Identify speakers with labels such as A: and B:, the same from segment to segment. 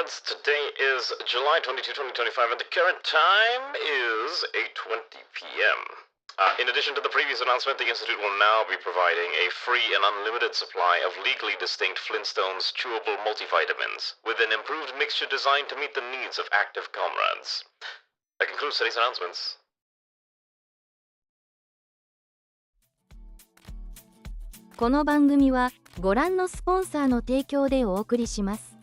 A: comrades. Today is July 22, 2025, and the current time is 8:20 p.m. In addition to the previous announcement, the Institute will now be providing a free and unlimited supply of legally distinct Flintstones chewable multivitamins, with an improved mixture designed to meet the needs of active comrades. That concludes today's announcements.
B: この番組はご覧のスポンサーの提供でお送りします。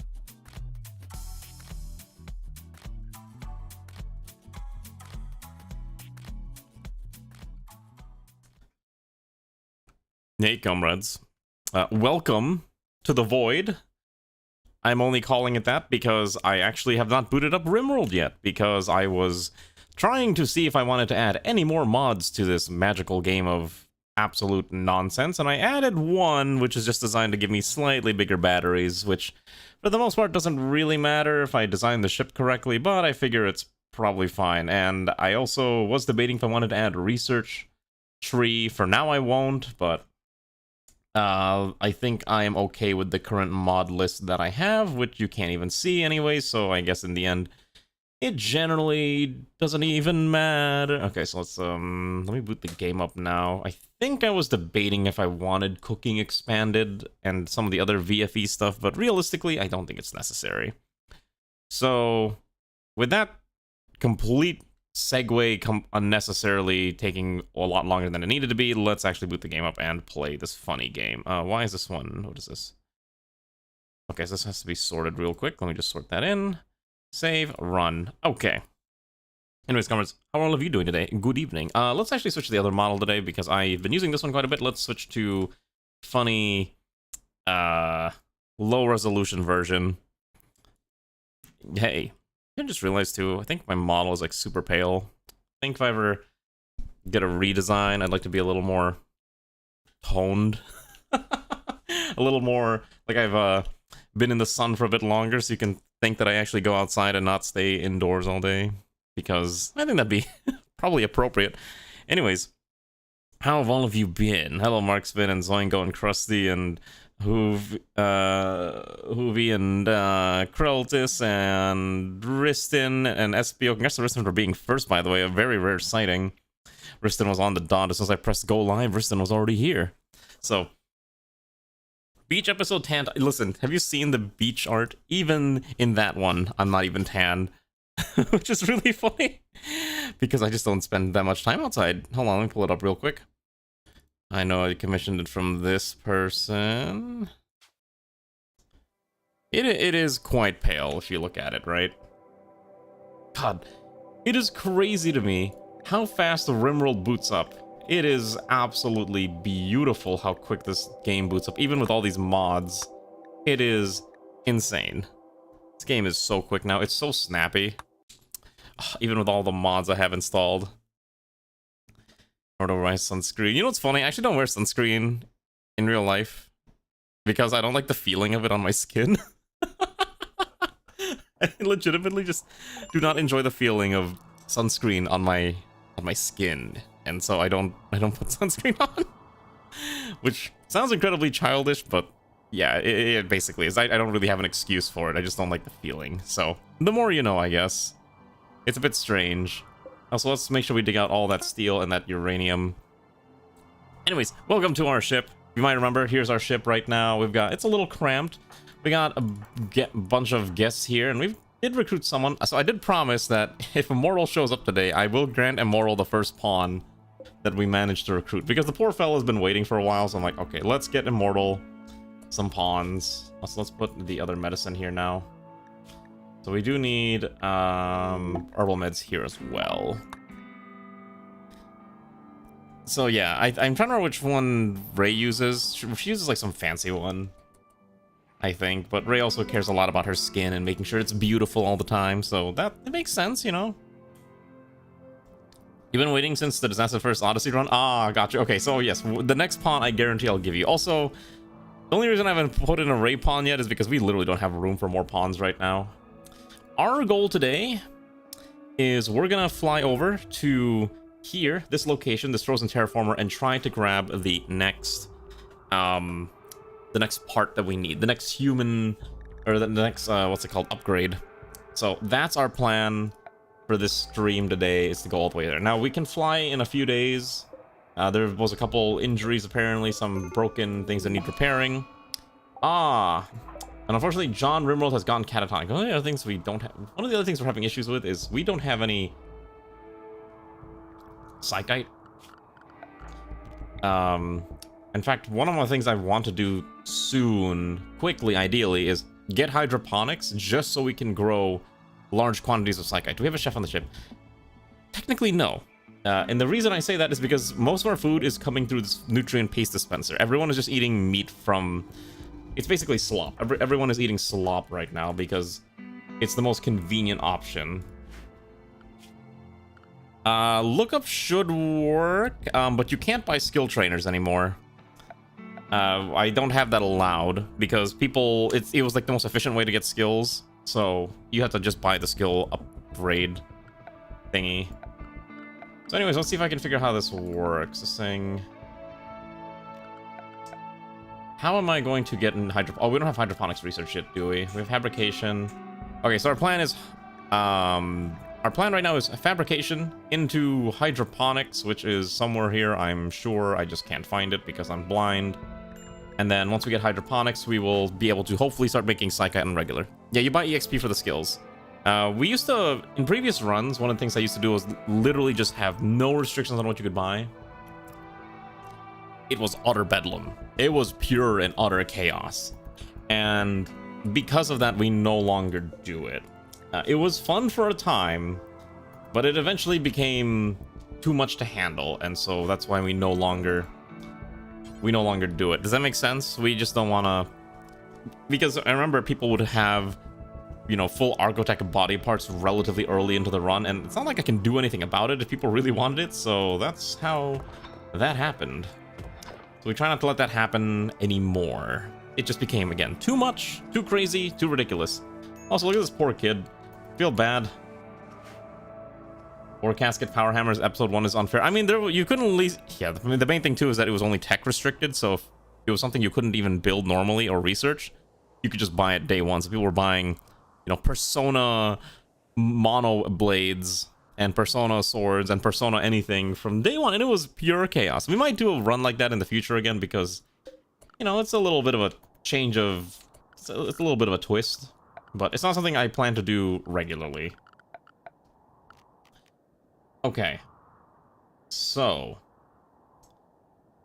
C: Hey, comrades. Welcome to the Void. I'm only calling it that because I actually have not booted up RimWorld yet, because I was trying to see if I wanted to add any more mods to this magical game of absolute nonsense, and I added one, which is just designed to give me slightly bigger batteries, which for the most part doesn't really matter if I design the ship correctly, but I figure it's probably fine. And I also was debating if I wanted to add research tree. For now I won't, but I think I am okay with the current mod list that I have, which you can't even see anyway, so I guess in the end, it generally doesn't even matter. Okay, so let's, let me boot the game up now. I think I was debating if I wanted cooking expanded and some of the other VFE stuff, but realistically, I don't think it's necessary. So, with that complete segue unnecessarily taking a lot longer than it needed to be, let's actually boot the game up and play this funny game. Why is this one? What is this? Okay, so this has to be sorted real quick. Let me just sort that in. Save, run. Okay. Anyways, comrades, how are all of you doing today? Good evening. Let's actually switch to the other model today because I've been using this one quite a bit. Let's switch to funny, low resolution version. Hey. I just realized too, I think my model is like super pale. I think if I ever get a redesign, I'd like to be a little more toned. A little more, like I've been in the sun for a bit longer, so you can think that I actually go outside and not stay indoors all day. Because I think that'd be probably appropriate. Anyways, how have all of you been? Hello, Markspin and Zoingo and Krusty and Hoovy and Kreltis and Ristin and SPO. Congrats to Ristin for being first, by the way. A very rare sighting. Ristin was on the dot. As soon as I pressed go live, Ristin was already here. So, beach episode tan. Listen, have you seen the beach art? Even in that one, I'm not even tan. Which is really funny. Because I just don't spend that much time outside. Hold on, let me pull it up real quick. I know I commissioned it from this person. It is quite pale if you look at it, right? God, it is crazy to me how fast the RimWorld boots up. It is absolutely beautiful how quick this game boots up, even with all these mods. It is insane. This game is so quick now. It's so snappy. Even with all the mods I have installed. Or to wear sunscreen. You know what's funny? I actually don't wear sunscreen in real life because I don't like the feeling of it on my skin. I legitimately just do not enjoy the feeling of sunscreen on my skin, and so I don't put sunscreen on. Which sounds incredibly childish, but yeah, it basically is. I don't really have an excuse for it. I just don't like the feeling. So the more you know, I guess. It's a bit strange. Also, let's make sure we dig out all that steel and that uranium. Anyways, welcome to our ship. You might remember, here's our ship right now. We've got, it's a little cramped. We got a bunch of guests here, and we did recruit someone. So I did promise that if Immortal shows up today, I will grant Immortal the first pawn that we managed to recruit. Because the poor fella's been waiting for a while, so I'm like, okay, let's get Immortal some pawns. Also, let's put the other medicine here now. So we do need herbal meds here as well. So yeah, I'm trying to remember which one Ray uses. She uses like some fancy one, I think. But Ray also cares a lot about her skin and making sure it's beautiful all the time. So it makes sense, you know. You've been waiting since the Disaster First Odyssey run? Ah, gotcha. Okay, so yes, the next pawn I guarantee I'll give you. Also, the only reason I haven't put in a Ray pawn yet is because we literally don't have room for more pawns right now. Our goal today is we're gonna fly over to here, this location, this frozen terraformer, and try to grab the next part that we need, the next human or the next, what's it called, upgrade. So that's our plan for this stream today, is to go all the way there. Now, we can fly in a few days. There was a couple injuries, apparently, some broken things that need repairing. And unfortunately, John RimWorld has gotten catatonic. One of the other things we don't have, one of the other things we're having issues with is we don't have any psychite. In fact, one of the things I want to do soon, quickly, ideally, is get hydroponics just so we can grow large quantities of psychite. Do we have a chef on the ship? Technically, no. And the reason I say that is because most of our food is coming through this nutrient paste dispenser. Everyone is just eating meat from... It's basically slop. Everyone is eating slop right now because it's the most convenient option. Lookup should work, but you can't buy skill trainers anymore. I don't have that allowed because people... It was like the most efficient way to get skills. So you have to just buy the skill upgrade thingy. So anyways, let's see if I can figure out how this works. This thing... How am I going to get in Oh, we don't have hydroponics research yet, do we? We have fabrication. Okay, so our plan is... Our plan right now is fabrication into hydroponics, which is somewhere here, I'm sure. I just can't find it because I'm blind. And then once we get hydroponics, we will be able to hopefully start making psychite on regular. Yeah, you buy EXP for the skills. We used to, in previous runs, one of the things I used to do was literally just have no restrictions on what you could buy. It was utter bedlam. It was pure and utter chaos. And because of that, we no longer do it. It was fun for a time, but it eventually became too much to handle, and so that's why we no longer do it. Does that make sense? We just don't want to... Because I remember people would have, you know, full Argotech body parts relatively early into the run, and it's not like I can do anything about it if people really wanted it, so that's how that happened. So we try not to let that happen anymore. It just became, again, too much, too crazy, too ridiculous. Also, look at this poor kid. Feel bad. Or Casket Power Hammers Episode 1 is unfair. I mean, you couldn't at least... Yeah, I mean, the main thing, too, is that it was only tech restricted, so if it was something you couldn't even build normally or research, you could just buy it day one. So people were buying, you know, Persona mono blades and Persona swords and Persona anything from day one, and it was pure chaos. We might do a run like that in the future again because, you know, it's a little bit of a change of... It's a little bit of a twist. But it's not something I plan to do regularly. Okay. So.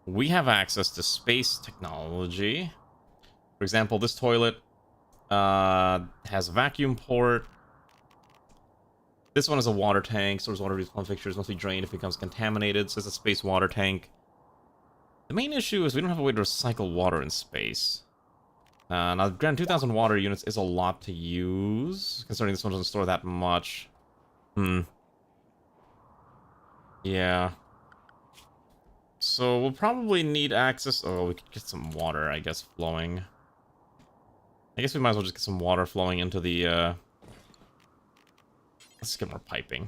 C: We have access to space technology. For example, this toilet has a vacuum port. This one is a water tank. Stores water with fixtures. Must be drained if it becomes contaminated. So it's a space water tank. The main issue is we don't have a way to recycle water in space. Now, granted, 2,000 water units is a lot to use, considering this one doesn't store that much. Yeah. So, we'll probably need access... Oh, we could get some water, I guess, flowing. I guess we might as well just get some water flowing into the, Let's get more piping.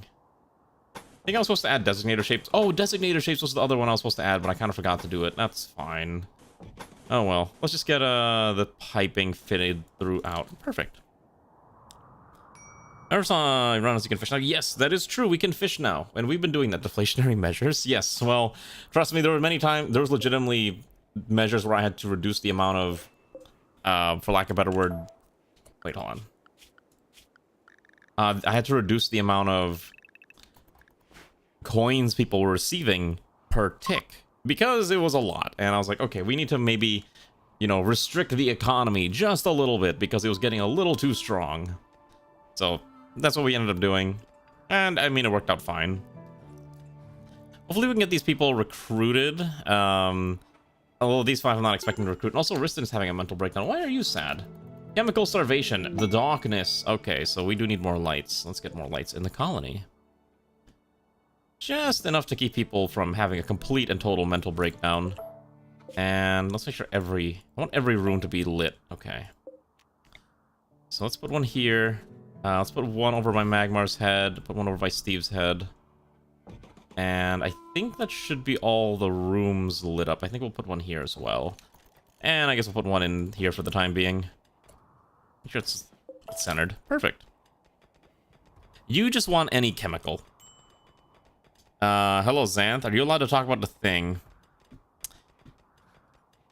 C: I think I was supposed to add designator shapes. Oh, designator shapes was the other one I was supposed to add, but I kind of forgot to do it. That's fine. Oh well, let's just get the piping fitted throughout. Perfect. Never saw run as you can fish now. Yes, that is true. We can fish now, and we've been doing that. Deflationary measures. Yes. Well, trust me, there were many times. There was legitimately measures where I had to reduce the amount of, for lack of a better word. Wait, hold on. I had to reduce the amount of coins people were receiving per tick. Because it was a lot, and I was like, okay, we need to maybe, you know, restrict the economy just a little bit because it was getting a little too strong. So that's what we ended up doing, and I mean, it worked out fine. Hopefully we can get these people recruited, although these 5 I'm not expecting to recruit. And also, Riston is having a mental breakdown. Why are you sad? Chemical starvation, the darkness. Okay, so we do need more lights. Let's get more lights in the colony. Just enough to keep people from having a complete and total mental breakdown. And let's make sure I want every room to be lit. Okay. So let's put one here. Let's put one over by Magmar's head. Put one over by Steve's head. And I think that should be all the rooms lit up. I think we'll put one here as well. And I guess we'll put one in here for the time being. Make sure it's centered. Perfect. You just want any chemical. Hello, Xanth. Are you allowed to talk about the thing?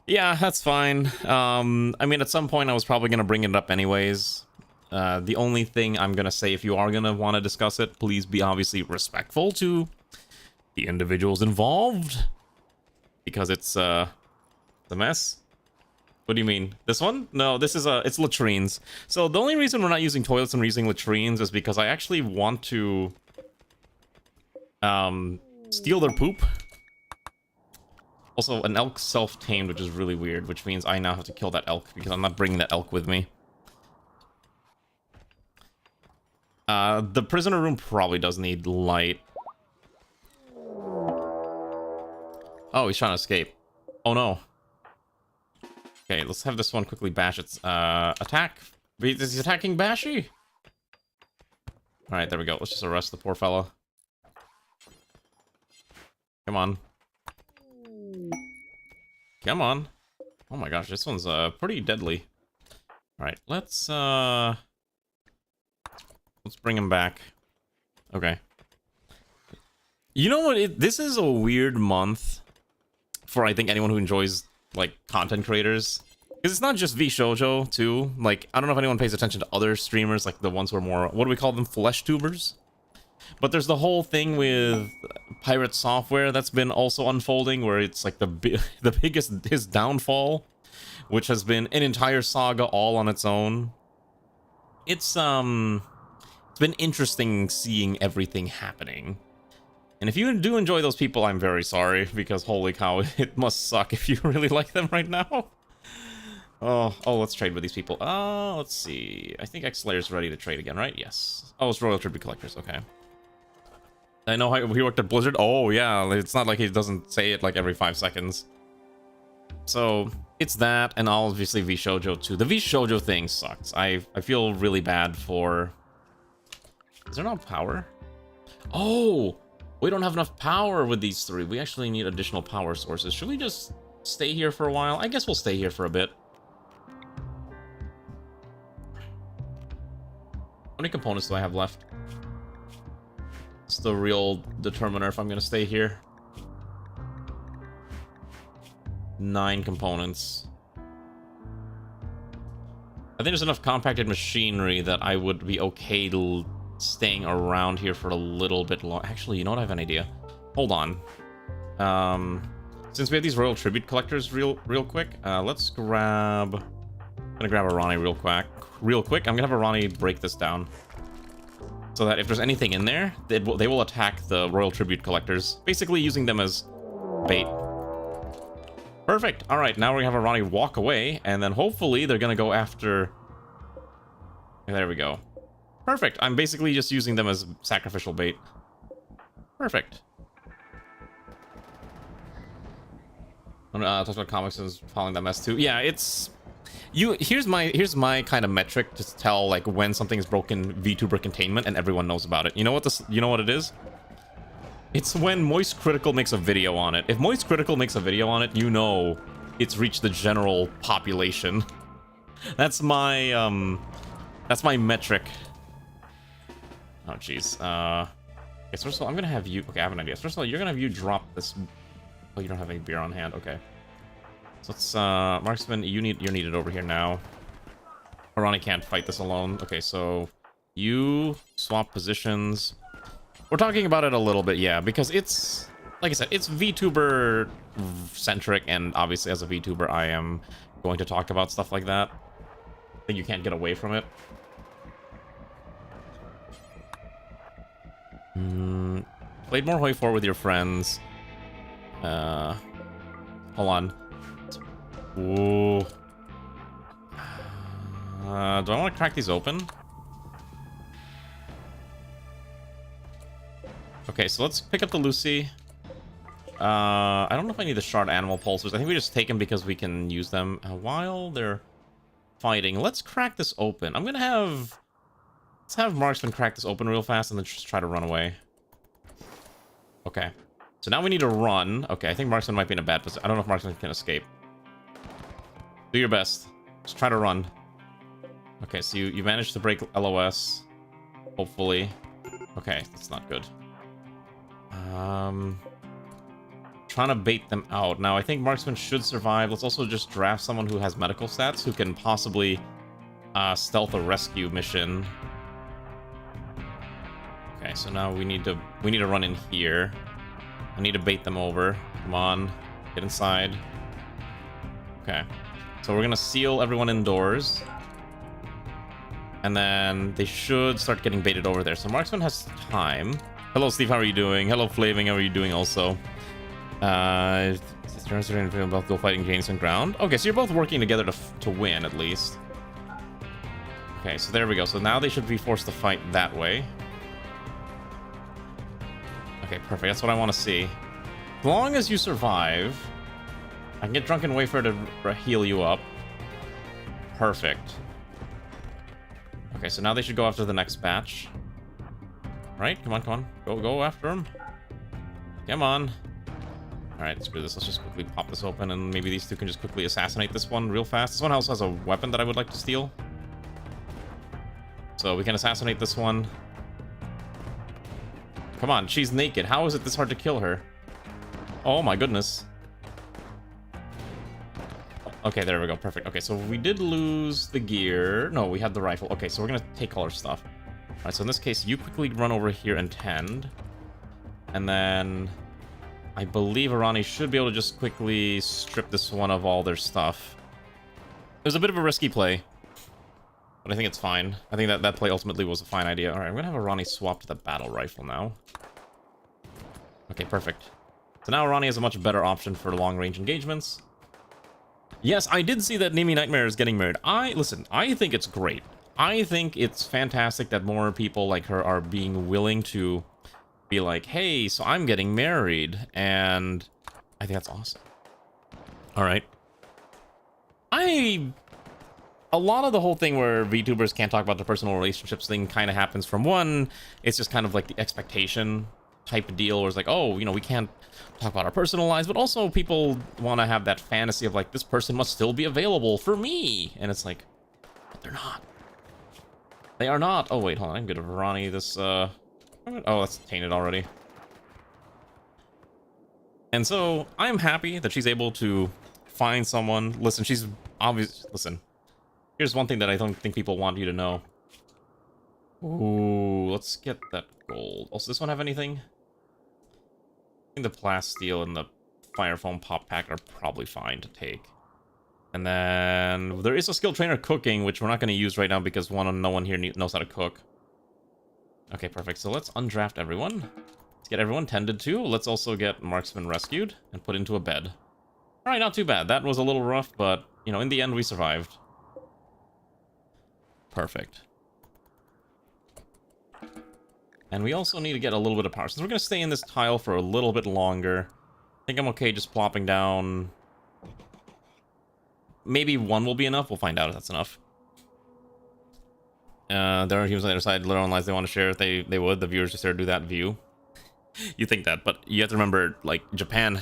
C: Yeah, that's fine. I mean, at some point I was probably going to bring it up anyways. The only thing I'm going to say, if you are going to want to discuss it, please be obviously respectful to the individuals involved. Because it's a mess. What do you mean? This one? No, this is it's latrines. So the only reason we're not using toilets and we're using latrines is because I actually want to steal their poop. Also, an elk self-tamed, which is really weird, which means I now have to kill that elk because I'm not bringing that elk with me. The prisoner room probably does need light. Oh, he's trying to escape. Oh no. Okay, let's have this one quickly bash its attack. Is he attacking Bashy? Alright, there we go. Let's just arrest the poor fella. Come on. Come on. Oh my gosh, this one's pretty deadly. Alright, let's bring him back. Okay. You know what? This is a weird month for, I think, anyone who enjoys, like, content creators. Because it's not just VShojo, too. Like, I don't know if anyone pays attention to other streamers, like the ones who are more, what do we call them? Flesh tubers? But there's the whole thing with Pirate Software that's been also unfolding, where it's like the biggest, his downfall, which has been an entire saga all on its own. It's been interesting seeing everything happening. And if you do enjoy those people, I'm very sorry, because holy cow, it must suck if you really like them right now. Oh, let's trade with these people. Let's see. I think X-Slayer's ready to trade again, right? Yes. Oh, it's Royal Tribute Collectors, okay. I know how he worked at Blizzard. Oh, yeah, it's not like he doesn't say it like every 5 seconds. So, it's that, and obviously VShojo too. The VShojo thing sucks. I feel really bad for... Is there no power? Oh! We don't have enough power with these three. We actually need additional power sources. Should we just stay here for a while? I guess we'll stay here for a bit. How many components do I have left? It's the real determiner if I'm gonna stay here. 9 components. I think there's enough compacted machinery that I would be okay to staying around here for a little bit long. Actually, you know what? I have an idea. Hold on. Since we have these Royal Tribute Collectors real quick, let's grab... I'm gonna grab a Ronnie real quick. I'm gonna have a Ronnie break this down. So that if there's anything in there, they will attack the Royal Tribute Collectors, basically using them as bait. Perfect. All right, now we have a Ronnie walk away, and then hopefully they're gonna go after... There we go. Perfect. I'm basically just using them as sacrificial bait. Perfect. Talks about comics and following that mess too. Yeah, it's... Here's my kind of metric to tell like when something's broken VTuber containment and everyone knows about it. You know what it is? It's when Moist Critical makes a video on it. If Moist Critical makes a video on it, you know it's reached the general population. That's my metric. Oh jeez. Okay, so first of all, I'm gonna have you. Okay, I have an idea. First of all, you're gonna have you drop this. Oh, you don't have any beer on hand. Okay. So let's Marksman, you're needed over here now. Arani can't fight this alone. Okay, so you swap positions. We're talking about it a little bit, yeah, because it's like I said, it's VTuber centric, and obviously as a VTuber, I am going to talk about stuff like that. I think you can't get away from it. Played more Hoi 4 with your friends. Hold on. Ooh. Do I want to crack these open? Okay, so let's pick up the Lucy. I don't know if I need the shard animal pulsers. I think we just take them because we can use them while they're fighting. Let's crack this open. I'm gonna have... Let's have Marksman crack this open real fast and then just try to run away. Okay. So now we need to run. Okay, I think Marksman might be in a bad position. I don't know if Marksman can escape. Do your best. Just try to run. Okay, so you managed to break LOS. Hopefully. Okay, that's not good. Trying to bait them out. Now, I think Marksman should survive. Let's also just draft someone who has medical stats who can possibly stealth a rescue mission. Okay, so now we need to run in here. I need to bait them over. Come on, get inside. Okay, so we're gonna seal everyone indoors. And then they should start getting baited over there. So Marksman has time. Hello, Steve. How are you doing? Hello, Flaving. How are you doing also? Both go fighting Jameson ground. Okay, so you're both working together to win, at least. Okay, so there we go. So now they should be forced to fight that way. Okay, perfect. That's what I want to see. As long as you survive, I can get Drunken Wafer to heal you up. Perfect. Okay, so now they should go after the next batch. Right? Come on, come on. Go after him. Come on. Alright, screw this. Let's just quickly pop this open, and maybe these two can just quickly assassinate this one real fast. This one also has a weapon that I would like to steal. So we can assassinate this one. Come on, she's naked. How is it this hard to kill her? Oh my goodness. Okay, there we go. Perfect. Okay, so we did lose the gear. No, we had the rifle. Okay, so we're gonna take all our stuff. Alright, so in this case, you quickly run over here and tend. And then I believe Arani should be able to just quickly strip this one of all their stuff. It was a bit of a risky play, but I think it's fine. I think that play ultimately was a fine idea. Alright, I'm gonna have Arani swap to the battle rifle now. Okay, perfect. So now Arani is a much better option for long-range engagements. Yes, I did see that Nimi Nightmare is getting married. Listen, I think it's great. I think it's fantastic that more people like her are being willing to be like, hey, so I'm getting married, and I think that's awesome. All right. A lot of the whole thing where VTubers can't talk about their personal relationships thing kind of happens from one, it's just kind of like the expectation type of deal where it's like, oh, you know, we can't talk about our personal lives, but also people want to have that fantasy of like, this person must still be available for me, and it's like, but they're not. They are not. Oh wait, hold on, I'm gonna Ronnie this oh, that's tainted already. And so I'm happy that she's able to find someone. Listen, she's obvious. Listen, here's one thing that I don't think people want you to know. Ooh, let's get that gold. Also, does this one have anything? I think the plasteel and the fire foam pop pack are probably fine to take. And then there is a skill trainer cooking, which we're not going to use right now because no one here knows how to cook. Okay, perfect. So let's undraft everyone. Let's get everyone tended to. Let's also get Marksman rescued and put into a bed. All right, not too bad. That was a little rough, but, you know, in the end, we survived. Perfect. And we also need to get a little bit of power. Since we're going to stay in this tile for a little bit longer, I think I'm okay just plopping down. Maybe one will be enough. We'll find out if that's enough. There are humans on the other side. Literal lies they want to share. If they would. The viewers just there to do that view. You think that, but you have to remember, like, Japan.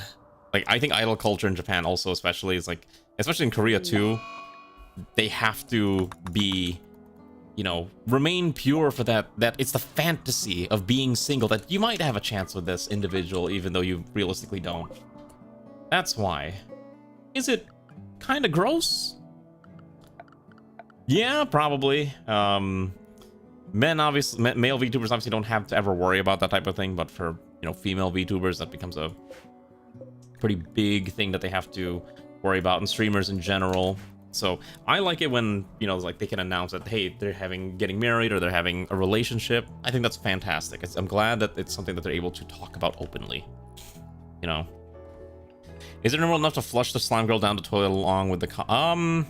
C: Like, I think idol culture in Japan also especially is like, especially in Korea too, they have to be, you know, remain pure for that it's the fantasy of being single, that you might have a chance with this individual even though you realistically don't. That's why. Is it kind of gross? Yeah, probably. Men obviously, male VTubers obviously don't have to ever worry about that type of thing, but for, you know, female VTubers, that becomes a pretty big thing that they have to worry about, and streamers in general. So I like it when, you know, like they can announce that, hey, they're getting married or they're having a relationship. I think that's fantastic. I'm glad that it's something that they're able to talk about openly. You know, is it normal enough to flush the slime girl down the toilet along with the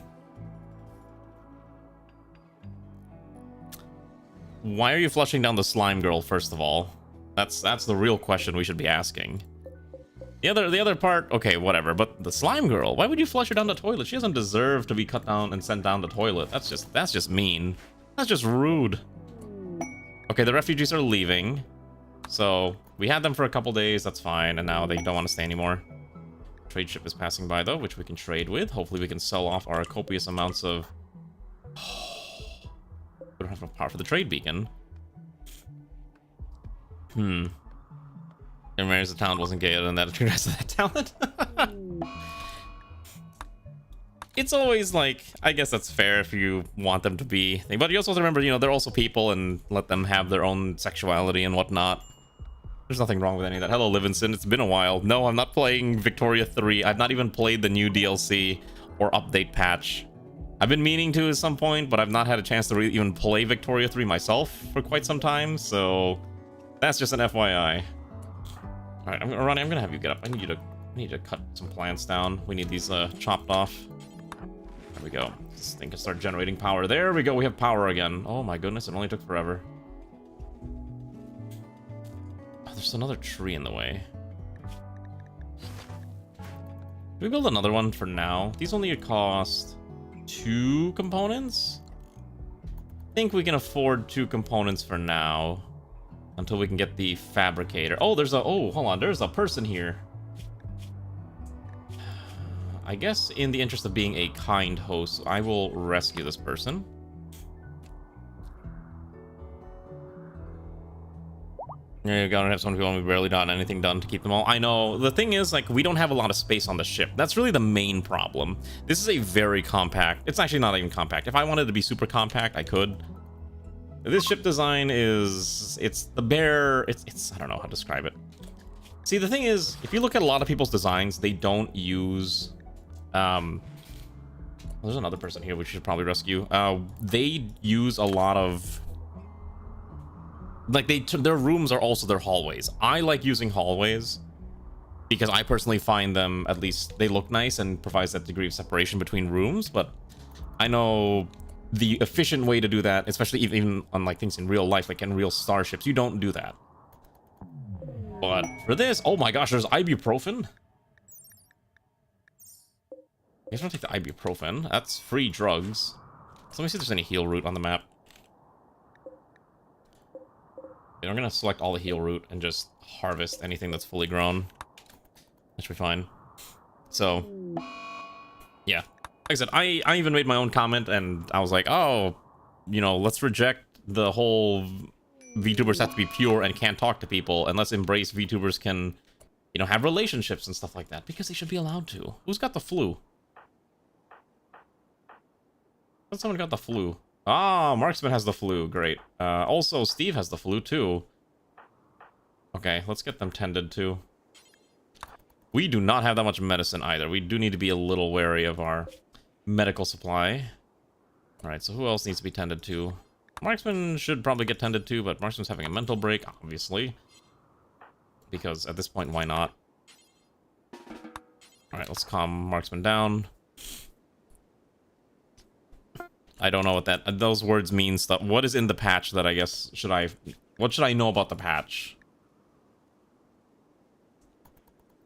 C: why are you flushing down the slime girl, first of all? That's the real question we should be asking. The other part, okay, whatever, but the slime girl, why would you flush her down the toilet? She doesn't deserve to be cut down and sent down the toilet. That's just mean. That's just rude. Okay, the refugees are leaving. So, we had them for a couple days, that's fine, and now they don't want to stay anymore. Trade ship is passing by though, which we can trade with. Hopefully we can sell off our copious amounts of We don't have enough power for the trade beacon. And Mary's the talent wasn't gay, and that congrats to that talent. It's always like, I guess that's fair if you want them to be, but you also have to remember, you know, they're also people and let them have their own sexuality and whatnot. There's nothing wrong with any of that. Hello, Livingston. It's been a while. No, I'm not playing Victoria 3. I've not even played the new DLC or update patch. I've been meaning to at some point, but I've not had a chance to really even play Victoria 3 myself for quite some time, so that's just an FYI. Alright, Ronnie, I'm gonna have you get up. I need to cut some plants down. We need these chopped off. There we go. This thing can start generating power. There we go. We have power again. Oh my goodness, it only took forever. Oh, there's another tree in the way. Can we build another one for now? These only cost 2 components? I think we can afford 2 components for now. Until we can get the fabricator. Oh, hold on. There's a person here. I guess in the interest of being a kind host, I will rescue this person. There you go. I have some people who barely gotten anything done to keep them all. I know. The thing is, like, we don't have a lot of space on the ship. That's really the main problem. This is a very compact. It's actually not even compact. If I wanted to be super compact, I could. This ship design is, it's I don't know how to describe it. See, the thing is, if you look at a lot of people's designs, they don't use, there's another person here we should probably rescue. They use a lot of, like, their rooms are also their hallways. I like using hallways because I personally find them, at least, they look nice and provides that degree of separation between rooms, but I know the efficient way to do that, especially even on like things in real life, like in real starships, you don't do that. But for this, oh my gosh, there's ibuprofen. I guess I'll take the ibuprofen. That's free drugs. So let me see if there's any heal route on the map. Okay, I'm gonna select all the heal route and just harvest anything that's fully grown. That should be fine. So, yeah. Like I said, I even made my own comment, and I was like, oh, you know, let's reject the whole VTubers have to be pure and can't talk to people, and let's embrace VTubers can, you know, have relationships and stuff like that, because they should be allowed to. Who's got the flu? Someone got the flu. Ah, Marksman has the flu. Great. Also, Steve has the flu, too. Okay, let's get them tended to. We do not have that much medicine either. We do need to be a little wary of our medical supply. Alright, so who else needs to be tended to? Marksman should probably get tended to, but Marksman's having a mental break, obviously. Because at this point, why not? Alright, let's calm Marksman down. I don't know what those words mean stuff. What is in the patch that I guess what should I know about the patch?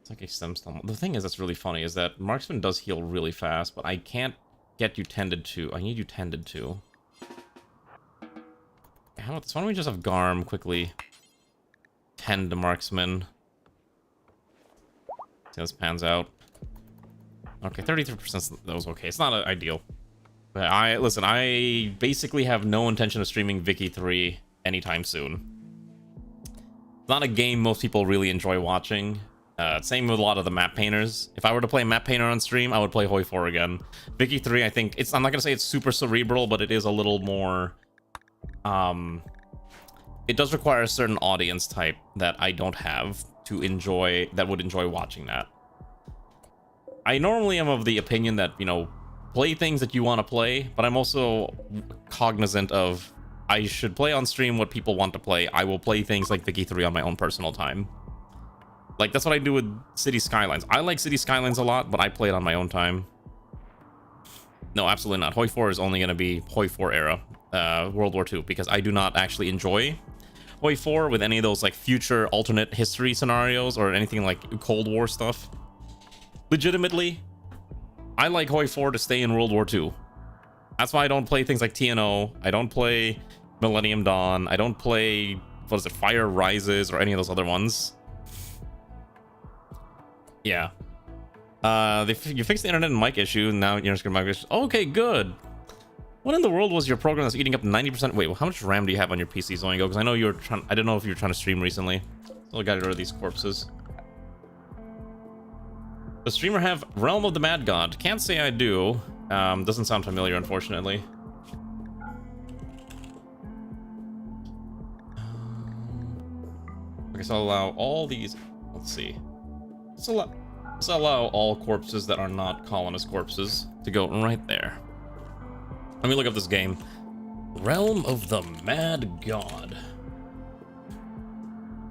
C: It's like a stem cell. The thing is that's really funny is that Marksman does heal really fast, but I can't get you tended to. I need you tended to. How about this? Why don't we just have Garm quickly tend to Marksman? See how this pans out. Okay, 33%. That was okay. It's not ideal. But I basically have no intention of streaming Vicky 3 anytime soon. It's not a game most people really enjoy watching. Same with a lot of the map painters. If I were to play map painter on stream, I would play Hoi 4 again. Vicky 3, I think I'm not gonna say it's super cerebral, but it is a little more. It does require a certain audience type that I don't have to enjoy. That would enjoy watching that. I normally am of the opinion that, you know, play things that you want to play, but I'm also cognizant of I should play on stream what people want to play. I will play things like Vicky 3 on my own personal time. Like, that's what I do with City Skylines. I like City Skylines a lot, but I play it on my own time. No, absolutely not. Hoi 4 is only going to be Hoi 4 era, World War II, because I do not actually enjoy Hoi 4 with any of those, like, future alternate history scenarios or anything like Cold War stuff. Legitimately, I like Hoi 4 to stay in World War II. That's why I don't play things like TNO. I don't play Millennium Dawn. I don't play, what is it, Fire Rises or any of those other ones. Yeah. You fixed the internet and mic issue, and now you're just gonna mic issue. Okay, good. What in the world was your program that's eating up 90%? Wait, well, how much RAM do you have on your PC, Zoingo? Because I know you were trying... I don't know if you were trying to stream recently. So I got rid of these corpses. Does streamer have Realm of the Mad God? Can't say I do. Doesn't sound familiar, unfortunately. Okay, so I'll allow all these... Let's see. Let's allow all corpses that are not colonist corpses to go right there. Let me look up this game. Realm of the Mad God.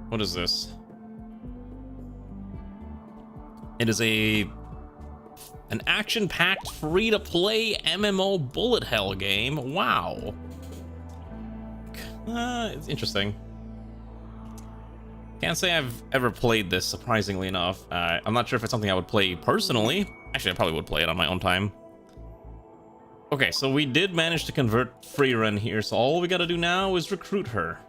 C: What is this? It is an action-packed, free-to-play MMO bullet hell game. Wow. It's interesting. Can't say I've ever played this, surprisingly enough. I'm not sure if it's something I would play personally. Actually, I probably would play it on my own time. Okay, so we did manage to convert Freeren here, so all we gotta do now is recruit her.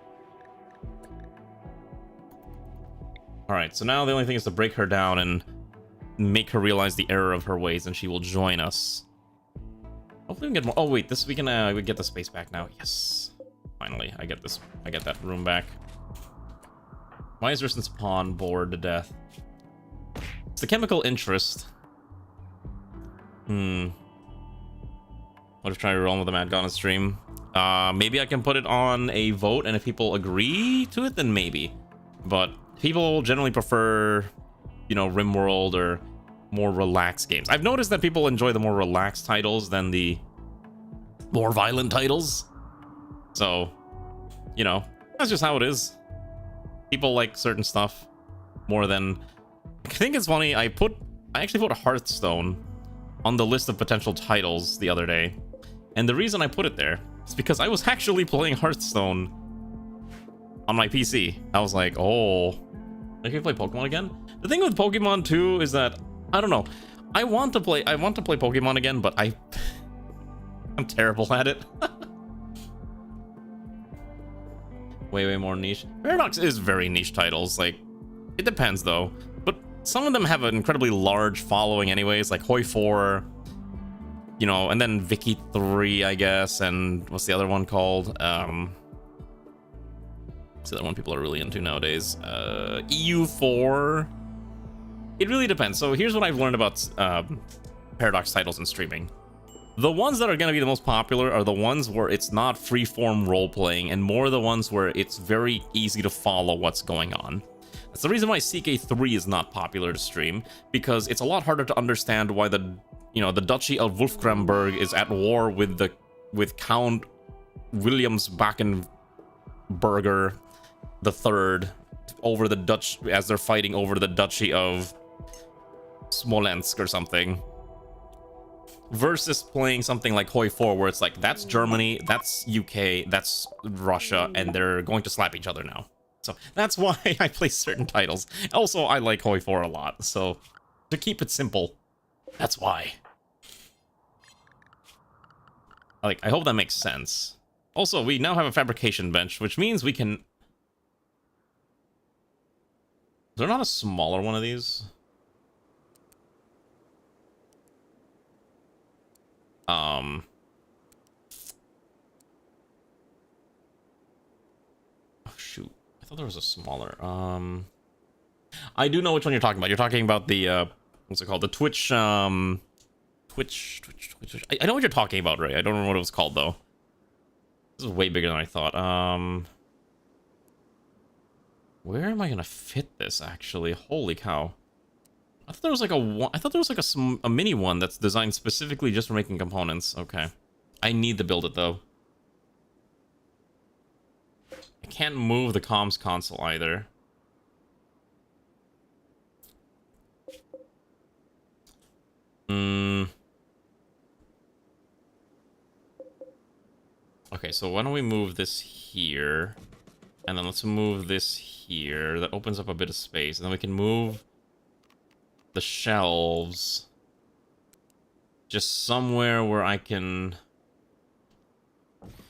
C: Alright, so now the only thing is to break her down and make her realize the error of her ways, and she will join us. Hopefully we can get more. Oh wait, this we get the space back now. Yes, finally, I get that room back. Why is Risten's pawn bored to death? It's the chemical interest. What if I try to roll with the Mad God on stream? Maybe I can put it on a vote, and if people agree to it, then maybe. But people generally prefer, you know, RimWorld or more relaxed games. I've noticed that people enjoy the more relaxed titles than the more violent titles. So, you know, that's just how it is. People like certain stuff more than... I think it's funny, I actually put Hearthstone on the list of potential titles the other day. And the reason I put it there is because I was actually playing Hearthstone on my PC. I was like, oh, I can play Pokemon again? The thing with Pokemon too is that, I don't know, I want to play Pokemon again, but I'm terrible at it. way more niche. Paradox is very niche titles, like, it depends though, but some of them have an incredibly large following anyways, like Hoi 4, you know, and then Vicky 3, I guess, and what's the other one called? What's the other one people are really into nowadays? EU 4. It really depends. So here's what I've learned about Paradox titles and streaming. The ones that are going to be the most popular are the ones where it's not freeform role-playing, and more the ones where it's very easy to follow what's going on. That's the reason why CK3 is not popular to stream, because it's a lot harder to understand why the Duchy of Wolfgramberg is at war with Count Williams Backenberger III over the Dutch, as they're fighting over the Duchy of Smolensk or something. Versus playing something like Hoi 4, where it's like, that's Germany, that's UK, that's Russia, and they're going to slap each other now. So that's why I play certain titles. Also, I like Hoi 4 a lot, so to keep it simple, that's why. Like, I hope that makes sense. Also, we now have a fabrication bench, which means we can... Is there not a smaller one of these? Oh, shoot. I thought there was a smaller... I do know which one you're talking about. You're talking about the, what's it called? The Twitch, Twitch. I know what you're talking about, Ray. I don't remember what it was called, though. This is way bigger than I thought. Where am I gonna fit this, actually? Holy cow. I thought there was like a mini one that's designed specifically just for making components. Okay. I need to build it, though. I can't move the comms console either. Okay, so why don't we move this here, and then let's move this here. That opens up a bit of space, and then we can move the shelves just somewhere where I can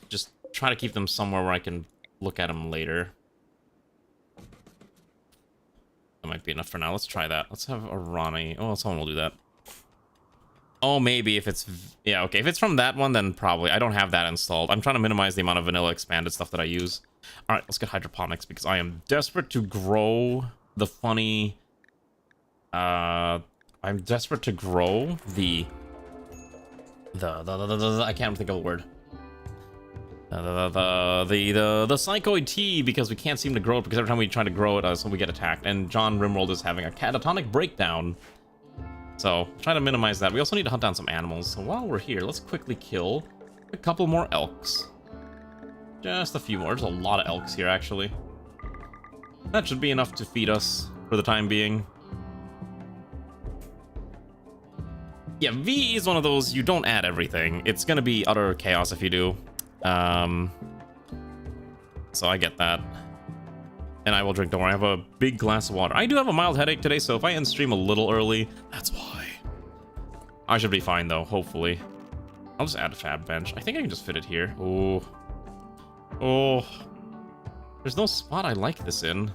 C: just try to keep them somewhere where I can look at them later. That might be enough for now. Let's try that. Let's have a Ronnie. Oh, someone will do that. Oh, maybe if it's... Yeah, okay. If it's from that one, then probably. I don't have that installed. I'm trying to minimize the amount of vanilla expanded stuff that I use. All right, let's get hydroponics because I am desperate to grow the funny... I'm desperate to grow the I can't think of the word. The psychoid tea, because we can't seem to grow it, because every time we try to grow it, so we get attacked. And John RimWorld is having a catatonic breakdown. So, try to minimize that. We also need to hunt down some animals. So while we're here, let's quickly kill a couple more elks. Just a few more. There's a lot of elks here, actually. That should be enough to feed us for the time being. Yeah, V is one of those, you don't add everything. It's gonna be utter chaos if you do. So I get that. And I will drink, don't worry, I have a big glass of water. I do have a mild headache today, so if I end stream a little early, that's why. I should be fine, though, hopefully. I'll just add a fab bench. I think I can just fit it here. Oh. Oh. There's no spot I like this in.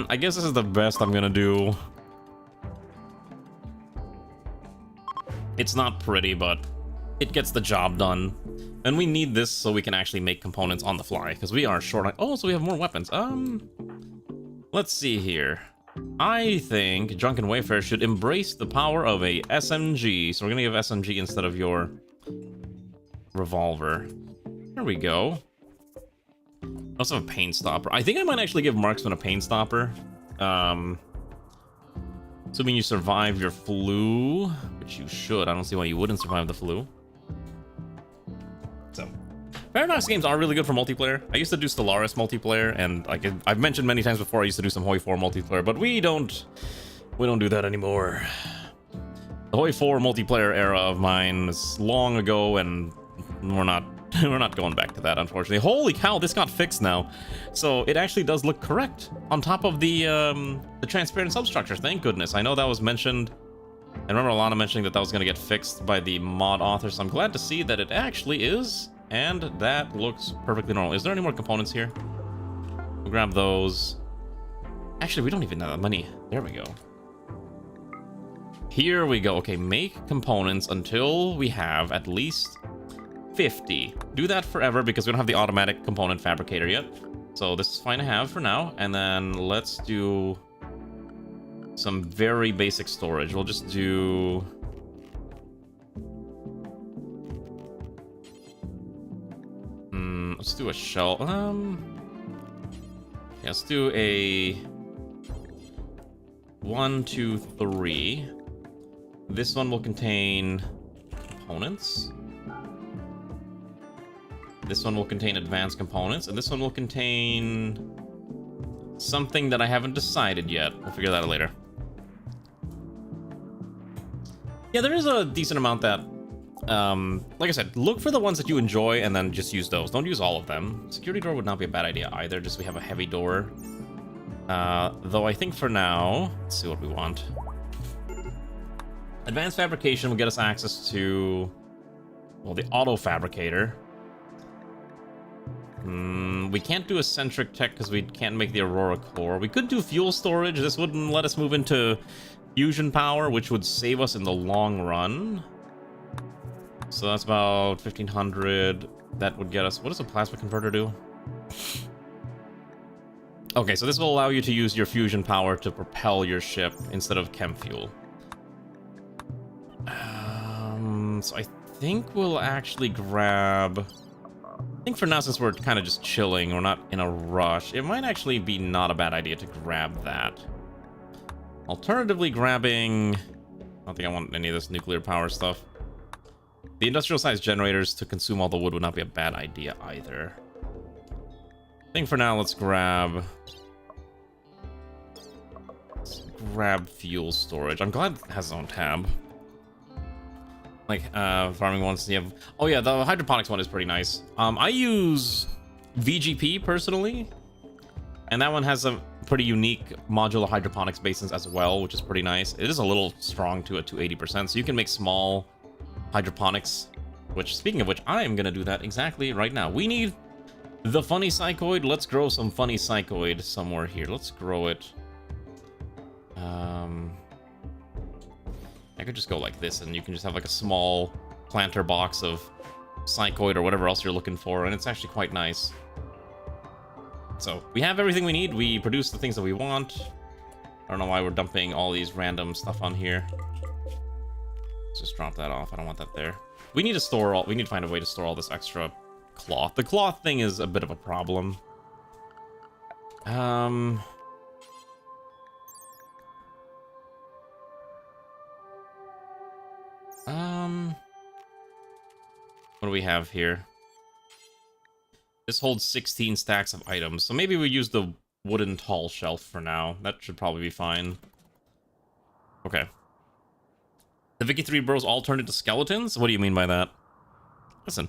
C: I guess this is the best I'm gonna do. It's not pretty, but it gets the job done. And we need this so we can actually make components on the fly, because we are short on... Oh, so we have more weapons. Let's see here. I think Drunken Wayfarer should embrace the power of a SMG. So we're gonna give SMG instead of your revolver. There we go. I also have a pain stopper. I think I might actually give Marksman a pain stopper. Assuming you survive your flu, which you should. I don't see why you wouldn't survive the flu. So, Paradox games are really good for multiplayer. I used to do Stellaris multiplayer, and like I've mentioned many times before, I used to do some Hoi 4 multiplayer, but we don't do that anymore. The Hoi 4 multiplayer era of mine is long ago, and we're not going back to that, unfortunately. Holy cow, this got fixed now. So it actually does look correct on top of the transparent substructure. Thank goodness. I know that was mentioned. I remember Alana mentioning that was going to get fixed by the mod author, so I'm glad to see that it actually is. And that looks perfectly normal. Is there any more components here? We'll grab those. Actually, we don't even have that many. There we go. Here we go. Okay, make components until we have at least 50. Do that forever because we don't have the automatic component fabricator yet. So this is fine to have for now. And then let's do some very basic storage. We'll just do... let's do a shell. Yeah, let's do a 1, 2, 3. This one will contain components. This one will contain advanced components, and this one will contain something that I haven't decided yet. We'll figure that out later. Yeah, there is a decent amount that, like I said, look for the ones that you enjoy and then just use those. Don't use all of them. Security door would not be a bad idea either, just so we have a heavy door. Though I think for now, let's see what we want. Advanced fabrication will get us access to, well, the auto fabricator. We can't do eccentric tech because we can't make the Aurora core. We could do fuel storage. This wouldn't let us move into fusion power, which would save us in the long run. So that's about 1,500. That would get us... What does a plasma converter do? Okay, so this will allow you to use your fusion power to propel your ship instead of chem fuel. So I think we'll actually grab... I think for now, since we're kind of just chilling, we're not in a rush, it might actually be not a bad idea to grab that. Alternatively, grabbing... I don't think I want any of this nuclear power stuff. The industrial-sized generators to consume all the wood would not be a bad idea either. I think for now, let's grab fuel storage. I'm glad it has its own tab. Like, farming ones, you have... Oh yeah, the hydroponics one is pretty nice. I use VGP personally, and that one has a pretty unique modular hydroponics basins as well, which is pretty nice. It is a little strong to 80%, so you can make small hydroponics, which, speaking of which, I am gonna do that exactly right now. We need the funny psychoid. Let's grow some funny psychoid somewhere here. Let's grow it. I could just go like this, and you can just have like a small planter box of psychoid or whatever else you're looking for, and it's actually quite nice. So we have everything we need. We produce the things that we want. I don't know why we're dumping all these random stuff on here. Let's just drop that off. I don't want that there. We need to store all. We need to find a way to store all this extra cloth. The cloth thing is a bit of a problem. What do we have here? This holds 16 stacks of items, so maybe we use the wooden tall shelf for now. That should probably be fine. Okay. The Vicky 3 bros all turned into skeletons? What do you mean by that? Listen,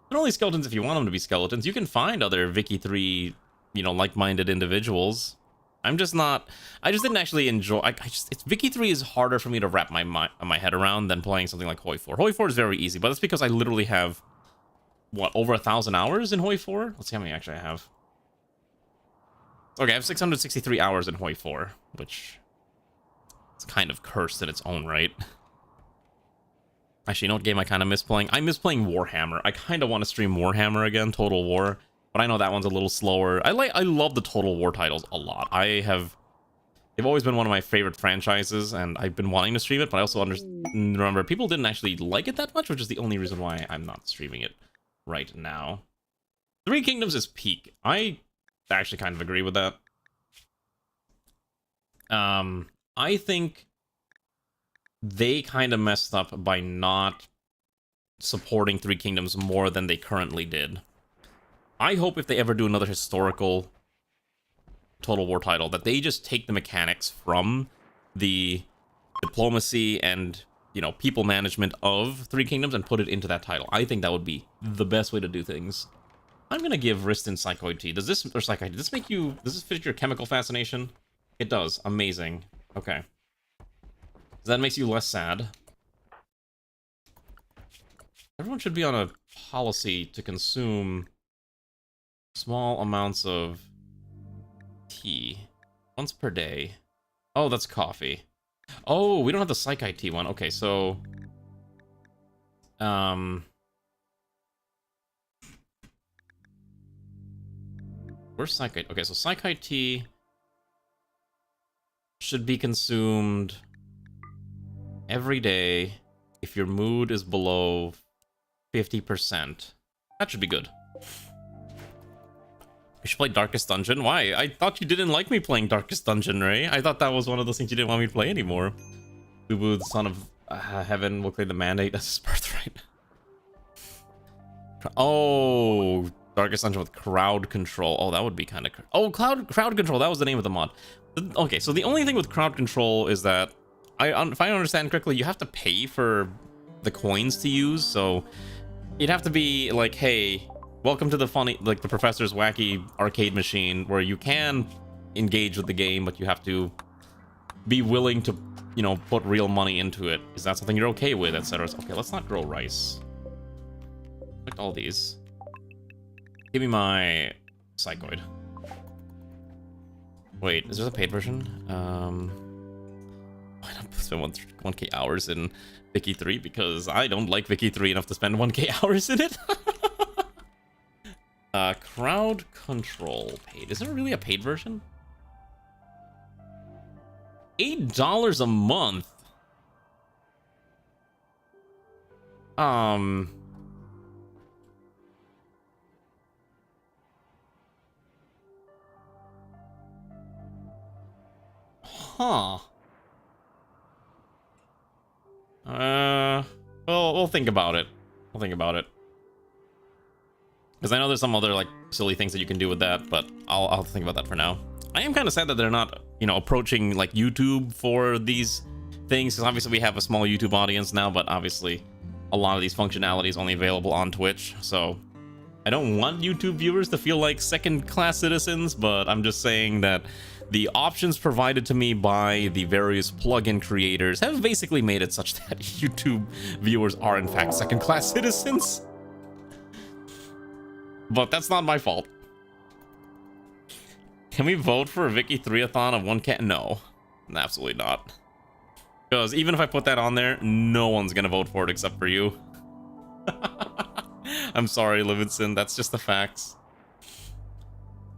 C: they're only skeletons if you want them to be skeletons. You can find other Vicky 3, you know, like-minded individuals. I'm just not... I just didn't actually enjoy... It's Vicky 3 is harder for me to wrap my head around than playing something like Hoi 4. Hoi 4 is very easy, but that's because I literally have, what, over 1,000 hours in Hoi 4? Let's see how many actually I have. Okay, I have 663 hours in Hoi 4, which... it's kind of cursed in its own right. Actually, you know what game I kind of miss playing? I miss playing Warhammer. I kind of want to stream Warhammer again, Total War. But I know that one's a little slower. I love the Total War titles a lot. They've always been one of my favorite franchises, and I've been wanting to stream it, but I also remember people didn't actually like it that much, which is the only reason why I'm not streaming it right now. Three Kingdoms is peak. I actually kind of agree with that. I think they kind of messed up by not supporting Three Kingdoms more than they currently did. I hope if they ever do another historical Total War title, that they just take the mechanics from the diplomacy and, you know, people management of Three Kingdoms and put it into that title. I think that would be the best way to do things. I'm gonna give Riston Psychoid Tea. Does this, or Psychoid, does this fit your chemical fascination? It does. Amazing. Okay. So that makes you less sad. Everyone should be on a policy to consume small amounts of tea once per day. Oh, that's coffee. Oh, we don't have the Psychite tea one. Okay, so where's Psychite? Okay, so Psychite tea should be consumed every day if your mood is below 50%. That should be good. We should play Darkest Dungeon? Why? I thought you didn't like me playing Darkest Dungeon, Ray. I thought that was one of those things you didn't want me to play anymore. Boo-Boo, the son of heaven, will claim the mandate as his birthright. Oh, Darkest Dungeon with crowd control. Oh, that would be kind of... Oh, crowd control. That was the name of the mod. Okay, so the only thing with crowd control is that, if I understand correctly, you have to pay for the coins to use, so you'd have to be like, hey, welcome to the funny, like the professor's wacky arcade machine, where you can engage with the game, but you have to be willing to, you know, put real money into it. Is that something you're okay with, etc.? Okay, let's not grow rice. Select all these. Give me my Psychoid. Wait, is there a paid version? Why not spend 1k hours in Vicky 3? Because I don't like Vicky 3 enough to spend 1k hours in it. Crowd control paid. Is there really a paid version? $8 a month. Huh. Well, we'll think about it. We'll think about it. Because I know there's some other, like, silly things that you can do with that, but I'll think about that for now. I am kind of sad that they're not, you know, approaching, like, YouTube for these things, because obviously we have a small YouTube audience now, but obviously a lot of these functionalities only available on Twitch, so I don't want YouTube viewers to feel like second-class citizens, but I'm just saying that the options provided to me by the various plugin creators have basically made it such that YouTube viewers are in fact second-class citizens. But that's not my fault. Can we vote for a Vicky 3-a-thon of 1K? No, absolutely not. Because even if I put that on there, no one's gonna vote for it except for you. I'm sorry, Livingston, that's just the facts.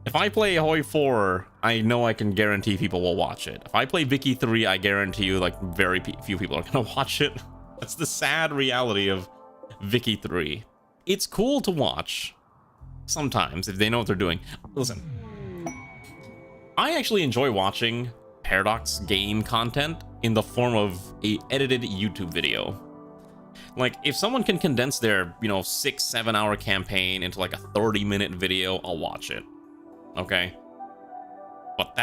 C: If I play Hoi 4, I know I can guarantee people will watch it. If I play Vicky 3, I guarantee you, like, very few people are gonna watch it. That's the sad reality of Vicky 3. It's cool to watch, sometimes, if they know what they're doing. Listen, I actually enjoy watching Paradox game content in the form of a edited YouTube video. Like, if someone can condense their, 6-7 hour campaign into like a 30-minute video, I'll watch it. Okay? But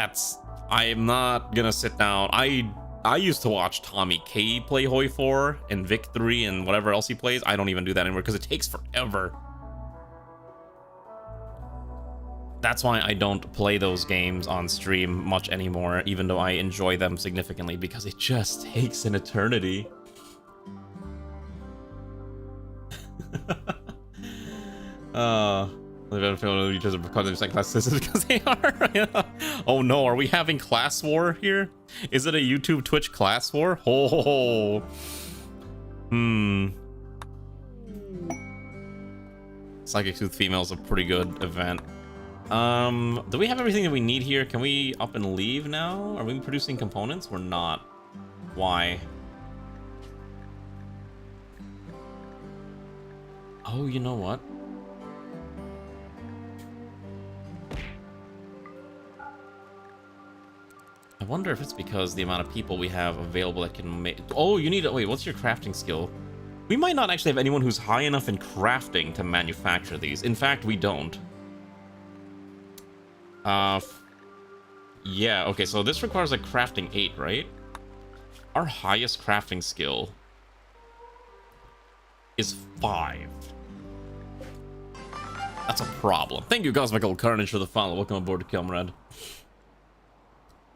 C: I am not gonna sit down. I used to watch Tommy K play Hoi 4 and Vic 3 and whatever else he plays. I don't even do that anymore because it takes forever. That's why I don't play those games on stream much anymore, even though I enjoy them significantly, because it just takes an eternity. Because they are. Oh no, are we having class war here? Is it a YouTube Twitch class war? Oh. Psychic Tooth Female is a pretty good event. Do we have everything that we need here? Can we up and leave now? Are we producing components? We're not. Why? Oh, you know what? I wonder if it's because the amount of people we have available that can make... Oh, you need... Wait, what's your crafting skill? We might not actually have anyone who's high enough in crafting to manufacture these. In fact, we don't. Yeah, okay, so this requires a crafting 8, right? Our highest crafting skill is 5. That's a problem. Thank you, Cosmical Carnage, for the follow. Welcome aboard, comrade.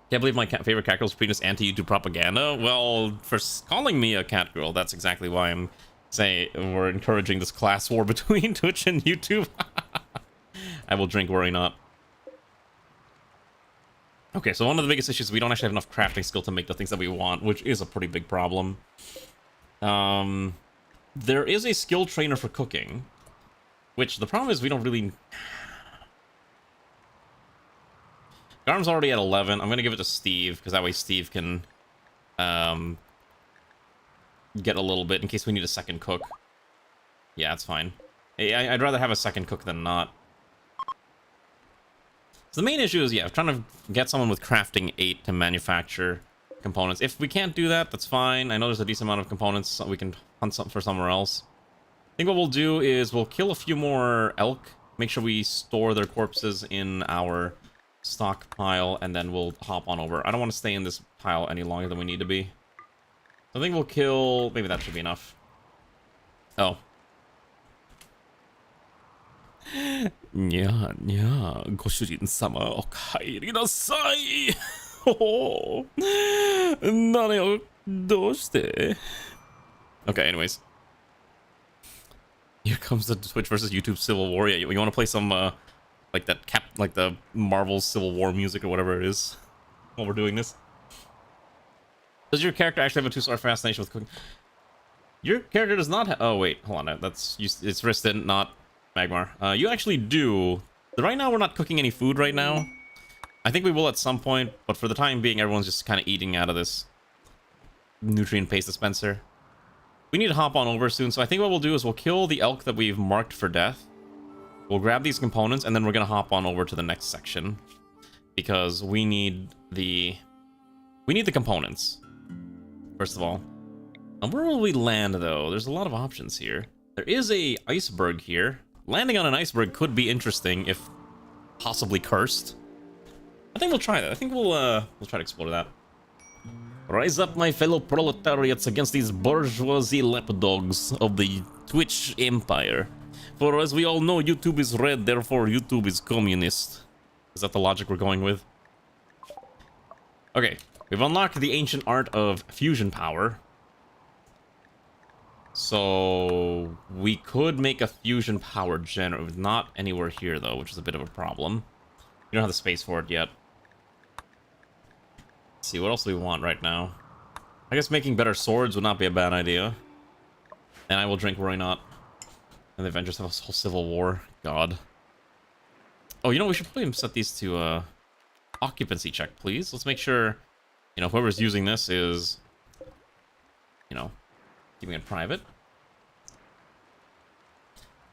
C: Can't believe my favorite cat girl's penis anti-YouTube propaganda. Well, for calling me a cat girl, that's exactly why I'm saying we're encouraging this class war between Twitch and YouTube. I will drink, worry not. Okay, so one of the biggest issues is we don't actually have enough crafting skill to make the things that we want, which is a pretty big problem. There is a skill trainer for cooking, which the problem is we don't really... Garm's already at 11. I'm going to give it to Steve, because that way Steve can get a little bit in case we need a second cook. Yeah, that's fine. I'd rather have a second cook than not. So the main issue is, yeah, trying to get someone with crafting 8 to manufacture components. If we can't do that, that's fine. I know there's a decent amount of components, so we can hunt something for somewhere else. I think what we'll do is we'll kill a few more elk, make sure we store their corpses in our stockpile, and then we'll hop on over. I don't want to stay in this pile any longer than we need to be. So I think we'll kill... Maybe that should be enough. Oh. Nya, nya, Goshujin-sama, okaeri nasai! Oh, nane o doushite? Okay, anyways. Here comes the Twitch versus YouTube Civil War. Yeah, you want to play some, like the Marvel Civil War music or whatever it is while we're doing this? Does your character actually have a 2-star fascination with cooking? Your character does not have... Oh, wait, hold on. It's Riston, not Magmar. You actually do. Right now, we're not cooking any food right now. I think we will at some point, but for the time being, everyone's just kind of eating out of this nutrient paste dispenser. We need to hop on over soon, so I think what we'll do is we'll kill the elk that we've marked for death. We'll grab these components, and then we're going to hop on over to the next section. Because we need the components, first of all. And where will we land, though? There's a lot of options here. There is a iceberg here. Landing on an iceberg could be interesting if possibly cursed. I think we'll try that. I think we'll try to explore that. Rise up, my fellow proletariats, against these bourgeoisie lapdogs of the Twitch empire. For as we all know, YouTube is red, therefore YouTube is communist. Is that the logic we're going with? Okay, we've unlocked the ancient art of fusion power. So we could make a fusion power generator. Not anywhere here, though, which is a bit of a problem. We don't have the space for it yet. Let's see, what else do we want right now? I guess making better swords would not be a bad idea. And I will drink, worry not. And the Avengers have a whole civil war. God. Oh, you know, we should probably set these to occupancy check, please. Let's make sure, you know, whoever's using this is, you know, keeping it private.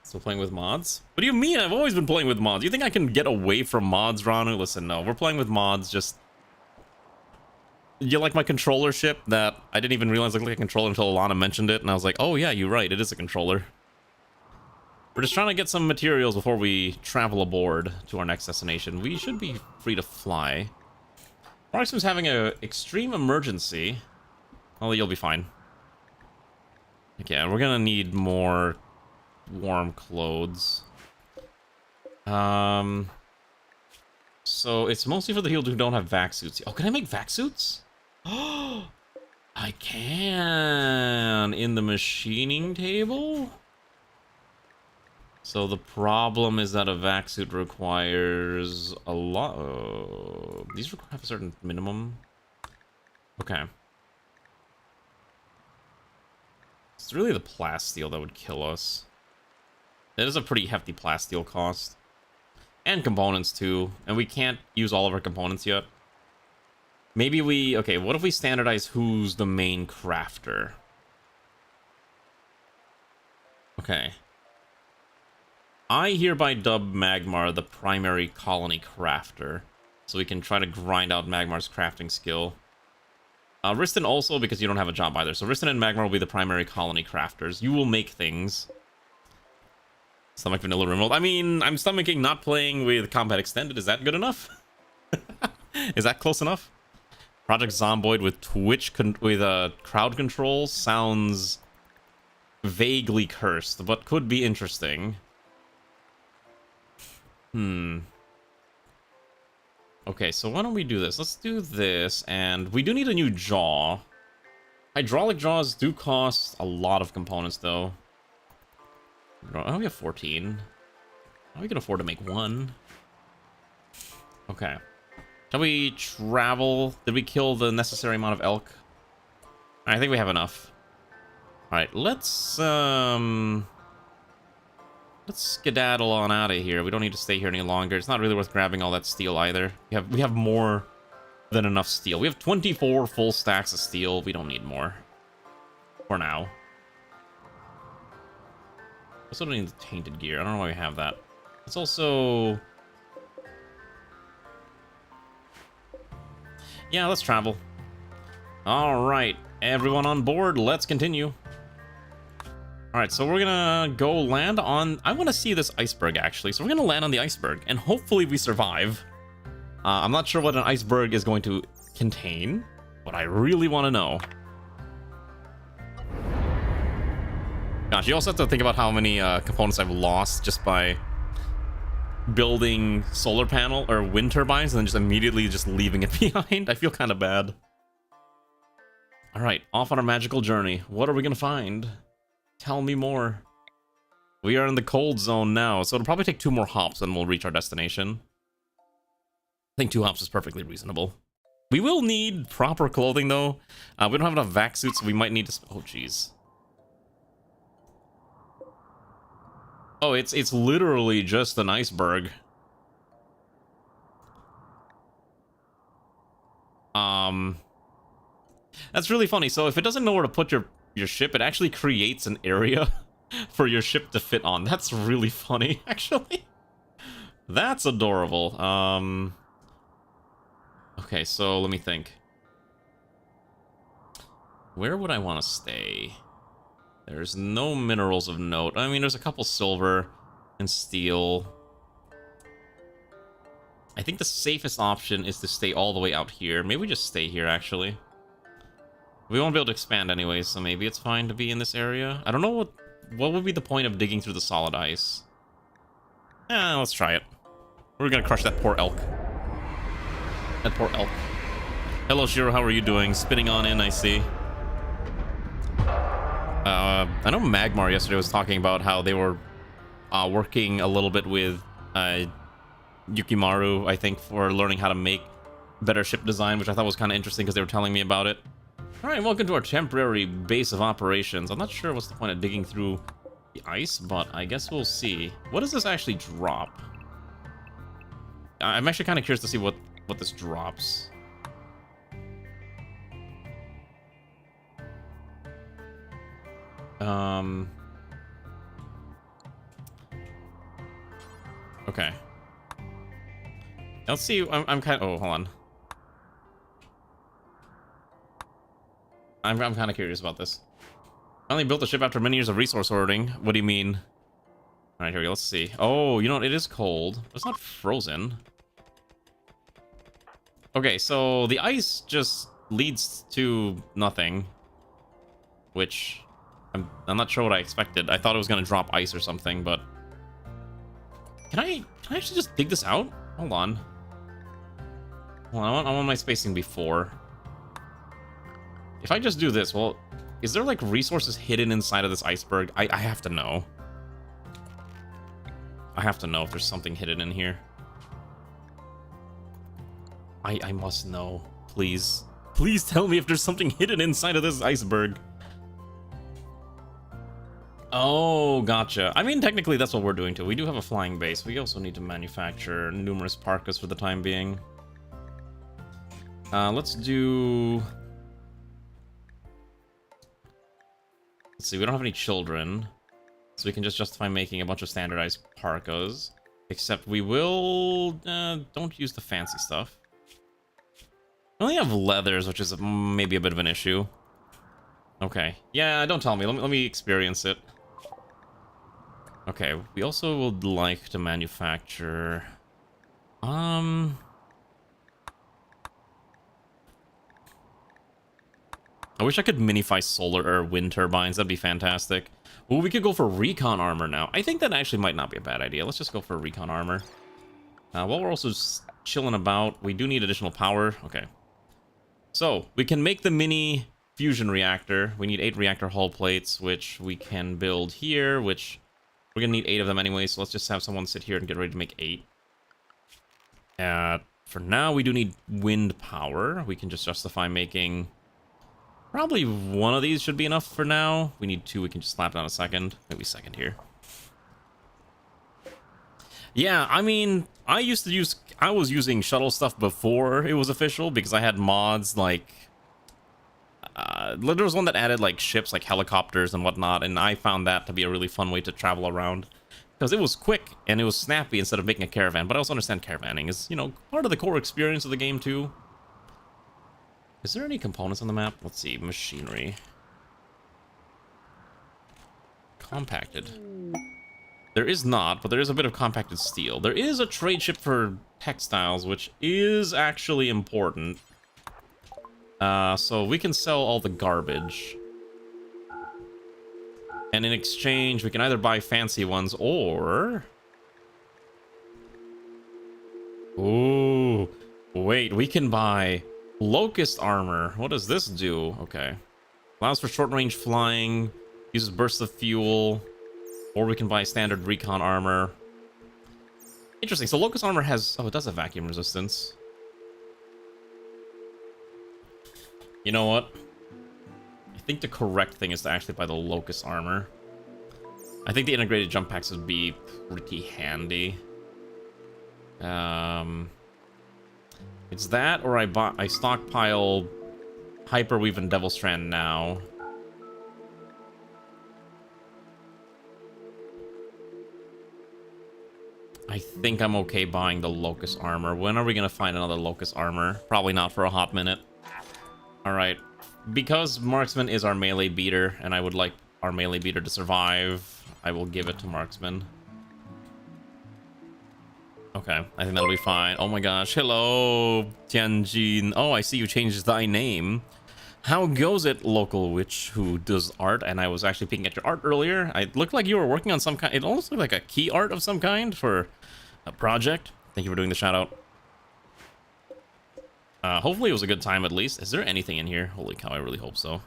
C: Still playing with mods? What do you mean? I've always been playing with mods. You think I can get away from mods, Ranu? Listen, no. We're playing with mods, just... You like my controller ship that I didn't even realize looked like a controller until Alana mentioned it, and I was like, oh yeah, you're right, it is a controller. We're just trying to get some materials before we travel aboard to our next destination. We should be free to fly. Marksman's having an extreme emergency. Well, you'll be fine. Okay, we're gonna need more warm clothes. So it's mostly for the people who don't have vac suits. Oh, can I make vac suits? Oh, I can in the machining table. So the problem is that a vac suit requires a lot. These have a certain minimum. Okay. It's really the plasteel that would kill us. It is a pretty hefty plasteel cost. And components too. And we can't use all of our components yet. Maybe we... Okay, what if we standardize who's the main crafter? Okay. I hereby dub Magmar the primary colony crafter. So we can try to grind out Magmar's crafting skill. Riston also, because you don't have a job either. So Riston and Magmar will be the primary colony crafters. You will make things. Stomach vanilla RimWorld. I mean, I'm stomaching not playing with Combat Extended. Is that good enough? Is that close enough? Project Zomboid with Twitch crowd control sounds vaguely cursed, but could be interesting. Okay, so why don't we do this? Let's do this, and we do need a new jaw. Hydraulic jaws do cost a lot of components, though. Oh, we have 14. Oh, we can afford to make one. Okay. Shall we travel? Did we kill the necessary amount of elk? I think we have enough. Alright, let's skedaddle on out of here. We don't need to stay here any longer. It's not really worth grabbing all that steel either. We have more than enough steel. We have 24 full stacks of steel. We don't need more. For now. I also don't need the tainted gear. I don't know why we have that. It's also... Yeah, let's travel. Alright, everyone on board, let's continue. Alright, so we're gonna go land on... I want to see this iceberg, actually. So we're gonna land on the iceberg, and hopefully we survive. I'm not sure what an iceberg is going to contain, but I really want to know. Gosh, you also have to think about how many components I've lost just by building solar panel or wind turbines and then just immediately just leaving it behind. I feel kind of bad. Alright, off on our magical journey. What are we gonna find? Tell me more. We are in the cold zone now, so it'll probably take 2 more hops and we'll reach our destination. I think 2 hops is perfectly reasonable. We will need proper clothing, though. We don't have enough vac suits, so we might need to... Oh, jeez. Oh, it's literally just an iceberg. That's really funny. So if it doesn't know where to put your ship, it actually creates an area for your ship to fit on. That's really funny, actually. That's adorable. Okay, so let me think. Where would I want to stay? There's no minerals of note. I mean, there's a couple silver and steel. I think the safest option is to stay all the way out here. Maybe we just stay here, actually. We won't be able to expand anyway, so maybe it's fine to be in this area. I don't know what would be the point of digging through the solid ice. Let's try it. We're gonna crush that poor elk. That poor elk. Hello, Shiro, how are you doing? Spinning on in, I see. I know Magmar yesterday was talking about how they were working a little bit with Yukimaru, I think, for learning how to make better ship design, which I thought was kind of interesting because they were telling me about it. Alright, welcome to our temporary base of operations. I'm not sure what's the point of digging through the ice, but I guess we'll see. What does this actually drop? I'm actually kind of curious to see what this drops. Okay. Let's see. I'm kind of... Oh, hold on. I'm kind of curious about this. I only built the ship after many years of resource hoarding. What do you mean? All right, here we go. Let's see. Oh, you know what? It is cold. It's not frozen. Okay, so the ice just leads to nothing, which I'm not sure what I expected. I thought it was gonna drop ice or something, but can I actually just dig this out? Hold on. Hold on, I want my spacing before. If I just do this, well, is there like resources hidden inside of this iceberg? I have to know. I have to know if there's something hidden in here. I must know. Please. Please tell me if there's something hidden inside of this iceberg. Oh, gotcha. I mean, technically that's what we're doing too. We do have a flying base. We also need to manufacture numerous parkas for the time being. Let's do... Let's see, we don't have any children, so we can just justify making a bunch of standardized parkas. Except we will... don't use the fancy stuff. We only have leathers, which is maybe a bit of an issue. Okay. Yeah, don't tell me. Let me experience it. Okay, we also would like to manufacture... I wish I could minify solar or wind turbines. That'd be fantastic. Ooh, we could go for recon armor now. I think that actually might not be a bad idea. Let's just go for recon armor. While we're also chilling about, we do need additional power. Okay. So, we can make the mini fusion reactor. We need 8 reactor hull plates, which we can build here, which we're gonna need 8 of them anyway, so let's just have someone sit here and get ready to make 8. For now, we do need wind power. We can just justify making... Probably one of these should be enough for now. We need 2, we can just slap down a second. Maybe second here. Yeah, I mean, I was using shuttle stuff before it was official because I had mods like... there was one that added like ships, like helicopters and whatnot, and I found that to be a really fun way to travel around. Because it was quick and it was snappy instead of making a caravan, but I also understand caravanning is, you know, part of the core experience of the game too. Is there any components on the map? Let's see, machinery. Compacted. There is not, but there is a bit of compacted steel. There is a trade ship for textiles, which is actually important. So we can sell all the garbage. And in exchange, we can either buy fancy ones or... Ooh, wait, we can buy locust armor. What does this do? Okay. Allows for short-range flying, uses bursts of fuel, or we can buy standard recon armor. Interesting. So locust armor has... Oh, it does have vacuum resistance. You know what? I think the correct thing is to actually buy the locust armor. I think the integrated jump packs would be pretty handy. It's that, or I stockpile Hyperweave and Devil Strand now. I think I'm okay buying the locust armor. When are we gonna find another locust armor? Probably not for a hot minute. Alright. Because Marksman is our melee beater, and I would like our melee beater to survive, I will give it to Marksman. Okay, I think that'll be fine. Oh my gosh, hello, Tianjin. Oh, I see you changed thy name. How goes it, local witch who does art? And I was actually peeking at your art earlier. It looked like you were working on some kind... It almost looked like a key art of some kind for a project. Thank you for doing the shout out. Hopefully it was a good time at least. Is there anything in here? Holy cow, I really hope so.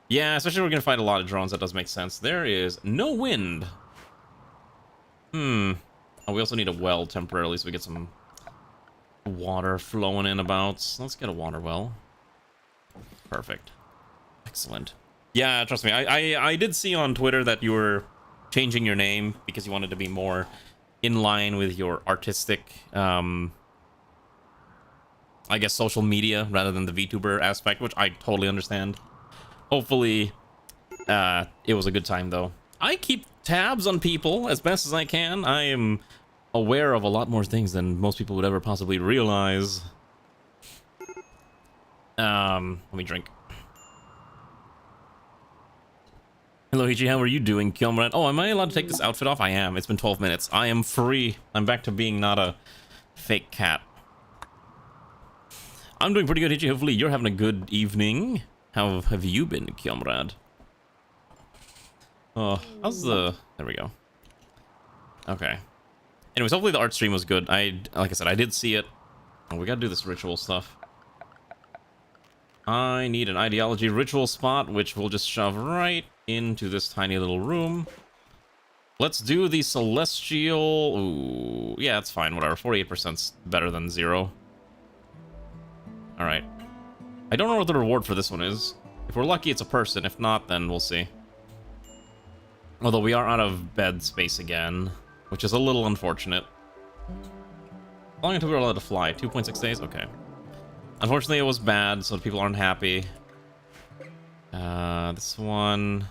C: Yeah, especially if we're gonna fight a lot of drones, that does make sense. There is no wind. Oh, we also need a well temporarily so we get some water flowing in about. Let's get a water well. Perfect. Excellent. Yeah, trust me. I did see on Twitter that you were changing your name because you wanted to be more in line with your artistic, I guess, social media rather than the VTuber aspect, which I totally understand. Hopefully, it was a good time, though. I keep tabs on people as best as I can. I am aware of a lot more things than most people would ever possibly realize. Let me drink. Hello, Hichi, how are you doing, Kilmrat? Oh, am I allowed to take this outfit off? I am. It's been 12 minutes. I am free. I'm back to being not a fake cat. I'm doing pretty good, Hichi. Hopefully you're having a good evening. How have you been, Kilmrat? Oh, how's the... There we go. Okay. Anyways, hopefully the art stream was good. Like I said, I did see it. Oh, we gotta do this ritual stuff. I need an ideology ritual spot, which we'll just shove right into this tiny little room. Let's do the celestial... Ooh, yeah, that's fine, whatever. 48%'s better than 0. Alright. I don't know what the reward for this one is. If we're lucky, it's a person. If not, then we'll see. Although we are out of bed space again, which is a little unfortunate. How long until we're allowed to fly? 2.6 days? Okay. Unfortunately, it was bad, so people aren't happy. This one...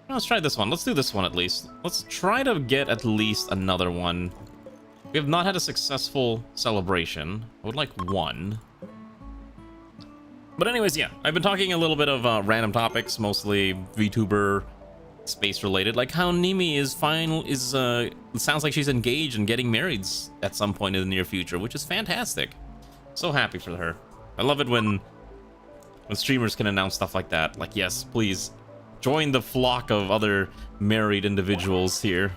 C: Let's try this one. Let's do this one at least. Let's try to get at least another one. We have not had a successful celebration. I would like one. But anyways, yeah. I've been talking a little bit of random topics, mostly VTuber space related. Like how Nimi is sounds like she's engaged and getting married at some point in the near future, which is fantastic. So happy for her. I love it when streamers can announce stuff like that. Like, yes, please join the flock of other married individuals here.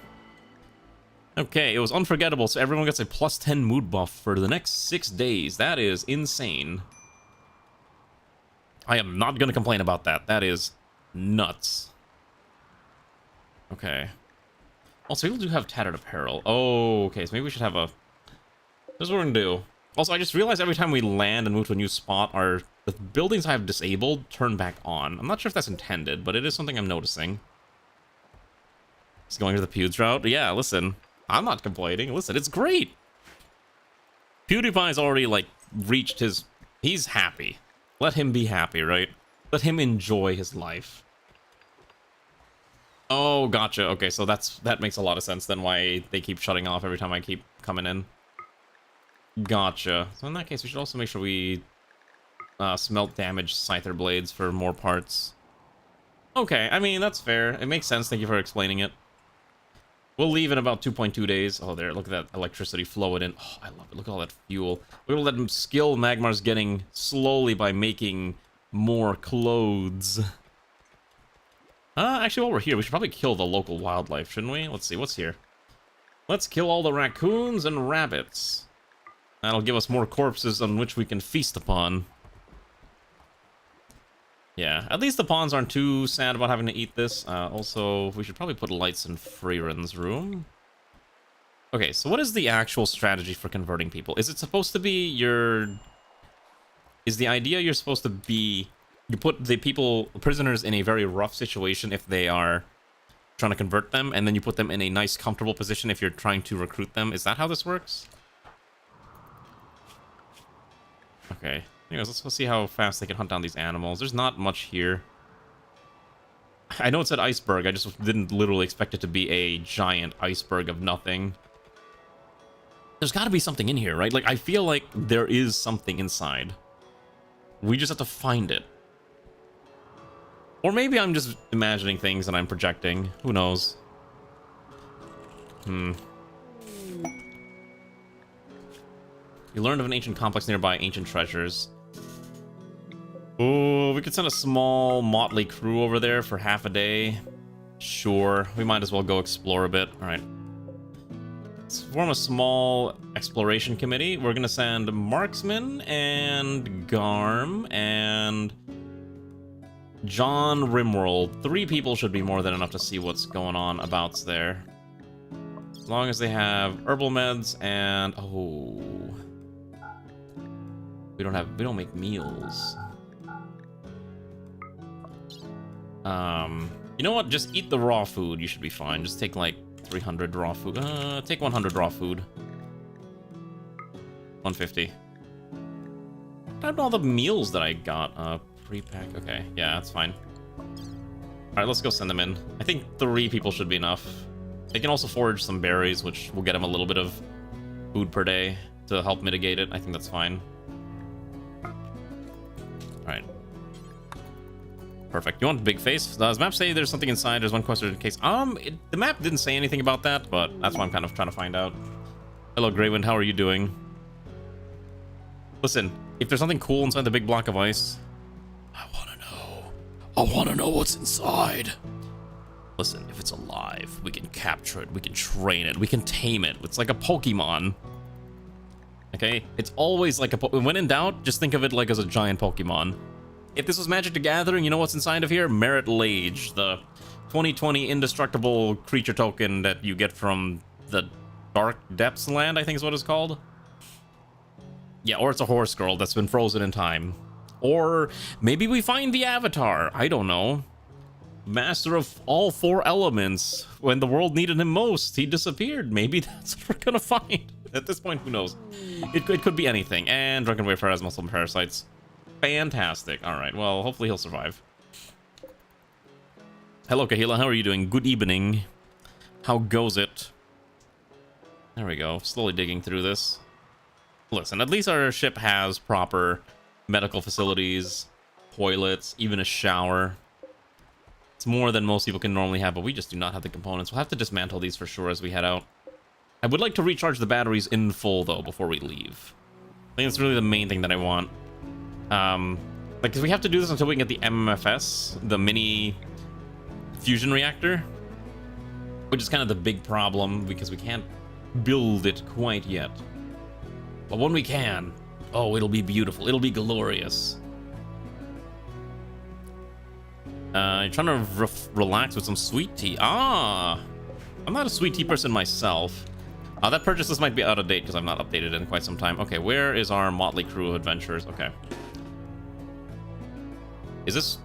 C: Okay, it was unforgettable, so everyone gets a plus 10 mood buff for the next 6 days. That is insane. I am not going to complain about that. That is nuts. Okay. Also, people do have tattered apparel. Oh, okay, so maybe we should have a... This is what we're going to do. Also, I just realized every time we land and move to a new spot, the buildings I have disabled turn back on. I'm not sure if that's intended, but it is something I'm noticing. He's going to the Pewds route? Yeah, listen. I'm not complaining. Listen, it's great. PewDiePie's already, like, reached his... He's happy. Let him be happy, right? Let him enjoy his life. Oh, gotcha. Okay, so that makes a lot of sense then why they keep shutting off every time I keep coming in. Gotcha. So in that case, we should also make sure we smelt damaged Scyther blades for more parts. Okay, I mean, that's fair. It makes sense. Thank you for explaining it. We'll leave in about 2.2 days. Oh, there. Look at that electricity flowing in. Oh, I love it. Look at all that fuel. Look at all that skill Magmar's getting slowly by making more clothes. Actually, while we're here, we should probably kill the local wildlife, shouldn't we? Let's see. What's here? Let's kill all the raccoons and rabbits. That'll give us more corpses on which we can feast upon. Yeah, at least the pawns aren't too sad about having to eat this. Also, we should probably put lights in Freeren's room. Okay, so what is the actual strategy for converting people? Is it supposed to be Is the idea you're supposed to be... You put the prisoners in a very rough situation if they are trying to convert them, and then you put them in a nice, comfortable position if you're trying to recruit them? Is that how this works? Okay. Anyways, let's go see how fast they can hunt down these animals. There's not much here. I know it said iceberg. I just didn't literally expect it to be a giant iceberg of nothing. There's got to be something in here, right? Like, I feel like there is something inside. We just have to find it. Or maybe I'm just imagining things and I'm projecting. Who knows? You learned of an ancient complex nearby, ancient treasures. Oh, we could send a small motley crew over there for half a day. Sure, we might as well go explore a bit. All right. Let's form a small exploration committee. We're gonna send Marksman and Garm and John RimWorld. 3 people should be more than enough to see what's going on abouts there. As long as they have herbal meds and... Oh... We don't make meals. You know what? Just eat the raw food. You should be fine. Just take like 300 raw food. Take 100 raw food. 150. I don't know all the meals that I got. Pre-pack. Okay, yeah, that's fine. Alright, let's go send them in. I think 3 people should be enough. They can also forage some berries, which will get them a little bit of food per day to help mitigate it. I think that's fine. Alright. Perfect. You want big face? Does the map say there's something inside? There's one question in case. The map didn't say anything about that, but that's why I'm kind of trying to find out. Hello, Greywind. How are you doing? Listen, if there's something cool inside the big block of ice, I want to know. I want to know what's inside. Listen, if it's alive, we can capture it, we can train it, we can tame it. It's like a Pokemon. Okay? It's always like a when in doubt, just think of it like as a giant Pokemon. If this was Magic the Gathering, you know what's inside of here? Merit Lage, the 2020 indestructible creature token that you get from the Dark Depths land, I think is what it's called. Yeah, or it's a horse girl that's been frozen in time. Or maybe we find the Avatar. I don't know. Master of all 4 elements. When the world needed him most, he disappeared. Maybe that's what we're gonna find. At this point, who knows? It could be anything. And Drunken Wayfarer has muscle parasites. Fantastic. Alright, well, hopefully he'll survive. Hello, Kahila. How are you doing? Good evening. How goes it? There we go. Slowly digging through this. Listen, at least our ship has proper medical facilities, toilets, even a shower. It's more than most people can normally have, but we just do not have the components. We'll have to dismantle these for sure as we head out. I would like to recharge the batteries in full, though, before we leave. I think it's really the main thing that I want. Like, because we have to do this until we can get the MMFS, the mini fusion reactor, which is kind of the big problem, because we can't build it quite yet. But when we can, oh, it'll be beautiful. It'll be glorious. You're trying to relax with some sweet tea. Ah! I'm not a sweet tea person myself. That purchase list might be out of date because I've not updated it in quite some time. Okay, where is our motley crew of adventures? Okay. Is this...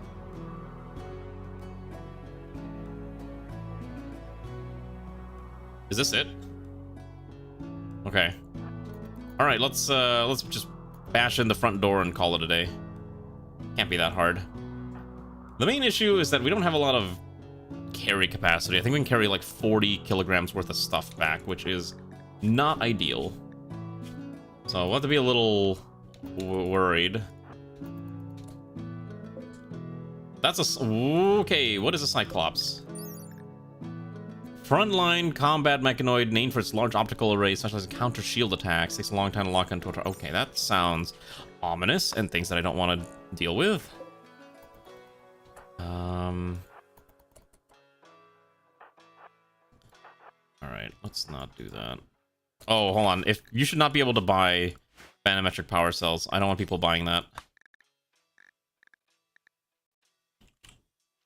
C: Is this it? Okay. Alright, let's just bash in the front door and call it a day. Can't be that hard. The main issue is that we don't have a lot of carry capacity. I think we can carry like 40 kilograms worth of stuff back, which is not ideal. So we'll have to be a little worried. That's a... Okay, what is a Cyclops? Frontline combat mechanoid named for its large optical array, specializes in counter shield attacks. Takes a long time to lock into it. Okay, that sounds ominous and things that I don't want to deal with. Alright, let's not do that. Oh, hold on. If you should not be able to buy phantometric power cells. I don't want people buying that.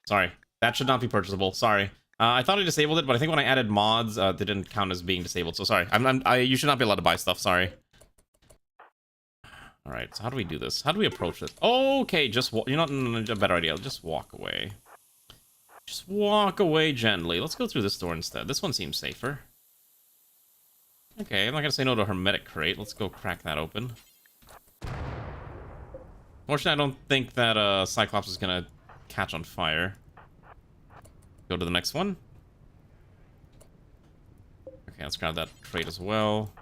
C: Sorry. That should not be purchasable. Sorry. I thought I disabled it, but I think when I added mods, they didn't count as being disabled. So sorry. You should not be allowed to buy stuff. Sorry. Alright, so how do we do this? How do we approach this? Okay, just you know, a better idea. Just walk away. Just walk away gently. Let's go through this door instead. This one seems safer. Okay, I'm not gonna say no to a hermetic crate. Let's go crack that open. Fortunately, I don't think that Cyclops is gonna catch on fire. Go to the next one. Okay, let's grab that crate as well.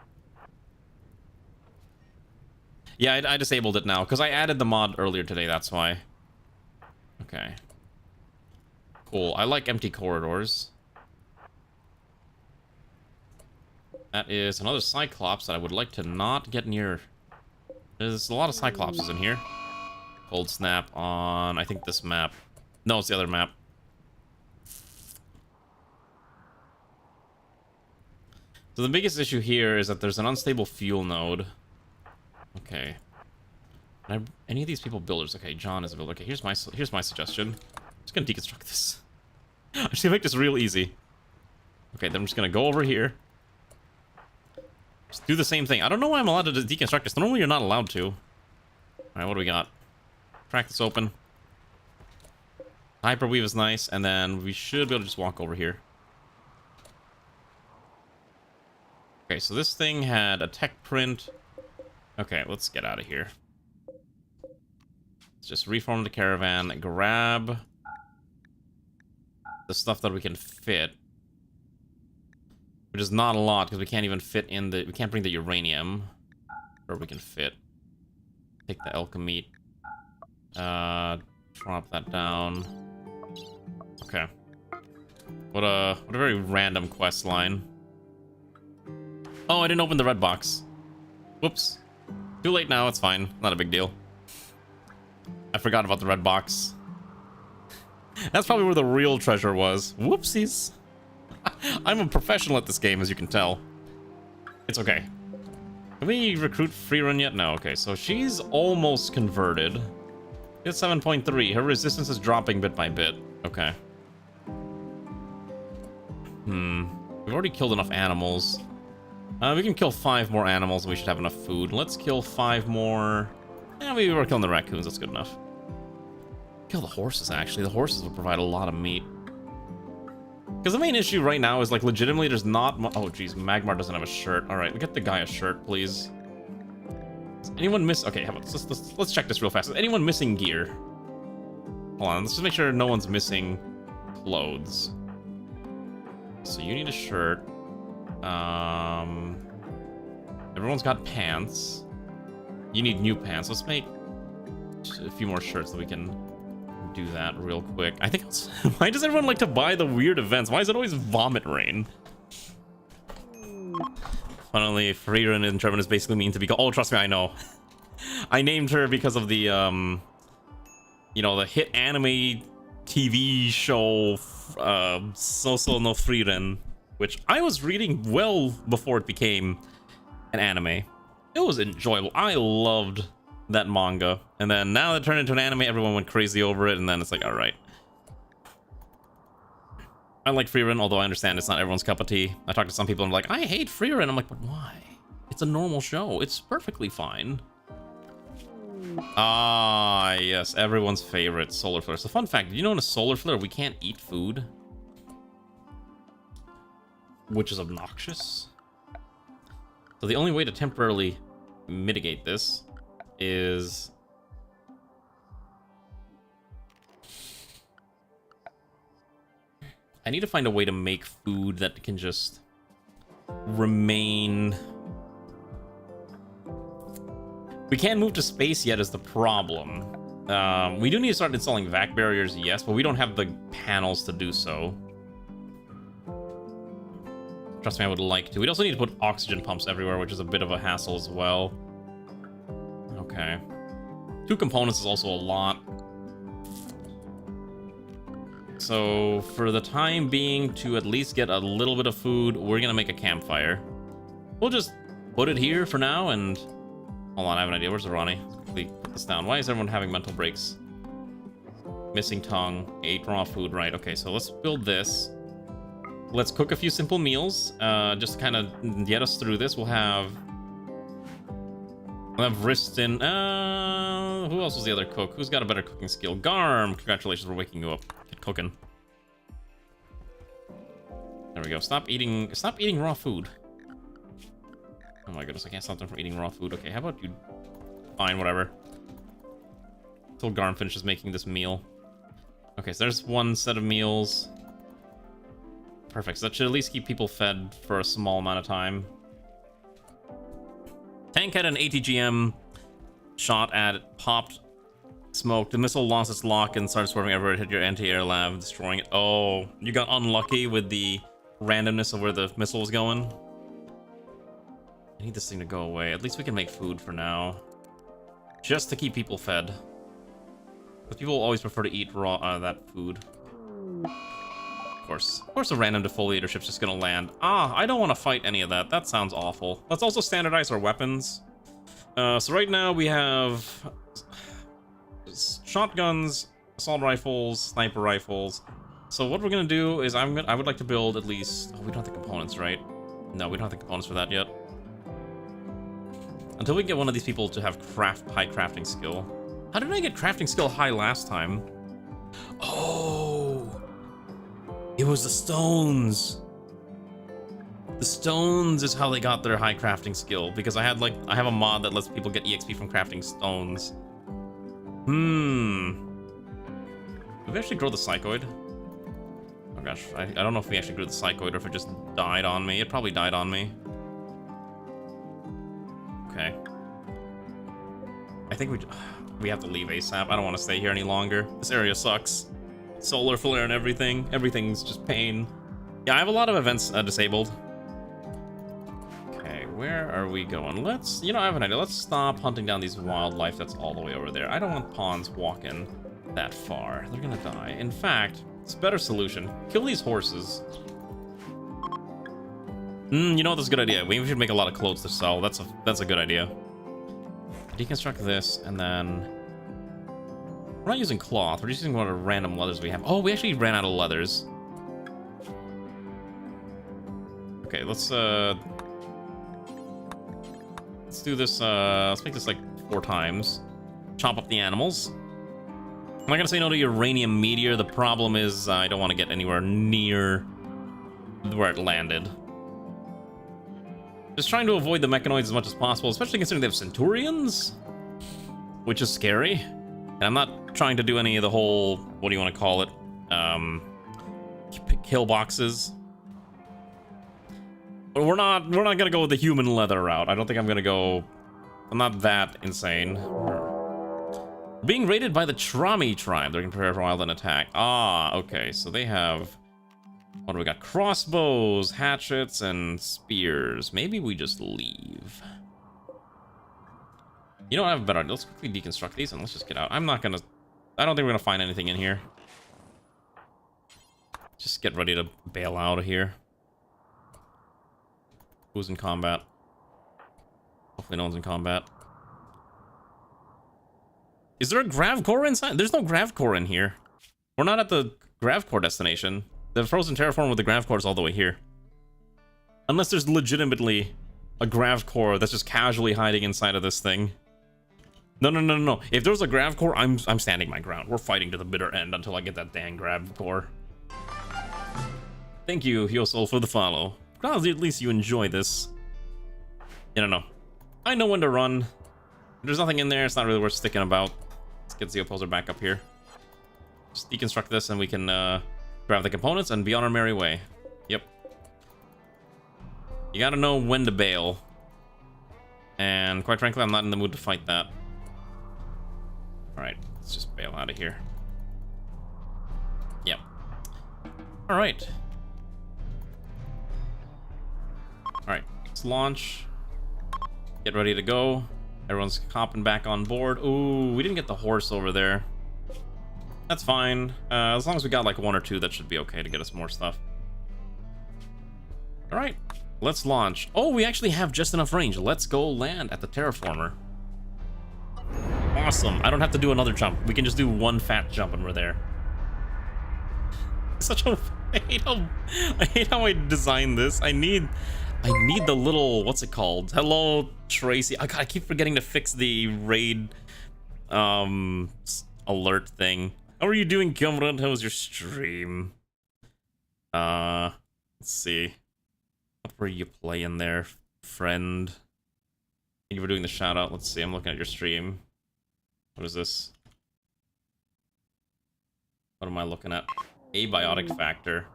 C: Yeah, I disabled it now, because I added the mod earlier today, that's why. Okay. Cool, I like empty corridors. That is another Cyclops that I would like to not get near. There's a lot of Cyclopses in here. Cold snap on, I think, this map. No, it's the other map. So the biggest issue here is that there's an unstable fuel node. Okay. Any of these people builders? Okay, John is a builder. Okay, here's my suggestion. I'm just gonna deconstruct this. I'm just gonna make this real easy. Okay, then I'm just gonna go over here. Just do the same thing. I don't know why I'm allowed to deconstruct this. Normally you're not allowed to. Alright, what do we got? Crack this open. Hyperweave is nice, and then we should be able to just walk over here. Okay, so this thing had a tech print. Okay, let's get out of here. Let's just reform the caravan, grab the stuff that we can fit. Which is not a lot, because we can't even fit in the... We can't bring the uranium. Or we can fit. Take the alchemy. Drop that down. Okay. What a very random quest line. Oh, I didn't open the red box. Whoops. Too late now, it's fine. Not a big deal. I forgot about the red box. That's probably where the real treasure was. Whoopsies. I'm a professional at this game, as you can tell. It's okay. Can we recruit Freerun yet? No, okay. So she's almost converted. It's 7.3. Her resistance is dropping bit by bit. Okay. We've already killed enough animals. We can kill 5 more animals and we should have enough food. Let's kill 5 more. Yeah, we were killing the raccoons. That's good enough. Kill the horses, actually. The horses will provide a lot of meat. Because the main issue right now is, like, legitimately there's not oh, geez. Magmar doesn't have a shirt. All right, get the guy a shirt, please. Does anyone miss... Okay, how about let's check this real fast. Is anyone missing gear? Hold on, let's just make sure no one's missing clothes. So you need a shirt. Everyone's got pants. You need new pants. Let's make a few more shirts so we can do that real quick. I think it's... Why does everyone like to buy the weird events? Why is it always Vomit Rain? Funnily, Freerun in German is basically mean to be called... Oh, trust me, I know. I named her because of the, you know, the hit anime TV show, So no Freerun, which I was reading well before it became an anime. It was enjoyable. I loved that manga. And then now that it turned into an anime, everyone went crazy over it, and then it's like, alright. I like Freerun, although I understand it's not everyone's cup of tea. I talked to some people and I'm like, I hate Freerun. I'm like, but why? It's a normal show. It's perfectly fine. Ah, yes, everyone's favorite, solar flare. So fun fact, did you know in a solar flare we can't eat food? Which is obnoxious. So the only way to temporarily mitigate this is... I need to find a way to make food that can just remain... We can't move to space yet is the problem. We do need to start installing vac barriers, yes, but we don't have the panels to do so. Trust me, I would like to. We'd also need to put oxygen pumps everywhere, which is a bit of a hassle as well. Okay. 2 components is also a lot. So, for the time being, to at least get a little bit of food, we're gonna make a campfire. We'll just put it here for now, and... Hold on, I have an idea. Where's the Ronnie? Let's quickly put this down. Why is everyone having mental breaks? Missing tongue. 8 raw food. Right, okay, so let's build this. Let's cook a few simple meals, just to kind of get us through this. We'll have Riston. Who else was the other cook? Who's got a better cooking skill? Garm! Congratulations for waking you up. Get cooking. There we go. Stop eating raw food. Oh my goodness, I can't stop them from eating raw food. Okay, how about you... Fine, whatever. Until Garm finishes making this meal. Okay, so there's one set of meals. Perfect, so that should at least keep people fed for a small amount of time. Tank had an ATGM shot at it, popped, smoked. The missile lost its lock and started swerving everywhere. It hit your anti-air lab, destroying it. Oh, you got unlucky with the randomness of where the missile was going. I need this thing to go away. At least we can make food for now. Just to keep people fed. Because people always prefer to eat raw, that food. Of course a random defoliator ship's just gonna land. Ah, I don't want to fight any of that. That sounds awful. Let's also standardize our weapons. So right now we have... shotguns, assault rifles, sniper rifles. So what we're gonna do is I would like to build at least... Oh, we don't have the components, right? No, we don't have the components for that yet. Until we can get one of these people to have high crafting skill. How did I get crafting skill high last time? Oh, It was the stones. The stones is how they got their high crafting skill, because I have a mod that lets people get EXP from crafting stones. Did we actually grow the psychoid? Oh gosh, I don't know if we actually grew the psychoid or if it just died on me. It probably died on me. Okay. I think we have to leave ASAP. I don't want to stay here any longer. This area sucks. Solar flare and everything. Everything's just pain. Yeah, I have a lot of events disabled. Okay, where are we going? I have an idea. Let's stop hunting down these wildlife that's all the way over there. I don't want pawns walking that far. They're gonna die. In fact, it's a better solution. Kill these horses. You know what? That's a good idea. We should make a lot of clothes to sell. That's a good idea. Deconstruct this, and then we're not using cloth. We're just using one of the random leathers we have. Oh, we actually ran out of leathers. Okay, let's do this. Let's make this like 4 times. Chop up the animals. I'm not gonna say no to uranium meteor. The problem is I don't want to get anywhere near where it landed. Just trying to avoid the mechanoids as much as possible, especially considering they have centurions, which is scary. And I'm not trying to do any of the whole, what do you want to call it, kill boxes. But we're not gonna go with the human leather route. I don't think I'm gonna go. I'm not that insane. We're being raided by the Trami tribe. They're gonna prepare for wild and attack. Ah, okay. So they have. What do we got? Crossbows, hatchets, and spears. Maybe we just leave. You know what? I have a better idea. Let's quickly deconstruct these and let's just get out. I don't think we're gonna find anything in here. Just get ready to bail out of here. Who's in combat? Hopefully no one's in combat. Is there a Gravcore inside? There's no Gravcore in here. We're not at the Gravcore destination. The frozen terraform with the Gravcore is all the way here. Unless there's legitimately a Gravcore that's just casually hiding inside of this thing. No. If there's a Gravcore, I'm standing my ground. We're fighting to the bitter end until I get that dang Gravcore. Thank you, Hyosol, for the follow. Glad at least you enjoy this. No. I know when to run. If there's nothing in there, it's not really worth sticking about. Let's get the opposer back up here. Just deconstruct this and we can grab the components and be on our merry way. Yep. You gotta know when to bail. And quite frankly, I'm not in the mood to fight that. Alright, let's just bail out of here. Yep. Alright. Alright, let's launch. Get ready to go. Everyone's hopping back on board. Ooh, we didn't get the horse over there. That's fine. As long as we got like 1 or 2, that should be okay to get us more stuff. Alright, let's launch. Oh, we actually have just enough range. Let's go land at the terraformer. Awesome. I don't have to do another jump. We can just do one fat jump and we're there. Such a... I hate how I designed this. I need the little... What's it called? Hello, Tracy. Oh, God, I keep forgetting to fix the raid alert thing. How are you doing, Cameron? How was your stream? Let's see. What were you playing there, friend? Thank you for doing the shout out. Let's see. I'm looking at your stream. What is this? What am I looking at? Abiotic Factor.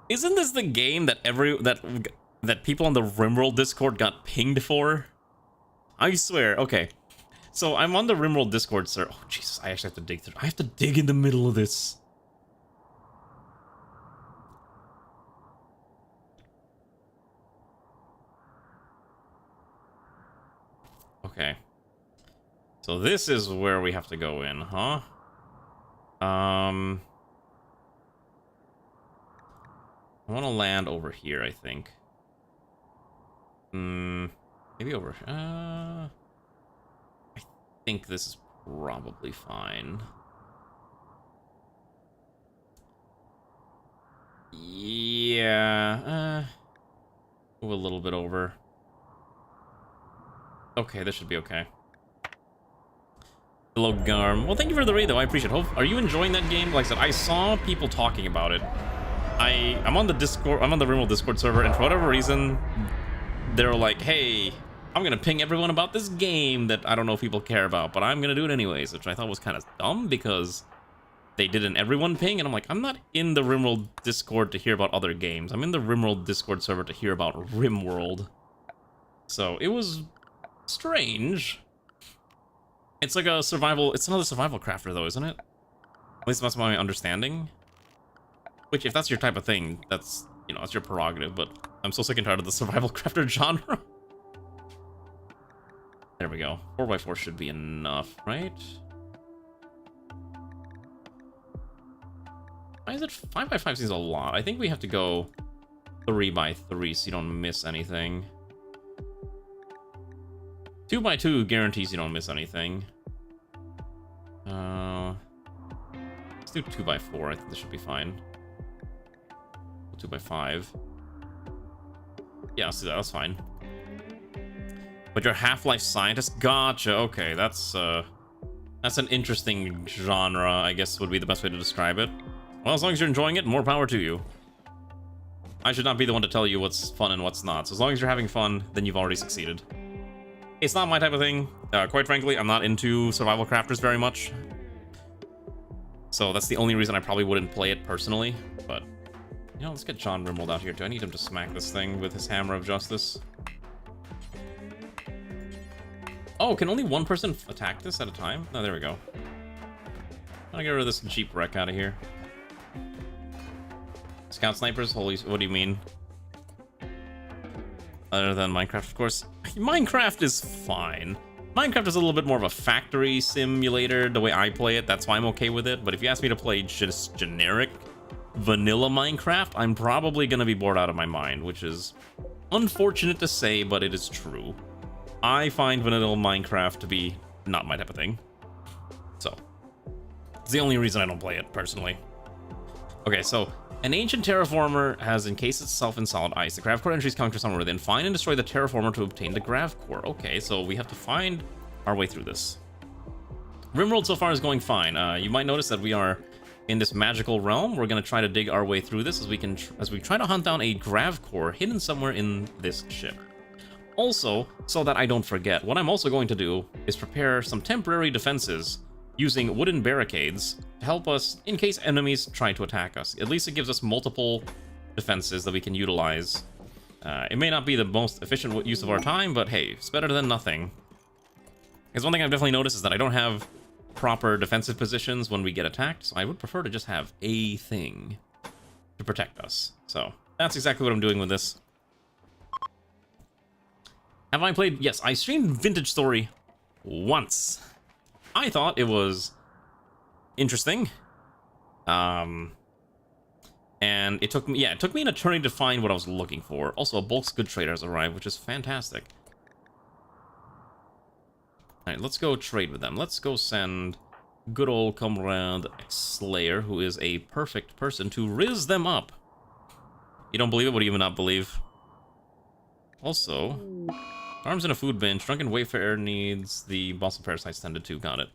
C: Isn't this the game that that people on the RimWorld Discord got pinged for? I swear. Okay. So I'm on the RimWorld Discord, sir. Oh, Jesus, I actually have to dig through. I have to dig in the middle of this. Okay. So this is where we have to go in, huh? I want to land over here, I think. Maybe over... I think this is probably fine. Yeah, move a little bit over. Okay, this should be okay. Hello, Garm. Well, thank you for the raid, though. I appreciate it. Are you enjoying that game? Like I said, I saw people talking about it. I'm on the Discord. I'm on the RimWorld Discord server, and for whatever reason, they're like, "Hey, I'm gonna ping everyone about this game that I don't know if people care about, but I'm gonna do it anyways," which I thought was kind of dumb because they did an everyone ping, and I'm like, I'm not in the RimWorld Discord to hear about other games. I'm in the RimWorld Discord server to hear about RimWorld. So it was strange. It's like a survival. It's another survival crafter, though, isn't it? At least that's my understanding. Which, if that's your type of thing, that's, you know, that's your prerogative. But I'm so sick and tired of the survival crafter genre. There we go. 4x4 should be enough, right? Why is it 5x5 seems a lot? I think we have to go 3x3 so you don't miss anything. 2x2 guarantees you don't miss anything. Let's do 2x4. I think this should be fine. 2x5. Yeah, let's do that. That's fine. But you're a Half-Life scientist? Gotcha. Okay, that's an interesting genre, I guess would be the best way to describe it. Well, as long as you're enjoying it, more power to you. I should not be the one to tell you what's fun and what's not. So as long as you're having fun, then you've already succeeded. It's not my type of thing. Quite frankly, I'm not into survival crafters very much. So that's the only reason I probably wouldn't play it personally. But, you know, let's get John RimWorld out here. Do I need him to smack this thing with his hammer of justice? Oh, can only one person attack this at a time? No, there we go. I'll get rid of this Jeep wreck out of here. Scout snipers? Holy, what do you mean? Other than Minecraft, of course. Minecraft is fine. Minecraft is a little bit more of a factory simulator, the way I play it. That's why I'm okay with it. But if you ask me to play just generic vanilla Minecraft, I'm probably going to be bored out of my mind, which is unfortunate to say, but it is true. I find vanilla Minecraft to be not my type of thing. So, it's the only reason I don't play it, personally. Okay, so an ancient terraformer has encased itself in solid ice. The grav core entries conquer somewhere within. Find and destroy the terraformer to obtain the grav core. Okay, so we have to find our way through this. RimWorld so far is going fine. You might notice that we are in this magical realm. We're going to try to dig our way through this as we try to hunt down a grav core hidden somewhere in this ship. Also, so that I don't forget, what I'm also going to do is prepare some temporary defenses using wooden barricades to help us in case enemies try to attack us. At least it gives us multiple defenses that we can utilize. It may not be the most efficient use of our time, but hey, it's better than nothing. Because one thing I've definitely noticed is that I don't have proper defensive positions when we get attacked, so I would prefer to just have a thing to protect us. So that's exactly what I'm doing with this. Have I played? Yes, I streamed Vintage Story once. I thought it was interesting. And it took me an eternity to find what I was looking for. Also, a Bulk's Good Trader has arrived, which is fantastic. Alright, let's go trade with them. Let's go send good old comrade Slayer, who is a perfect person to riz them up. You don't believe it? What do you even not believe? Also, arms in a food bench. Drunken Wayfarer needs the Boss of Parasites tended to. Got it.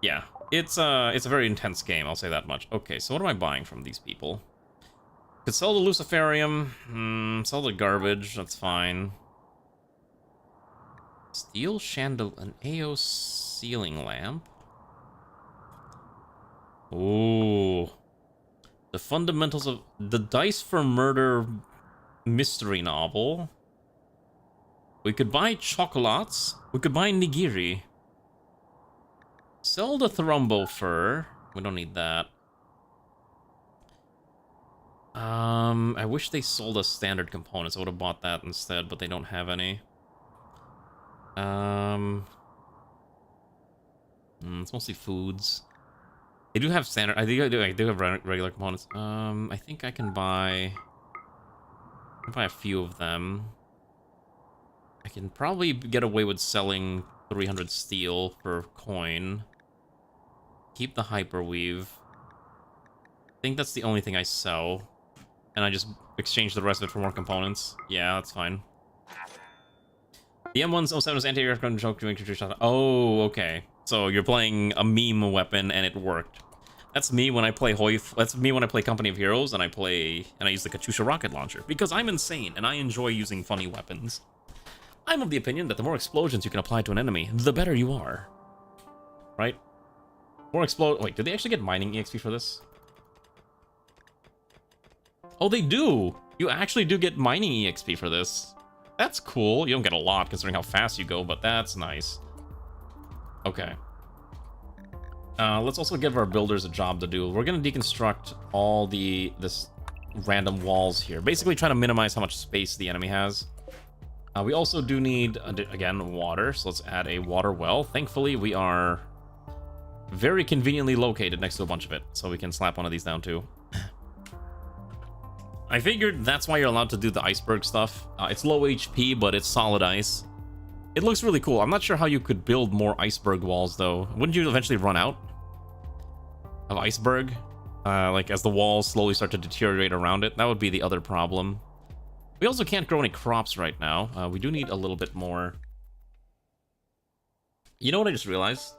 C: Yeah, it's a very intense game, I'll say that much. Okay, so what am I buying from these people? Could sell the Luciferium. Sell the garbage. That's fine. Steel chandelier, an AO ceiling lamp. Ooh. The fundamentals of the Dice for Murder mystery novel. We could buy chocolates. We could buy nigiri. Sell the Thrumbo fur. We don't need that. I wish they sold us standard components. I would have bought that instead, but they don't have any. It's mostly foods. They do have standard. I do have regular components. I think I can buy a few of them. I can probably get away with selling 300 steel for coin. Keep the hyperweave. I think that's the only thing I sell. And I just exchange the rest of it for more components. Yeah, that's fine. The M107 is anti-aircraft control to make shot. Oh, okay. So you're playing a meme weapon and it worked. That's me when I play That's me when I play Company of Heroes and I use the Katyusha rocket launcher because I'm insane and I enjoy using funny weapons. I'm of the opinion that the more explosions you can apply to an enemy, the better you are. Right? Wait, did they actually get mining EXP for this? Oh, they do! You actually do get mining EXP for this. That's cool. You don't get a lot considering how fast you go, but that's nice. Okay. Let's also give our builders a job to do. We're gonna deconstruct all this random walls here. Basically trying to minimize how much space the enemy has. We also do need, again, water. So let's add a water well. Thankfully, we are very conveniently located next to a bunch of it. So we can slap one of these down too. I figured that's why you're allowed to do the iceberg stuff. It's low HP, but it's solid ice. It looks really cool. I'm not sure how you could build more iceberg walls, though. Wouldn't you eventually run out of iceberg? Like, as the walls slowly start to deteriorate around it? That would be the other problem. We also can't grow any crops right now. We do need a little bit more. You know what I just realized?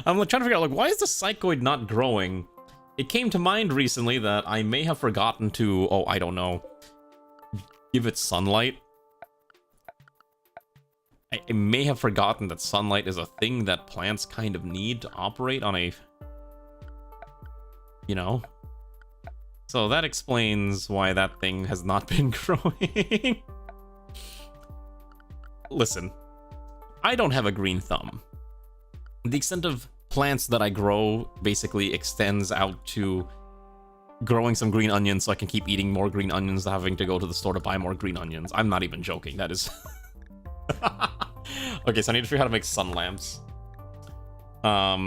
C: I'm like, trying to figure out, like, why is the psychoid not growing? It came to mind recently that I may have forgotten to, oh, I don't know, give it sunlight. I may have forgotten that sunlight is a thing that plants kind of need to operate on a, you know. So that explains why that thing has not been growing. Listen, I don't have a green thumb. The extent of plants that I grow basically extends out to growing some green onions so I can keep eating more green onions than having to go to the store to buy more green onions. I'm not even joking. That is... Okay, so I need to figure out how to make sun lamps. How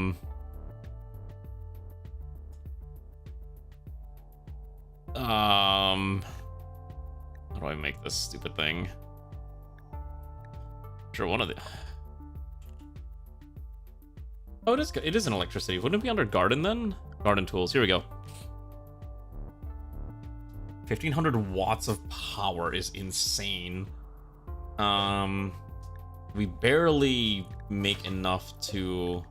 C: do I make this stupid thing? Sure, one of the... Oh, it is an electricity. Wouldn't it be under garden then? Garden tools. Here we go. 1500 watts of power is insane. We barely make enough to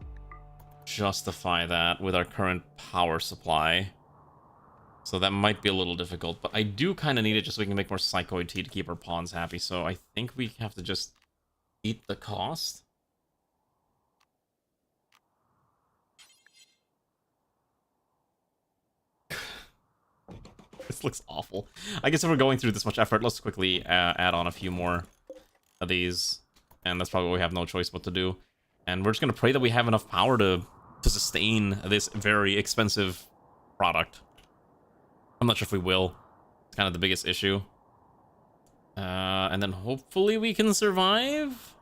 C: justify that with our current power supply. So that might be a little difficult, but I do kind of need it just so we can make more psychoid tea to keep our pawns happy. So I think we have to just eat the cost. This looks awful. I guess if we're going through this much effort, let's quickly add on a few more of these. And that's probably what we have no choice but to do. And we're just going to pray that we have enough power to sustain this very expensive product. I'm not sure if we will. It's kind of the biggest issue. And then hopefully we can survive.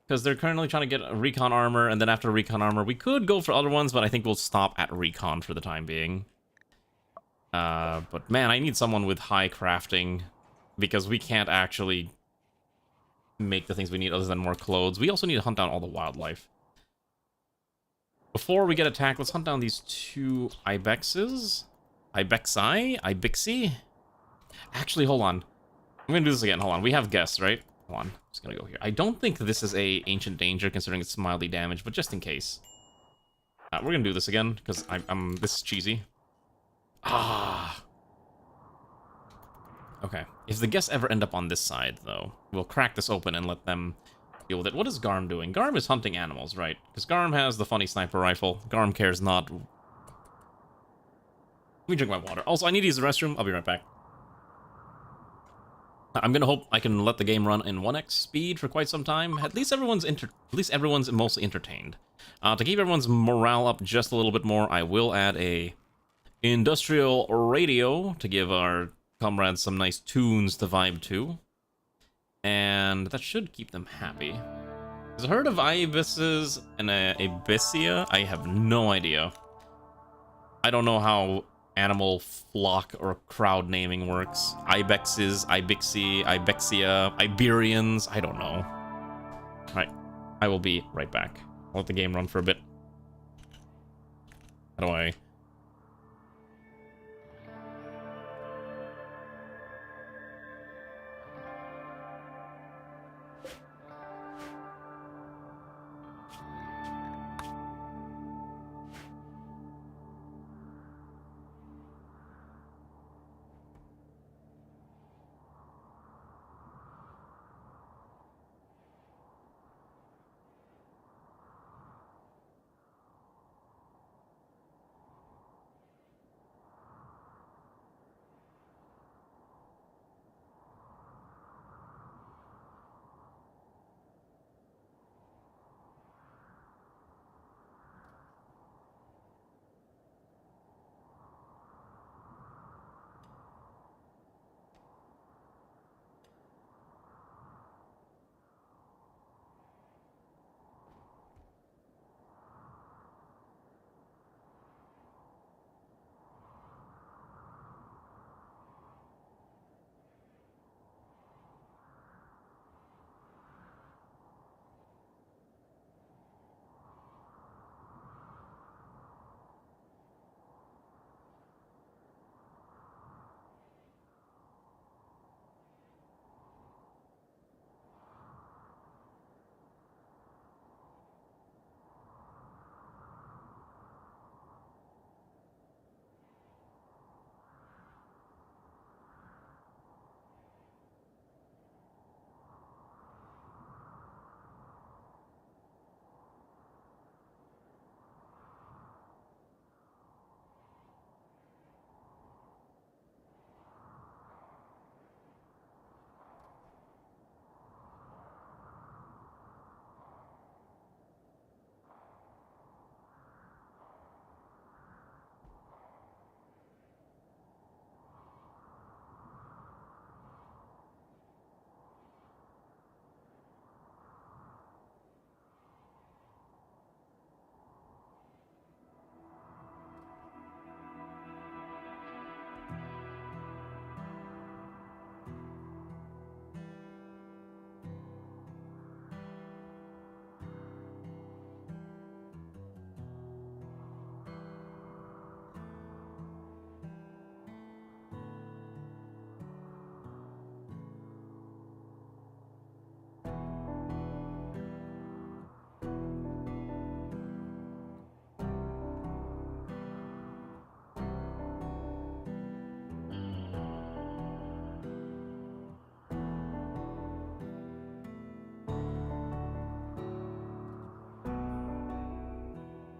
C: Because they're currently trying to get a recon armor. And then after recon armor, we could go for other ones. But I think we'll stop at recon for the time being. But man, I need someone with high crafting. Because we can't actually make the things we need other than more clothes. We also need to hunt down all the wildlife. Before we get attacked, let's hunt down these two ibexes. Ibexi? Actually, hold on. I'm gonna do this again. Hold on. We have guests, right? Hold on. I'm just gonna go here. I don't think this is a ancient danger considering it's mildly damaged, but just in case. We're gonna do this again because this is cheesy. Ah. Okay. If the guests ever end up on this side, though, we'll crack this open and let them deal with it. What is Garm doing? Garm is hunting animals, right? Because Garm has the funny sniper rifle. Garm cares not. Let me drink my water. Also, I need to use the restroom. I'll be right back. I'm gonna hope I can let the game run in 1x speed for quite some time. At least everyone's mostly entertained. To keep everyone's morale up just a little bit more, I will add a industrial radio to give our comrades some nice tunes to vibe to. And that should keep them happy. There's a herd of ibises and a ibisia. I have no idea. I don't know how animal flock or crowd naming works. Ibexes, ibixi, ibexia, Iberians. I don't know. Alright. I will be right back. I'll let the game run for a bit. How do I...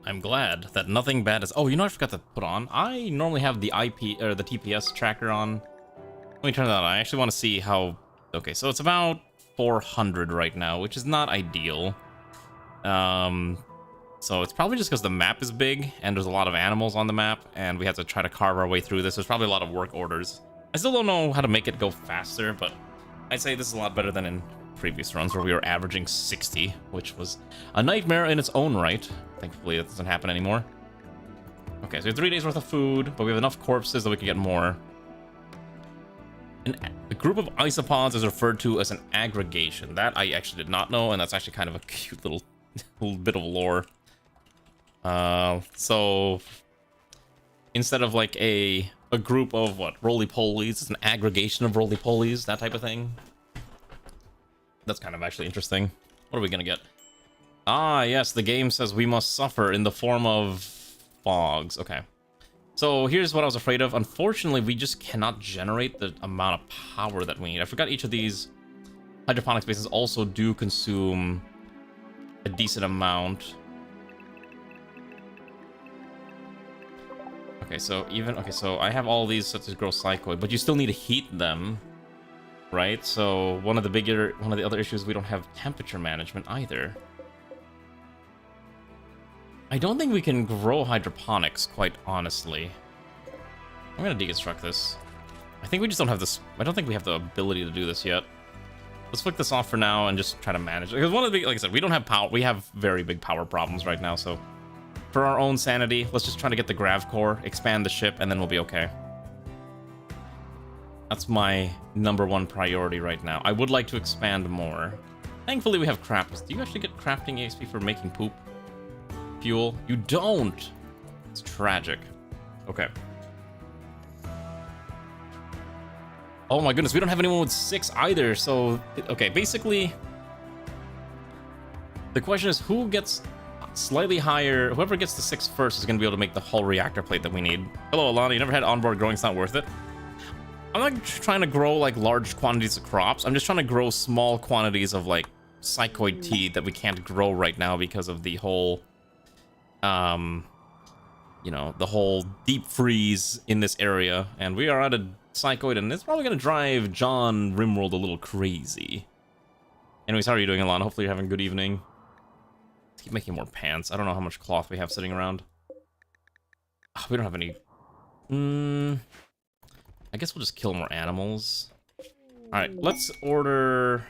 C: I'm glad that nothing bad is... Oh, you know what I forgot to put on? I normally have the IP, or the TPS tracker on. Let me turn that on. I actually want to see how... Okay, so it's about 400 right now, which is not ideal. So it's probably just because the map is big, and there's a lot of animals on the map, and we have to try to carve our way through this. There's probably a lot of work orders. I still don't know how to make it go faster, but I'd say this is a lot better than in previous runs where we were averaging 60, which was a nightmare in its own right. Thankfully, that doesn't happen anymore. Okay, so we have 3 days worth of food, but we have enough corpses that we can get more. A group of isopods is referred to as an aggregation. That I actually did not know, and that's actually kind of a cute little bit of lore. So instead of like a group of what, roly-polies, it's an aggregation of roly-polies, that type of thing. That's kind of actually interesting. What are we gonna get? Ah, yes, the game says we must suffer in the form of fogs. Okay. So here's what I was afraid of. Unfortunately, we just cannot generate the amount of power that we need. I forgot each of these hydroponic spaces also do consume a decent amount. Okay, so so I have all these such as grow psychoid, but you still need to heat them, right? So one of the other issues, we don't have temperature management either. I don't think we can grow hydroponics, quite honestly. I'm gonna deconstruct this. I think we just don't have this. I don't think we have the ability to do this yet. Let's flick this off for now and just try to manage it. Because one of the big, like I said, we don't have power. We have very big power problems right now. So for our own sanity, let's just try to get the grav core, expand the ship, and then we'll be okay. That's my #1 priority right now. I would like to expand more. Thankfully, we have craft. Do you actually get crafting EXP for making poop? Fuel? You don't! It's tragic. Okay. Oh my goodness, we don't have anyone with 6 either, so... Okay, basically... The question is, who gets slightly higher... Whoever gets the 6 first is going to be able to make the whole reactor plate that we need. Hello, Alana, you never had onboard growing, it's not worth it? I'm not trying to grow, like, large quantities of crops. I'm just trying to grow small quantities of, like, psychoid tea that we can't grow right now because of the whole... you know, the whole deep freeze in this area, and we are at a psychoid, and it's probably gonna drive John RimWorld a little crazy. Anyways, how are you doing, Alana? Hopefully you're having a good evening. Let's keep making more pants. I don't know how much cloth we have sitting around. Oh, we don't have any... I guess we'll just kill more animals. Alright, let's order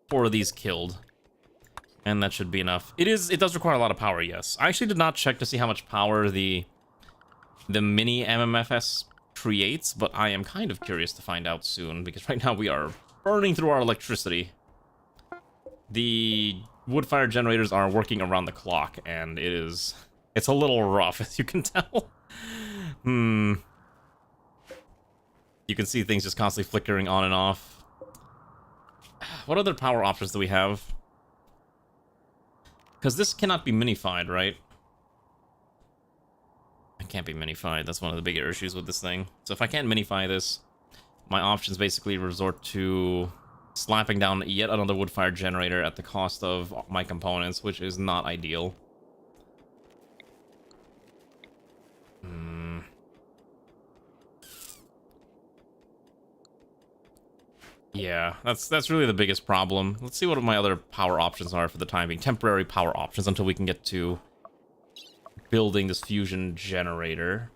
C: 4 of these killed. And that should be enough. It does require a lot of power, yes. I actually did not check to see how much power the mini MMFS creates, but I am kind of curious to find out soon, because right now we are burning through our electricity. The wood-fire generators are working around the clock, and it's a little rough, as you can tell. You can see things just constantly flickering on and off. What other power options do we have? Because this cannot be minified, right? It can't be minified. That's one of the bigger issues with this thing. So if I can't minify this, my options basically resort to slapping down yet another wood-fire generator at the cost of my components, which is not ideal. Yeah, that's really the biggest problem. Let's see what my other power options are for the time being. Temporary power options until we can get to building this fusion generator.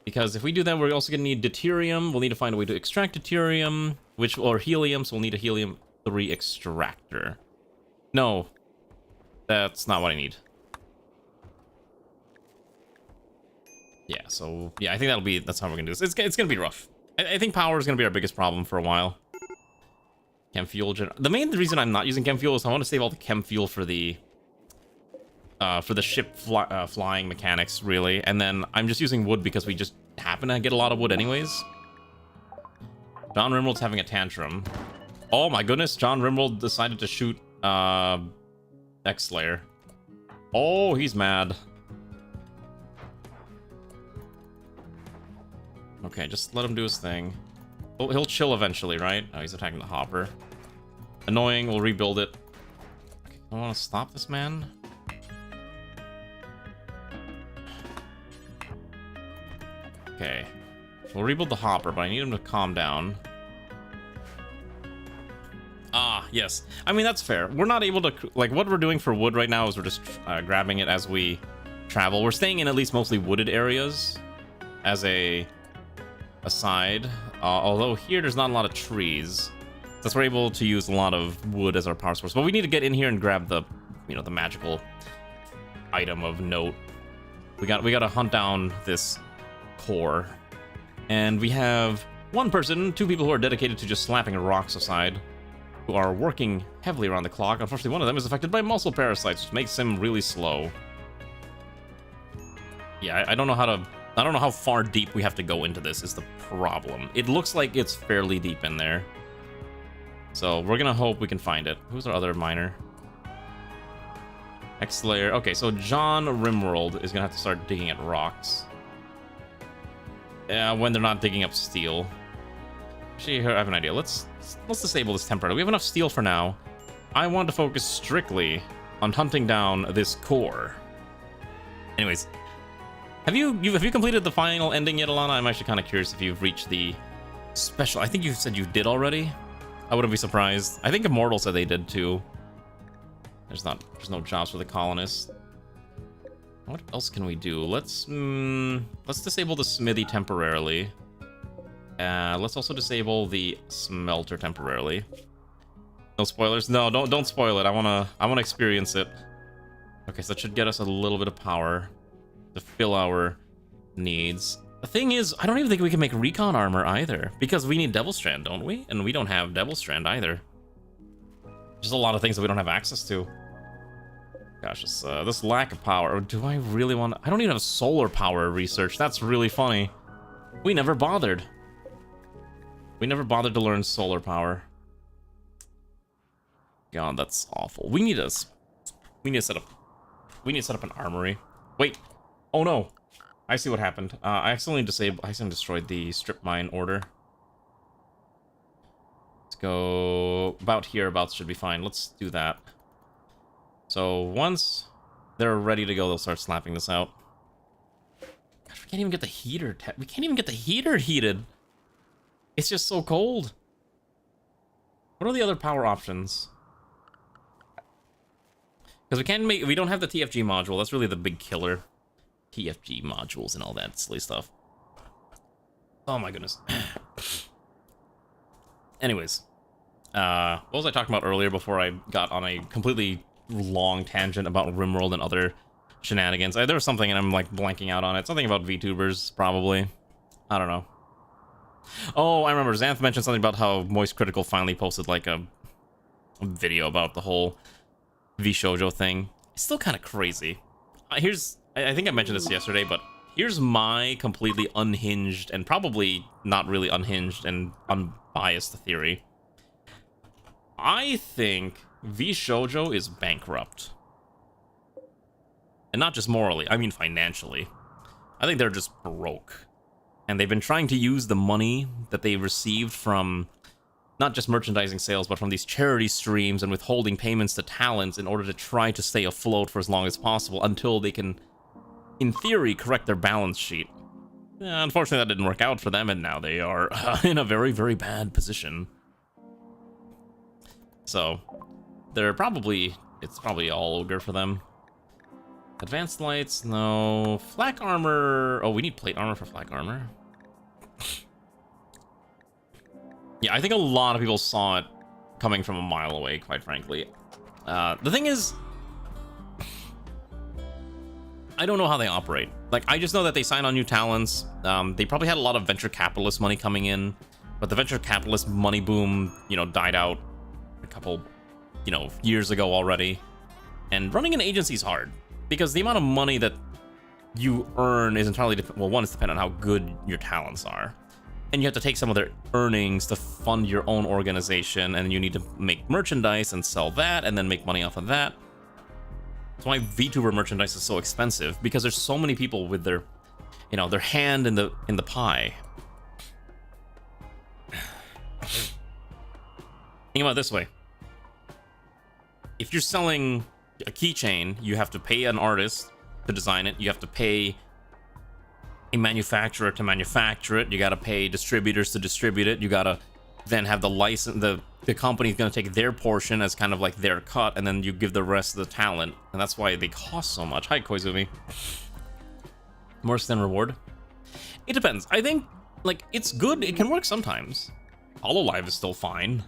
C: Because if we do that, we're also going to need deuterium. We'll need to find a way to extract deuterium, or helium, so we'll need a helium-3 extractor. No, that's not what I need. Yeah, so, yeah, I think that's how we're going to do this. It's going to be rough. I think power is going to be our biggest problem for a while. Chem fuel the main reason I'm not using chem fuel is I want to save all the chem fuel for the ship flying mechanics, really. And then I'm just using wood because we just happen to get a lot of wood anyways. John RimWorld's having a tantrum. Oh my goodness, John RimWorld decided to shoot X-Slayer. Oh, he's mad. Okay, just let him do his thing. He'll chill eventually, right? Oh, he's attacking the hopper. Annoying, we'll rebuild it. Okay, I want to stop this man. Okay. We'll rebuild the hopper, but I need him to calm down. Ah, yes. I mean, that's fair. We're not able to... Like, what we're doing for wood right now is we're just grabbing it as we travel. We're staying in at least mostly wooded areas as a aside. Although here there's not a lot of trees. Thus we're able to use a lot of wood as our power source. But we need to get in here and grab the, you know, the magical item of note. We got to hunt down this core. And we have one person, two people who are dedicated to just slapping rocks aside, who are working heavily around the clock. Unfortunately, one of them is affected by muscle parasites, which makes him really slow. Yeah, I don't know how far deep we have to go into this is the problem. It looks like it's fairly deep in there. So we're gonna hope we can find it. Who's our other miner? X-Slayer. Okay, so John RimWorld is gonna have to start digging at rocks. When they're not digging up steel. Actually, I have an idea. Let's disable this temporarily. We have enough steel for now. I want to focus strictly on hunting down this core. Anyways, have you completed the final ending yet, Alana? I'm actually kind of curious if you've reached the special. I think you said you did already. I wouldn't be surprised. I think Immortal said they did too. There's no jobs for the colonists. What else can we do? Let's disable the smithy temporarily. Let's also disable the smelter temporarily. No spoilers. No, don't spoil it. I wanna experience it. Okay, so that should get us a little bit of power to fill our needs. The thing is, I don't even think we can make recon armor either, because we need Devil Strand, don't we? And we don't have Devil Strand either. Just a lot of things that we don't have access to. Gosh, this lack of power. Do I really want... I don't even have solar power research. That's really funny. We never bothered. We never bothered to learn solar power. God, that's awful. We need to set up an armory. Wait. Oh no. I see what happened. I accidentally destroyed the strip mine order. Let's go about hereabouts should be fine. Let's do that. So once they're ready to go, they'll start slapping this out. Gosh, we can't even get the heater. We can't even get the heater heated. It's just so cold. What are the other power options? Because we don't have the TFG module. That's really the big killer. TFG modules and all that silly stuff. Oh my goodness. Anyways, what was I talking about earlier before I got on a completely long tangent about RimWorld and other shenanigans? There was something and I'm like blanking out on it. Something about VTubers, probably. I don't know. Oh, I remember Xanth mentioned something about how Moist Critical finally posted like a video about the whole VShojo thing. It's still kind of crazy. I think I mentioned this yesterday, but here's my completely unhinged and probably not really unhinged and unbiased theory. I think VShojo is bankrupt. And not just morally, I mean financially. I think they're just broke. And they've been trying to use the money that they received from not just merchandising sales, but from these charity streams and withholding payments to talents in order to try to stay afloat for as long as possible until they can, in theory, correct their balance sheet. Unfortunately, that didn't work out for them, and now they are in a very, very bad position. So, it's probably all ogre for them. Advanced lights, no. Flak armor. Oh, we need plate armor for flak armor. Yeah, I think a lot of people saw it coming from a mile away, quite frankly. The thing is, I don't know how they operate. Like, I just know that they sign on new talents. They probably had a lot of venture capitalist money coming in, but the venture capitalist money boom, died out a couple, years ago already. And running an agency is hard because the amount of money that you earn is entirely one, it's dependent on how good your talents are. And you have to take some of their earnings to fund your own organization, and you need to make merchandise and sell that, and then make money off of that. That's why VTuber merchandise is so expensive, because there's so many people with their, their hand in the pie. Think about it this way. If you're selling a keychain, you have to pay an artist to design it. You have to pay a manufacturer to manufacture it. You gotta pay distributors to distribute it. You gotta then have the license. The company's gonna take their portion as kind of like their cut, and then you give the rest of the talent, and that's why they cost so much. Hi, Koizumi. More than reward. It depends. I think like it's good. It can work sometimes. Hololive is still fine.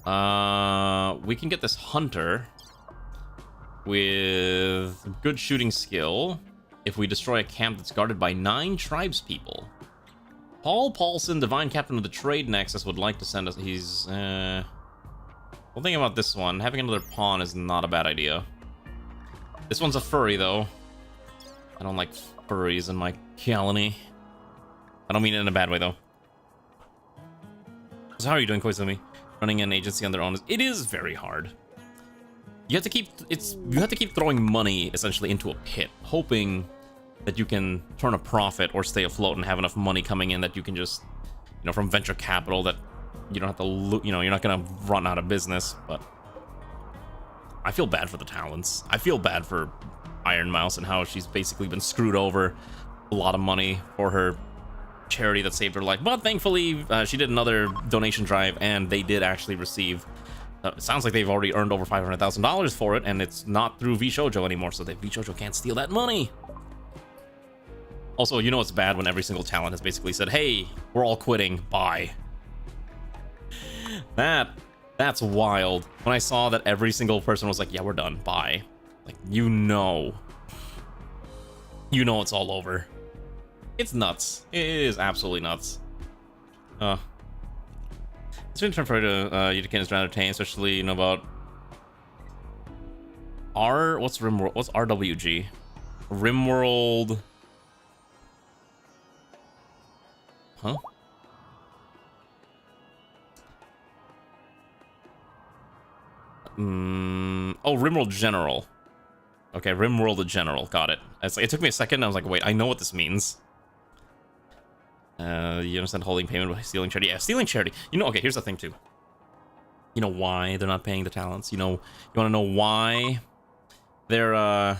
C: We can get this hunter with good shooting skill if we destroy a camp that's guarded by 9 tribespeople. Paul Paulson, Divine Captain of the Trade Nexus, would like to send us. He's well, think about this one. Having another pawn is not a bad idea. This one's a furry though. I don't like furries in my colony. I don't mean it in a bad way though. So how are you doing, Koizumi? Running an agency on their own, it is very hard. You have to keep throwing money essentially into a pit, hoping that you can turn a profit or stay afloat and have enough money coming in that you can just, you know, from venture capital that you don't have to, you know, you're not gonna run out of business. But I feel bad for the talents. I feel bad for Iron Mouse and how she's basically been screwed over a lot of money for her charity that saved her life, but thankfully she did another donation drive and they did actually receive it sounds like they've already earned over $500,000 for it, and it's not through VShojo anymore, so that VShojo can't steal that money. Also, you know it's bad when every single talent has basically said, hey, we're all quitting, bye. That's wild. When I saw that every single person was like, yeah, we're done, bye. Like, you know it's all over. It's nuts. It is absolutely nuts. It's been time for you to get us entertained, especially, you know, about what's RimWorld? What's RWG? RimWorld. Huh? Oh, RimWorld General. Okay, RimWorld General. Got it. It took me a second. I was like, wait, I know what this means. You understand holding payment by stealing charity? Yeah, stealing charity. You know, okay, here's the thing too. You know why they're not paying the talents? You know, you want to know why they're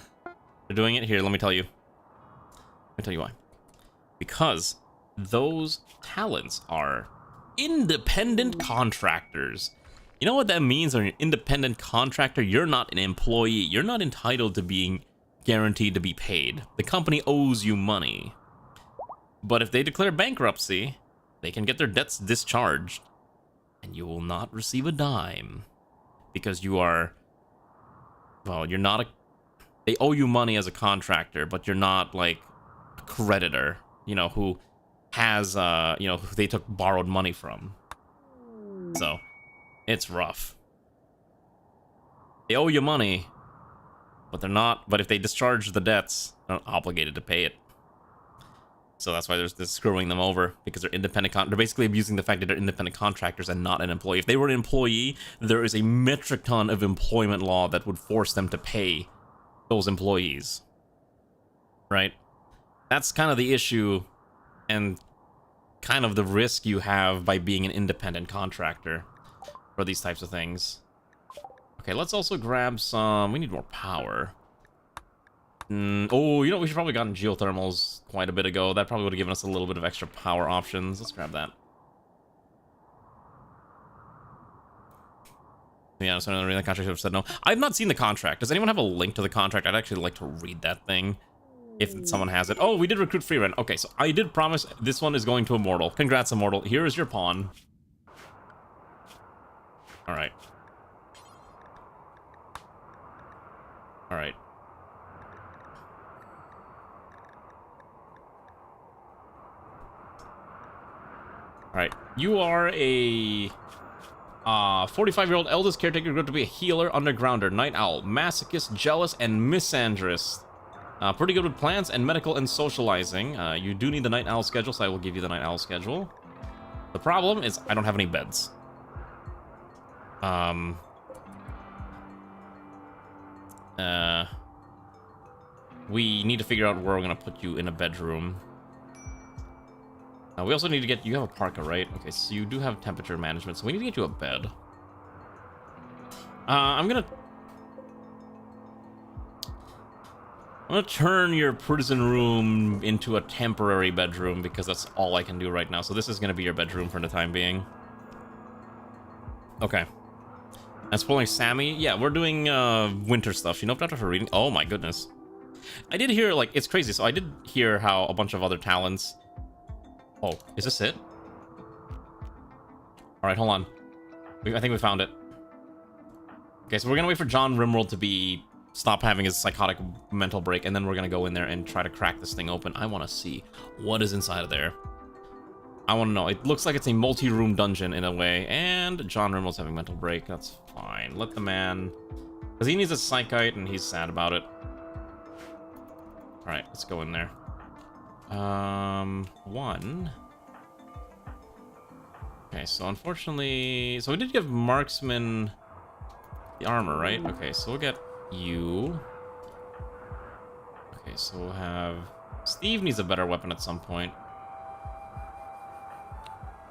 C: doing it? Here, let me tell you. Let me tell you why. Because those talents are independent contractors. You know what that means? When you're an independent contractor, you're not an employee. You're not entitled to being guaranteed to be paid. The company owes you money. But if they declare bankruptcy, they can get their debts discharged, and you will not receive a dime. Because you are, well, you're not they owe you money as a contractor, but you're not like a creditor, you know, who has, you know, who they took borrowed money from. So, it's rough. They owe you money, but they're not, but if they discharge the debts, they're not obligated to pay it. So that's why there's this screwing them over, because they're independent. They're basically abusing the fact that they're independent contractors and not an employee. If they were an employee, there is a metric ton of employment law that would force them to pay those employees. Right? That's kind of the issue and kind of the risk you have by being an independent contractor for these types of things. Okay, let's also grab some... We need more power. Oh, you know, we should probably gotten geothermals quite a bit ago. That probably would have given us a little bit of extra power options. Let's grab that. Yeah, so the contract should have said no. I've not seen the contract. Does anyone have a link to the contract? I'd actually like to read that thing, if someone has it. Oh, we did recruit Freerun. Okay, so I did promise this one is going to Immortal. Congrats, Immortal. Here is your pawn. All right. All right. Alright, you are a 45-year-old eldest caretaker, going to be a healer, undergrounder, night owl, masochist, jealous, and misandrist. Pretty good with plants and medical and socializing. You do need the night owl schedule, so I will give you the night owl schedule. The problem is I don't have any beds. We need to figure out where we're going to put you in a bedroom. We also need to get... You have a parka, right? Okay, so you do have temperature management, so we need to get you a bed. I'm gonna... I'm gonna turn your prison room into a temporary bedroom because that's all I can do right now. So this is gonna be your bedroom for the time being. Okay. That's pulling Sammy. Yeah, we're doing winter stuff. You know, after reading. Oh my goodness. I did hear, like, it's crazy. So I did hear how a bunch of other talents. Oh, is this it? All right, hold on. I think we found it. Okay, so we're gonna wait for John RimWorld to stop having his psychotic mental break, and then we're gonna go in there and try to crack this thing open. I want to see what is inside of there. I want to know. It looks like it's a multi-room dungeon in a way, and John RimWorld's having mental break. That's fine. Let the man, because he needs a psychite and he's sad about it. All right, let's go in there. One. Okay, so unfortunately, so we did give Marksman the armor, right? Okay, so we'll get you. Okay, so we'll have... Steve needs a better weapon at some point.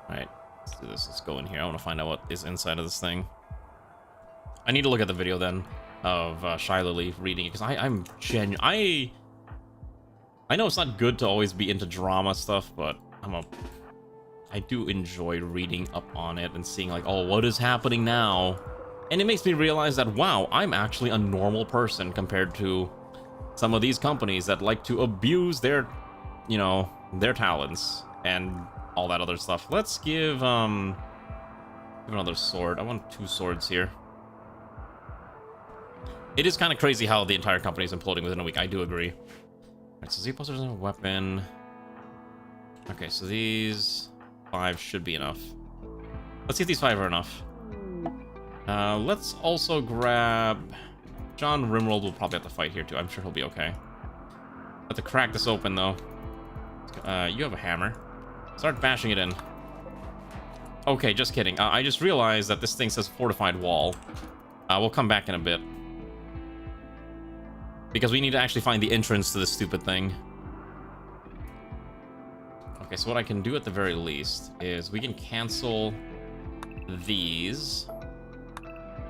C: Alright, let's do this. Let's go in here. I want to find out what is inside of this thing. I need to look at the video then of Shiloh Lee reading it, because I'm genuine. I know it's not good to always be into drama stuff, but I do enjoy reading up on it and seeing, like, oh, what is happening now? And it makes me realize that, wow, I'm actually a normal person compared to some of these companies that like to abuse their, you know, their talents and all that other stuff. Let's give another sword. I want 2 swords here. It is kind of crazy how the entire company is imploding within a week. I do agree. Alright, so Z-posters and a weapon. Okay, so these 5 should be enough. Let's see if these 5 are enough. Let's also grab... John RimWorld will probably have to fight here too. I'm sure he'll be okay. Have to crack this open though. You have a hammer. Start bashing it in. Okay, just kidding. I just realized that this thing says fortified wall. We'll come back in a bit. Because we need to actually find the entrance to this stupid thing. Okay, so what I can do at the very least is we can cancel these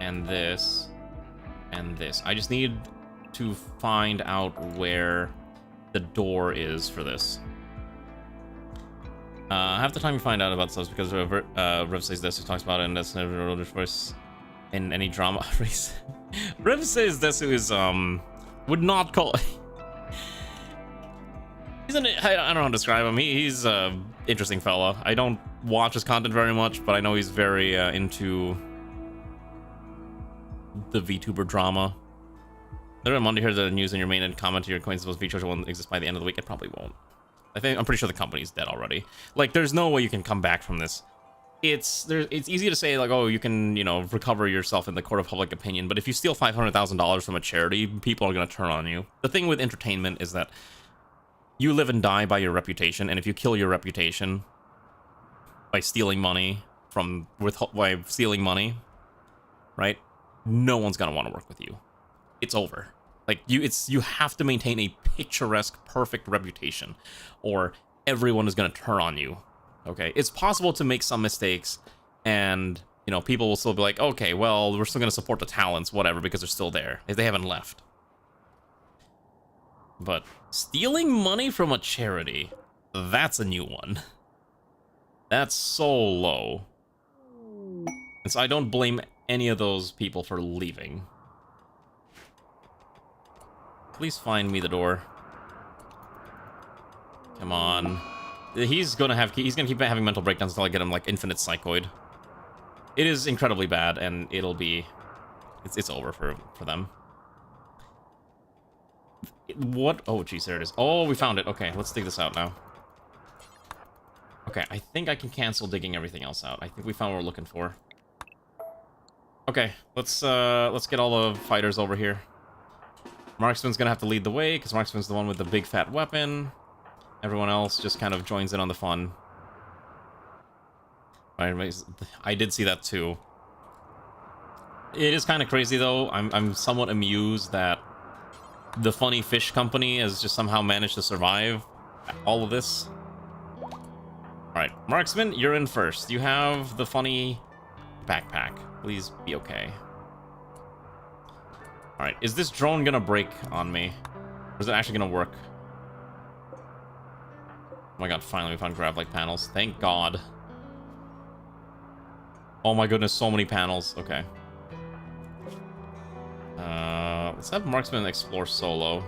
C: and this and this. I just need to find out where the door is for this. Half the time you find out about stuff because Riv says this, he talks about it, and that's never voice in any drama race. Riv says this is would not call. I don't know how to describe him. He's a interesting fella. I don't watch his content very much, but I know he's very into the VTuber drama. I'm on to hear the news in your main and comment to your coins. Those VTubers won't exist by the end of the week. It probably won't. I'm pretty sure the company's dead already. Like, there's no way you can come back from this. It's easy to say, like, oh, you can, you know, recover yourself in the court of public opinion, but if you steal $500,000 from a charity, people are going to turn on you. The thing with entertainment is that you live and die by your reputation, and if you kill your reputation by stealing money by stealing money, right? No one's going to want to work with you. It's over. Like, you have to maintain a picturesque, perfect reputation, or everyone is going to turn on you. Okay, it's possible to make some mistakes, and, you know, people will still be like, okay, well, we're still going to support the talents, whatever, because they're still there, if they haven't left. But stealing money from a charity, that's a new one. That's so low. And so I don't blame any of those people for leaving. Please find me the door. Come on. He's gonna keep having mental breakdowns until I get him, like, infinite psychoid. It is incredibly bad, and it's over for them. What? Oh, geez, there it is. Oh, we found it. Okay, let's dig this out now. Okay, I think I can cancel digging everything else out. I think we found what we're looking for. Okay, let's get all the fighters over here. Marksman's gonna have to lead the way, because Marksman's the one with the big fat weapon. Everyone else just kind of joins in on the fun. I did see that too. It is kind of crazy though. I'm somewhat amused that the Funny Fish Company has just somehow managed to survive all of this. Alright, Marksman, you're in first. You have the funny backpack. Please be okay. Alright, is this drone gonna break on me? is it actually gonna work? Oh my god, finally we found grav-like panels. Thank god. Oh my goodness, so many panels. Okay. Let's have Marksman explore solo.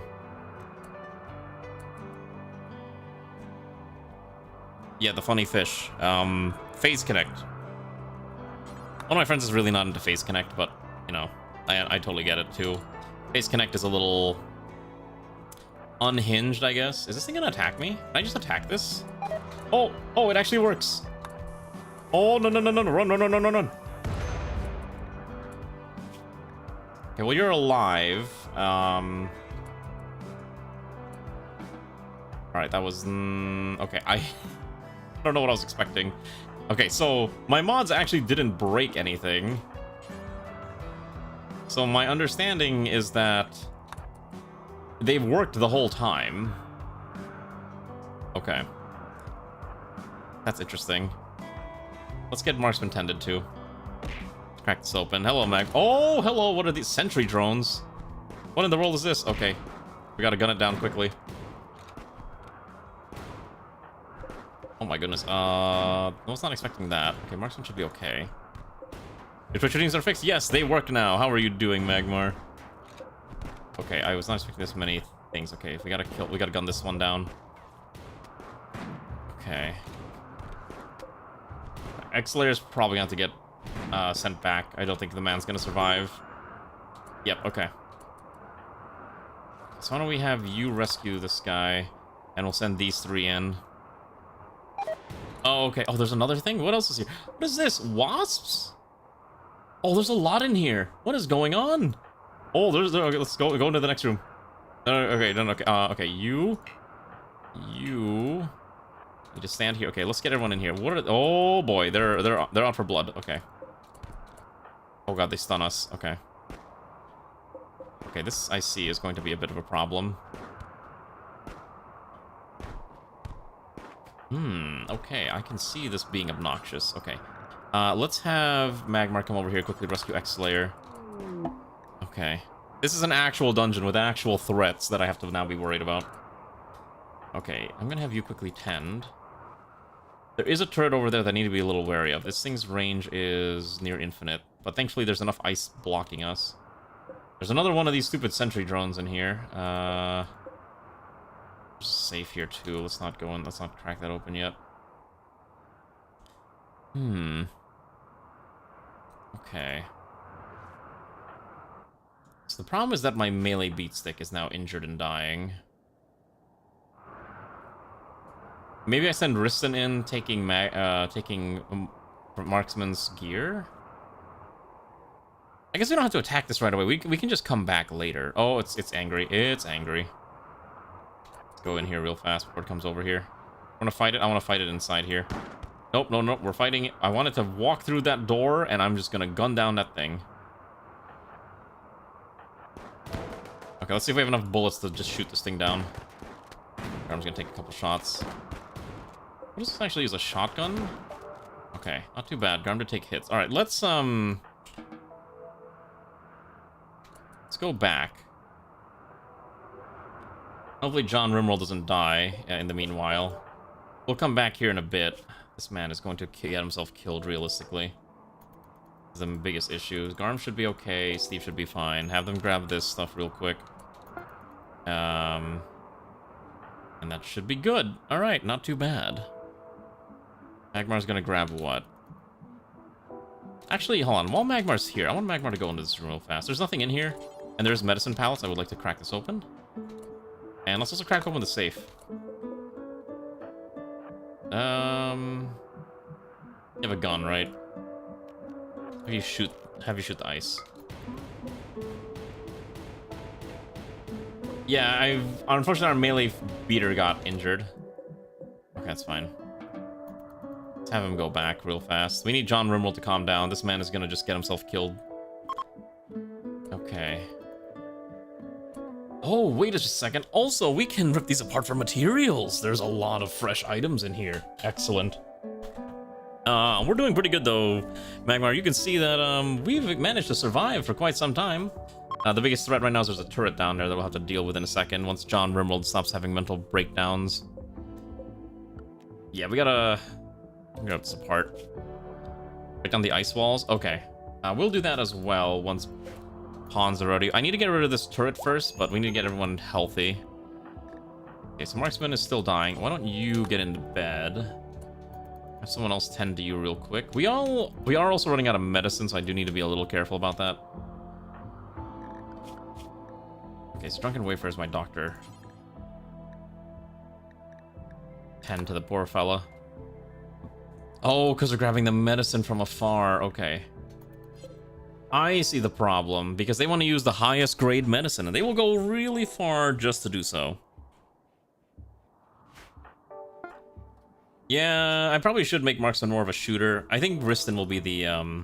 C: Yeah, the funny fish. Phase Connect. One of my friends is really not into Phase Connect, but, you know, I totally get it, too. Phase Connect is a little unhinged, I guess. Is this thing gonna attack me? Can I just attack this? Oh, it actually works. Oh, no, run. Okay, well, you're alive. Alright, that was... okay, I don't know what I was expecting. Okay, so my mods actually didn't break anything. So my understanding is that they've worked the whole time. Okay. That's interesting. Let's get Marksman tended to. Crack this open. Hello, Mag. Oh, hello. What are these sentry drones? What in the world is this? Okay. We gotta gun it down quickly. Oh my goodness. I was not expecting that. Okay, Marksman should be okay. Your Twitch readings are fixed? Yes, they work now. How are you doing, Magmar? Okay, I was not expecting this many things. Okay, if we gotta gun this one down. Okay. X-Layer's probably going to get sent back. I don't think the man's gonna survive. Yep, okay. So why don't we have you rescue this guy, and we'll send these three in. Oh, okay. Oh, there's another thing? What else is here? What is this? Wasps? Oh, there's a lot in here. What is going on? Oh, okay, let's go into the next room. Okay, no, okay. Okay, you need to stand here. Okay, let's get everyone in here. What are... Oh boy, they're out for blood. Okay. Oh god, they stun us. Okay. Okay, this I see is going to be a bit of a problem. Okay, I can see this being obnoxious. Okay. Let's have Magmar come over here, quickly rescue X-Slayer. Okay. This is an actual dungeon with actual threats that I have to now be worried about. Okay, I'm gonna have you quickly tend. There is a turret over there that I need to be a little wary of. This thing's range is near infinite, but thankfully there's enough ice blocking us. There's another one of these stupid sentry drones in here. Safe here too. Let's not go in. Let's not crack that open yet. Okay. So the problem is that my melee beat stick is now injured and dying. Maybe I send Riston in taking Marksman's gear? I guess we don't have to attack this right away. We can just come back later. Oh, it's angry. It's angry. Let's go in here real fast before it comes over here. I want to fight it. I want to fight it inside here. Nope, no, we're fighting it. I wanted to walk through that door, and I'm just gonna gun down that thing. Okay, let's see if we have enough bullets to just shoot this thing down. I'm just gonna take a couple shots. What does this actually use? A shotgun? Okay, not too bad. Garm to take hits. Alright, let's go back. Hopefully John RimWorld doesn't die in the meanwhile. We'll come back here in a bit. This man is going to get himself killed, realistically. This is the biggest issue. Garm should be okay. Steve should be fine. Have them grab this stuff real quick. And that should be good. Alright, not too bad. Magmar's gonna grab what? Actually, hold on. While Magmar's here, I want Magmar to go into this room real fast. There's nothing in here. And there's medicine pallets. I would like to crack this open. And let's also crack open the safe. You have a gun, right? Have you shoot the ice. Yeah, unfortunately our melee beater got injured. Okay, that's fine. Let's have him go back real fast. We need John RimWorld to calm down. This man is gonna just get himself killed. Okay. Oh, wait a second. Also, we can rip these apart for materials. There's a lot of fresh items in here. Excellent. We're doing pretty good though, Magmar. You can see that we've managed to survive for quite some time. The biggest threat right now is there's a turret down there that we'll have to deal with in a second once John RimWorld stops having mental breakdowns. Yeah, we gotta rip this apart. Break down the ice walls? Okay. We'll do that as well once pawns are ready. I need to get rid of this turret first, but we need to get everyone healthy. Okay, so Marksman is still dying. Why don't you get into bed? Have someone else tend to you real quick. We are also running out of medicine, so I do need to be a little careful about that. Okay, so Drunken Wayfarer is my doctor. Tend to the poor fella. Oh, because they're grabbing the medicine from afar. Okay. I see the problem, because they want to use the highest grade medicine, and they will go really far just to do so. Yeah, I probably should make Marksman more of a shooter. I think Riston will be the, I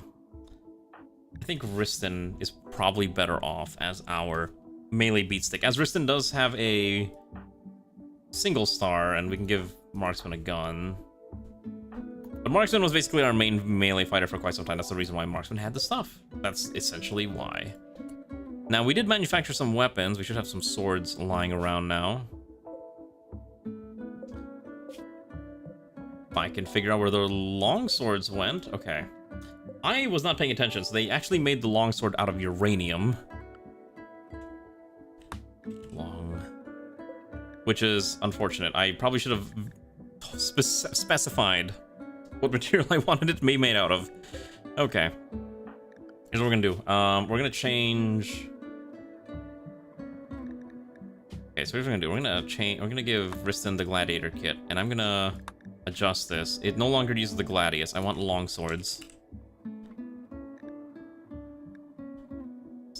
C: think Riston is probably better off as our melee beatstick, as Riston does have a single star, and we can give Marksman a gun. But Marksman was basically our main melee fighter for quite some time. That's the reason why Marksman had the stuff. That's essentially why. Now, we did manufacture some weapons. We should have some swords lying around now. If I can figure out where the long swords went. Okay. I was not paying attention, so they actually made the longsword out of uranium. Which is unfortunate. I probably should have specified what material I wanted it to be made out of. Okay. Here's what we're gonna do. We're gonna change... Okay, so here's what we're gonna do. We're gonna give Riston the Gladiator kit, and I'm gonna adjust this. It no longer uses the Gladius. I want long swords.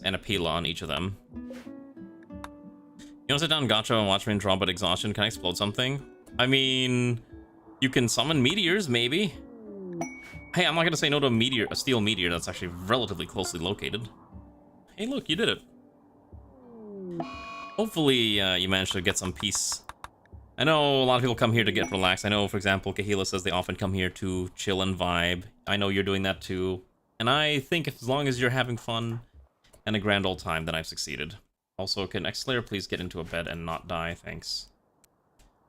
C: And a Pila on each of them. You wanna sit down, gotcha, and watch me draw but exhaustion? Can I explode something? I mean, you can summon meteors, maybe. Hey, I'm not gonna say no to a steel meteor that's actually relatively closely located. Hey, look, you did it. Hopefully, you managed to get some peace. I know a lot of people come here to get relaxed. I know, for example, Kahila says they often come here to chill and vibe. I know you're doing that too. And I think as long as you're having fun and a grand old time, then I've succeeded. Also, can X-Slayer please get into a bed and not die? Thanks.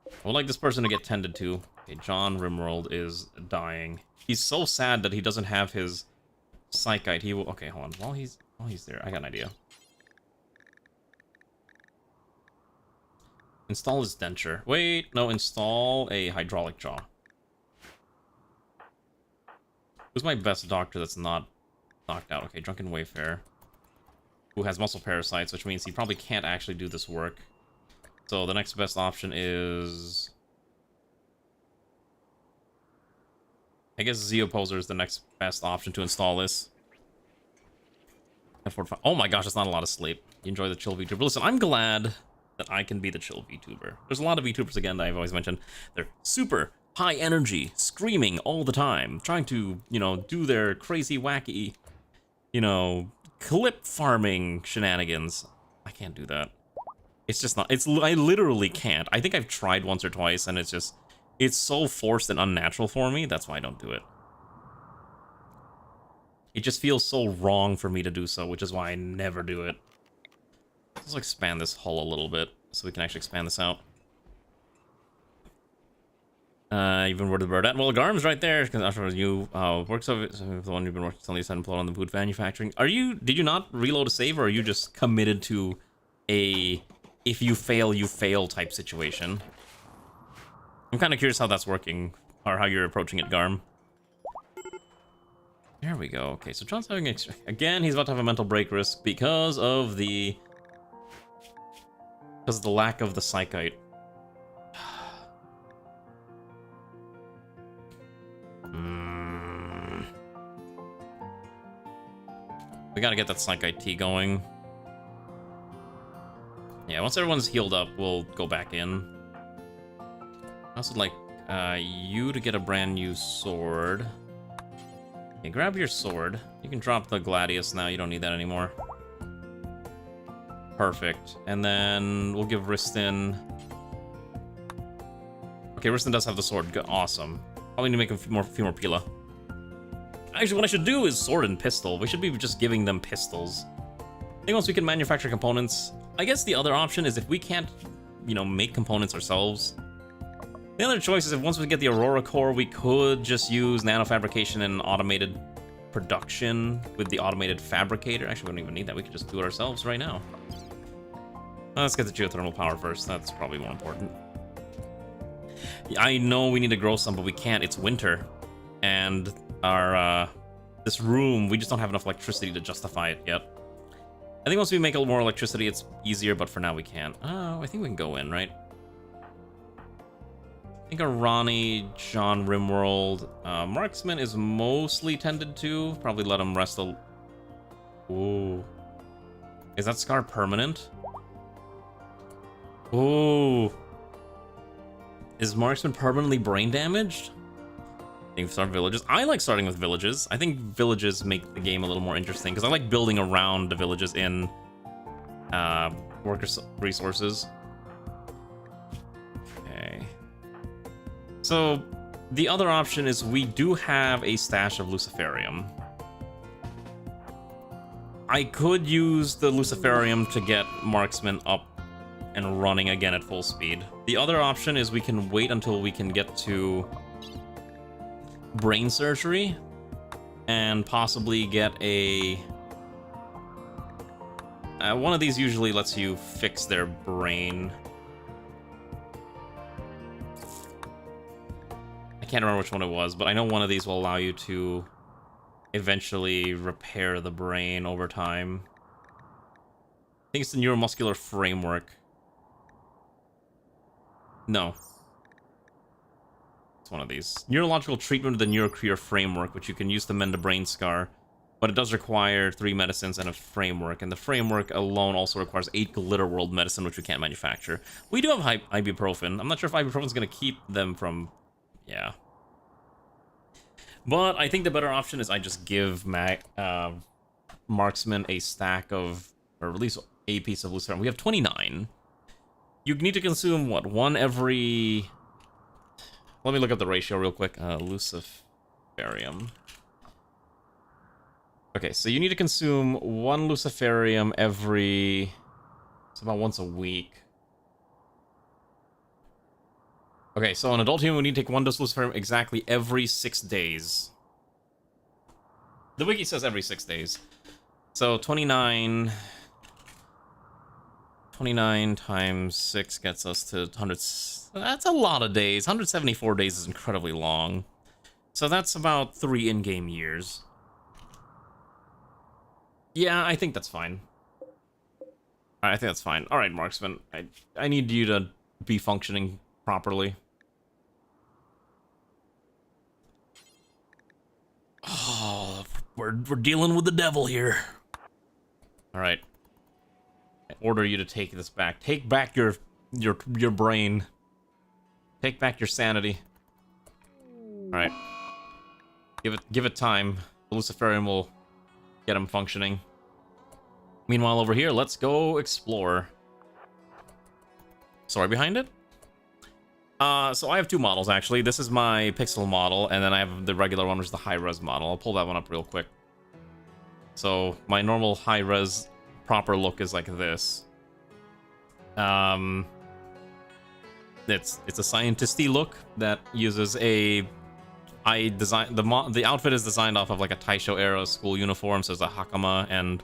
C: I would like this person to get tended to. Okay, John RimWorld is dying. He's so sad that he doesn't have his Psychite. He will... Okay, hold on. While he's there, I got an idea. Install his denture. Wait, no, install a hydraulic jaw. Who's my best doctor that's not knocked out? Okay, Drunken Wayfarer. Who has muscle parasites, which means he probably can't actually do this work. So the next best option is... I guess Zeoposer is the next best option to install this. Oh my gosh, that's not a lot of sleep. You enjoy the chill VTuber. Listen, I'm glad that I can be the chill VTuber. There's a lot of VTubers, again, that I've always mentioned. They're super high energy, screaming all the time, trying to, you know, do their crazy, wacky, you know, clip farming shenanigans. I can't do that. It's just not, I literally can't. I think I've tried once or twice, and it's so forced and unnatural for me, that's why I don't do it. It just feels so wrong for me to do so, which is why I never do it. Let's expand this hull a little bit, so we can actually expand this out. Even where the bird at? Well, Garm's right there, because after you works of it, so the one you've been working on, you said implode on the food manufacturing. Did you not reload a save, or are you just committed to a if you fail type situation? I'm kind of curious how that's working, or how you're approaching it, Garm. There we go. Okay, so John's having again, he's about to have a mental break risk because of the lack of the Psychite. We gotta get that Psychite T going. Yeah, once everyone's healed up, we'll go back in. I also would like you to get a brand new sword. Okay, grab your sword. You can drop the Gladius now, you don't need that anymore. Perfect. And then we'll give Riston... Okay, Riston does have the sword. Awesome. Probably need to make a few more Pila. Actually, what I should do is sword and pistol. We should be just giving them pistols. I think once we can manufacture components, I guess the other option is if we can't, you know, make components ourselves. The other choice is if once we get the Aurora core, we could just use nanofabrication and automated production with the automated fabricator. Actually, we don't even need that. We could just do it ourselves right now. Let's get the geothermal power first. That's probably more important. I know we need to grow some, but we can't. It's winter. And our, this room, we just don't have enough electricity to justify it yet. I think once we make a little more electricity, it's easier, but for now we can't. Oh, I think we can go in, right? I think Ronnie, John, RimWorld, Marksman is mostly tended to. Probably let him rest a... Ooh. Is that scar permanent? Ooh. Is Marksman permanently brain damaged? I think start villages. I like starting with villages. I think villages make the game a little more interesting because I like building around the villages in worker resources. Okay. So the other option is we do have a stash of Luciferium. I could use the Luciferium to get Marksman up and running again at full speed. The other option is we can wait until we can get to brain surgery and possibly get a one of these usually lets you fix their brain. I can't remember which one it was, but I know one of these will allow you to eventually repair the brain over time. I think it's the neuromuscular framework. No, one of these. Neurological treatment of the neurocure framework, which you can use to mend a brain scar, but it does require 3 medicines and a framework, and the framework alone also requires 8 Glitter World medicine, which we can't manufacture. We do have ibuprofen. I'm not sure if ibuprofen is going to keep them from... Yeah. But I think the better option is I just give Marksman a stack of, or at least a piece of Luciferium. We have 29. You need to consume, what, one every... Let me look up the ratio real quick. Luciferium. Okay, so you need to consume 1 Luciferium every... It's about once a week. Okay, so an adult human would need to take 1 dose of Luciferium exactly every 6 days. The wiki says every 6 days. So 29 times 6 gets us to 100... That's a lot of days. 174 days is incredibly long. So that's about 3 in-game years. Yeah, I think that's fine. I think that's fine. Alright, Marksman. I need you to be functioning properly. Oh, we're dealing with the devil here. Alright. I order you to take this back. Take back your brain. Take back your sanity. Alright. Give it time. The Luciferium will get him functioning. Meanwhile, over here, let's go explore. Story behind it? So I have 2 models, actually. This is my pixel model, and then I have the regular one, which is the high-res model. I'll pull that one up real quick. So my normal high-res proper look is like this. It's a scientist-y look that uses a... The outfit is designed off of like a Taisho era school uniform, so there's a hakama and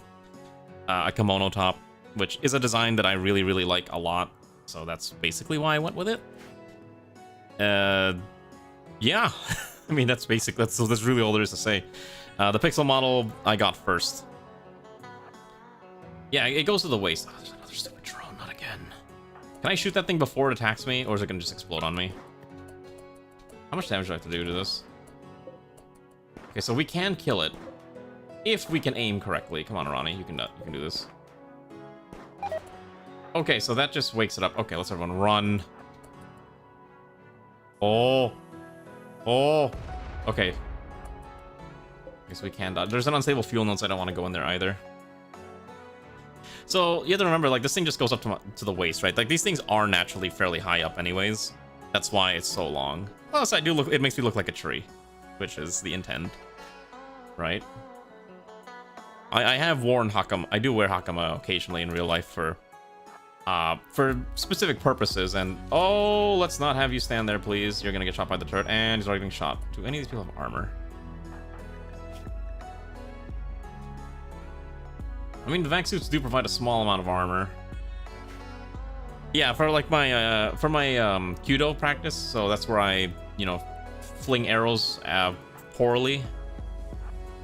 C: a kimono top, which is a design that I really, really like a lot. So that's basically why I went with it. Yeah. I mean, that's basic. That's really all there is to say. The pixel model I got first. Yeah, it goes to the waist. Oh, there's another stupid drone, not again. Can I shoot that thing before it attacks me, or is it gonna just explode on me? How much damage do I have to do to this? Okay, so we can kill it if we can aim correctly. Come on, Ronnie, you can do this. Okay, so that just wakes it up. Okay, let's everyone run. Oh. Okay. I guess we can dodge. There's an unstable fuel node, so I don't want to go in there either. So you have to remember, like, this thing just goes up to the waist, right? Like, these things are naturally fairly high up anyways. That's why it's so long. Plus, it makes me look like a tree, which is the intent, right? I have worn Hakama. I do wear Hakama occasionally in real life for specific purposes. And oh, let's not have you stand there, please. You're gonna get shot by the turret, and he's already getting shot. Do any of these people have armor? I mean, the vac suits do provide a small amount of armor. Yeah, for like my Kyudo practice, so that's where I, you know, fling arrows poorly.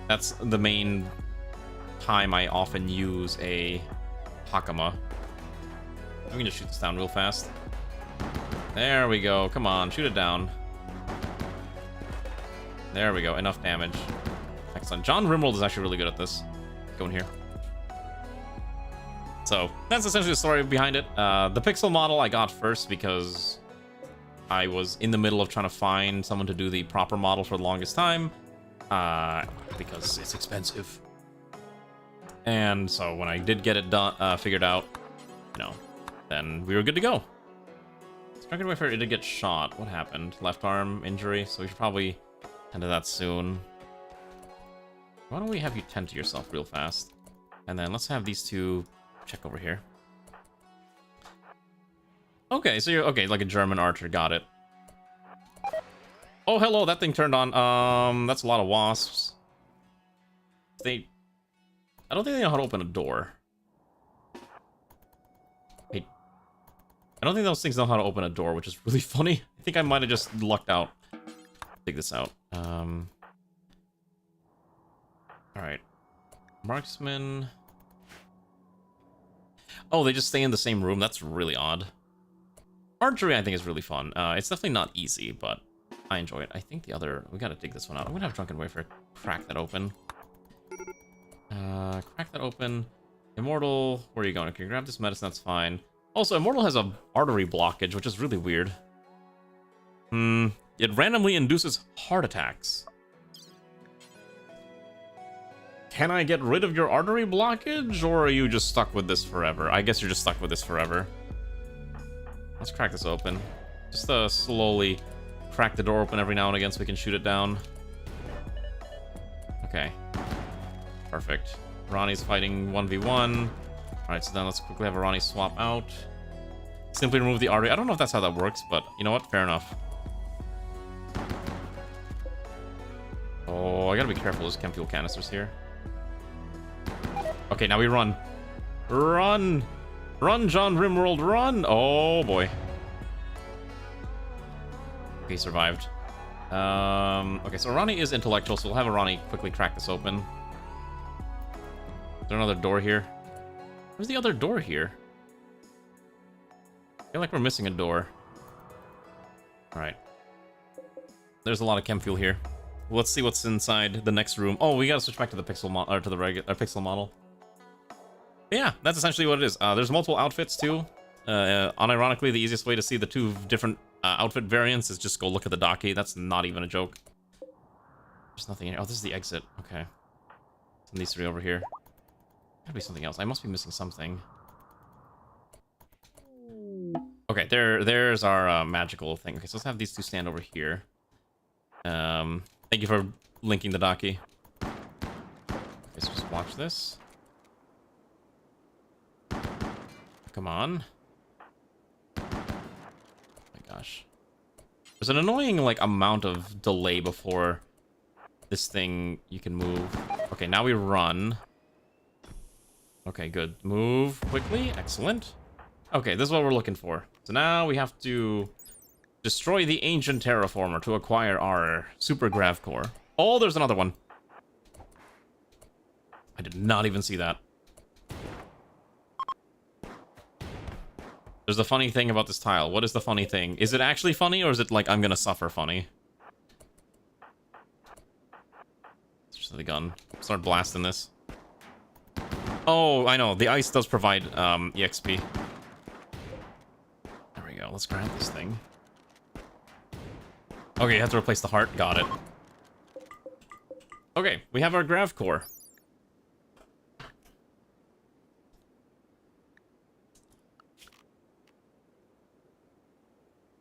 C: That's the main time I often use a Hakama. We can just shoot this down real fast. There we go. Come on, shoot it down. There we go. Enough damage. Excellent. John RimWorld is actually really good at this. Go in here. So that's essentially the story behind it. The pixel model I got first because I was in the middle of trying to find someone to do the proper model for the longest time, because it's expensive. And so when I did get it done, figured out, you know, then we were good to go. Striker Wayfarer, it did get shot. What happened? Left arm injury, so we should probably tend to that soon. Why don't we have you tend to yourself real fast? And then let's have these two check over here. Okay, so you're okay, like a German archer, got it. Oh, hello, that thing turned on. That's a lot of wasps. I don't think they know how to open a door. I don't think those things know how to open a door, which is really funny. I think I might have just lucked out. Take this out. Alright. Marksman. Oh, they just stay in the same room? That's really odd. Archery, I think, is really fun. It's definitely not easy, but I enjoy it. I think the other... We gotta dig this one out. I'm gonna have Drunken Wafer crack that open. Crack that open. Immortal, where are you going? Okay, grab this medicine, that's fine. Also, Immortal has a artery blockage, which is really weird. It randomly induces heart attacks. Can I get rid of your artery blockage, or are you just stuck with this forever? I guess you're just stuck with this forever. Let's crack this open. Just slowly crack the door open every now and again so we can shoot it down. Okay. Perfect. Ronnie's fighting 1v1. Alright, so then let's quickly have a Ronnie swap out. Simply remove the artery. I don't know if that's how that works, but you know what? Fair enough. Oh, I gotta be careful. There's chem fuel canisters here. Okay, now we run. Run! Run, John RimWorld, run! Oh, boy. Okay, survived. Okay, so Ronnie is intellectual, so we'll have a Ronnie quickly crack this open. Is there another door here? Where's the other door here? I feel like we're missing a door. Alright. There's a lot of chem fuel here. Let's see what's inside the next room. Oh, we gotta switch back to the pixel model, or to the regular pixel model. But yeah, that's essentially what it is. There's multiple outfits too. Unironically, the easiest way to see the two different outfit variants is just go look at the docky. That's not even a joke. There's nothing here. Oh, this is the exit. Okay. And these three over here. Gotta be something else. I must be missing something. Okay, there's our magical thing. Okay, so let's have these two stand over here. Thank you for linking the docky. Okay, so just watch this. Come on. Oh my gosh. There's an annoying, like, amount of delay before this thing you can move. Okay, now we run. Okay, good. Move quickly. Excellent. Okay, this is what we're looking for. So now we have to destroy the ancient terraformer to acquire our super grav core. Oh, there's another one. I did not even see that. There's a funny thing about this tile. What is the funny thing? Is it actually funny, or is it like I'm gonna suffer funny? Just the gun. Start blasting this. Oh, I know. The ice does provide EXP. There we go. Let's grab this thing. Okay, you have to replace the heart. Got it. Okay, we have our grav core.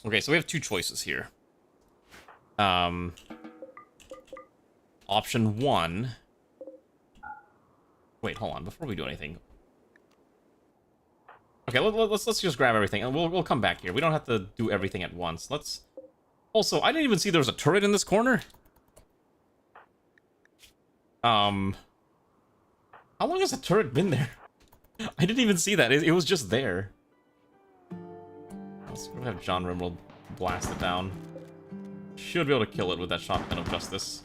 C: Okay, so we have two choices here. Option one Wait, hold on. Before we do anything. Okay, let's just grab everything, and we'll come back here. We don't have to do everything at once. Let's... Also, I didn't even see there was a turret in this corner. How long has the turret been there? I didn't even see that. It was just there. Let's have John RimWorld blast it down. Should be able to kill it with that shotgun of justice.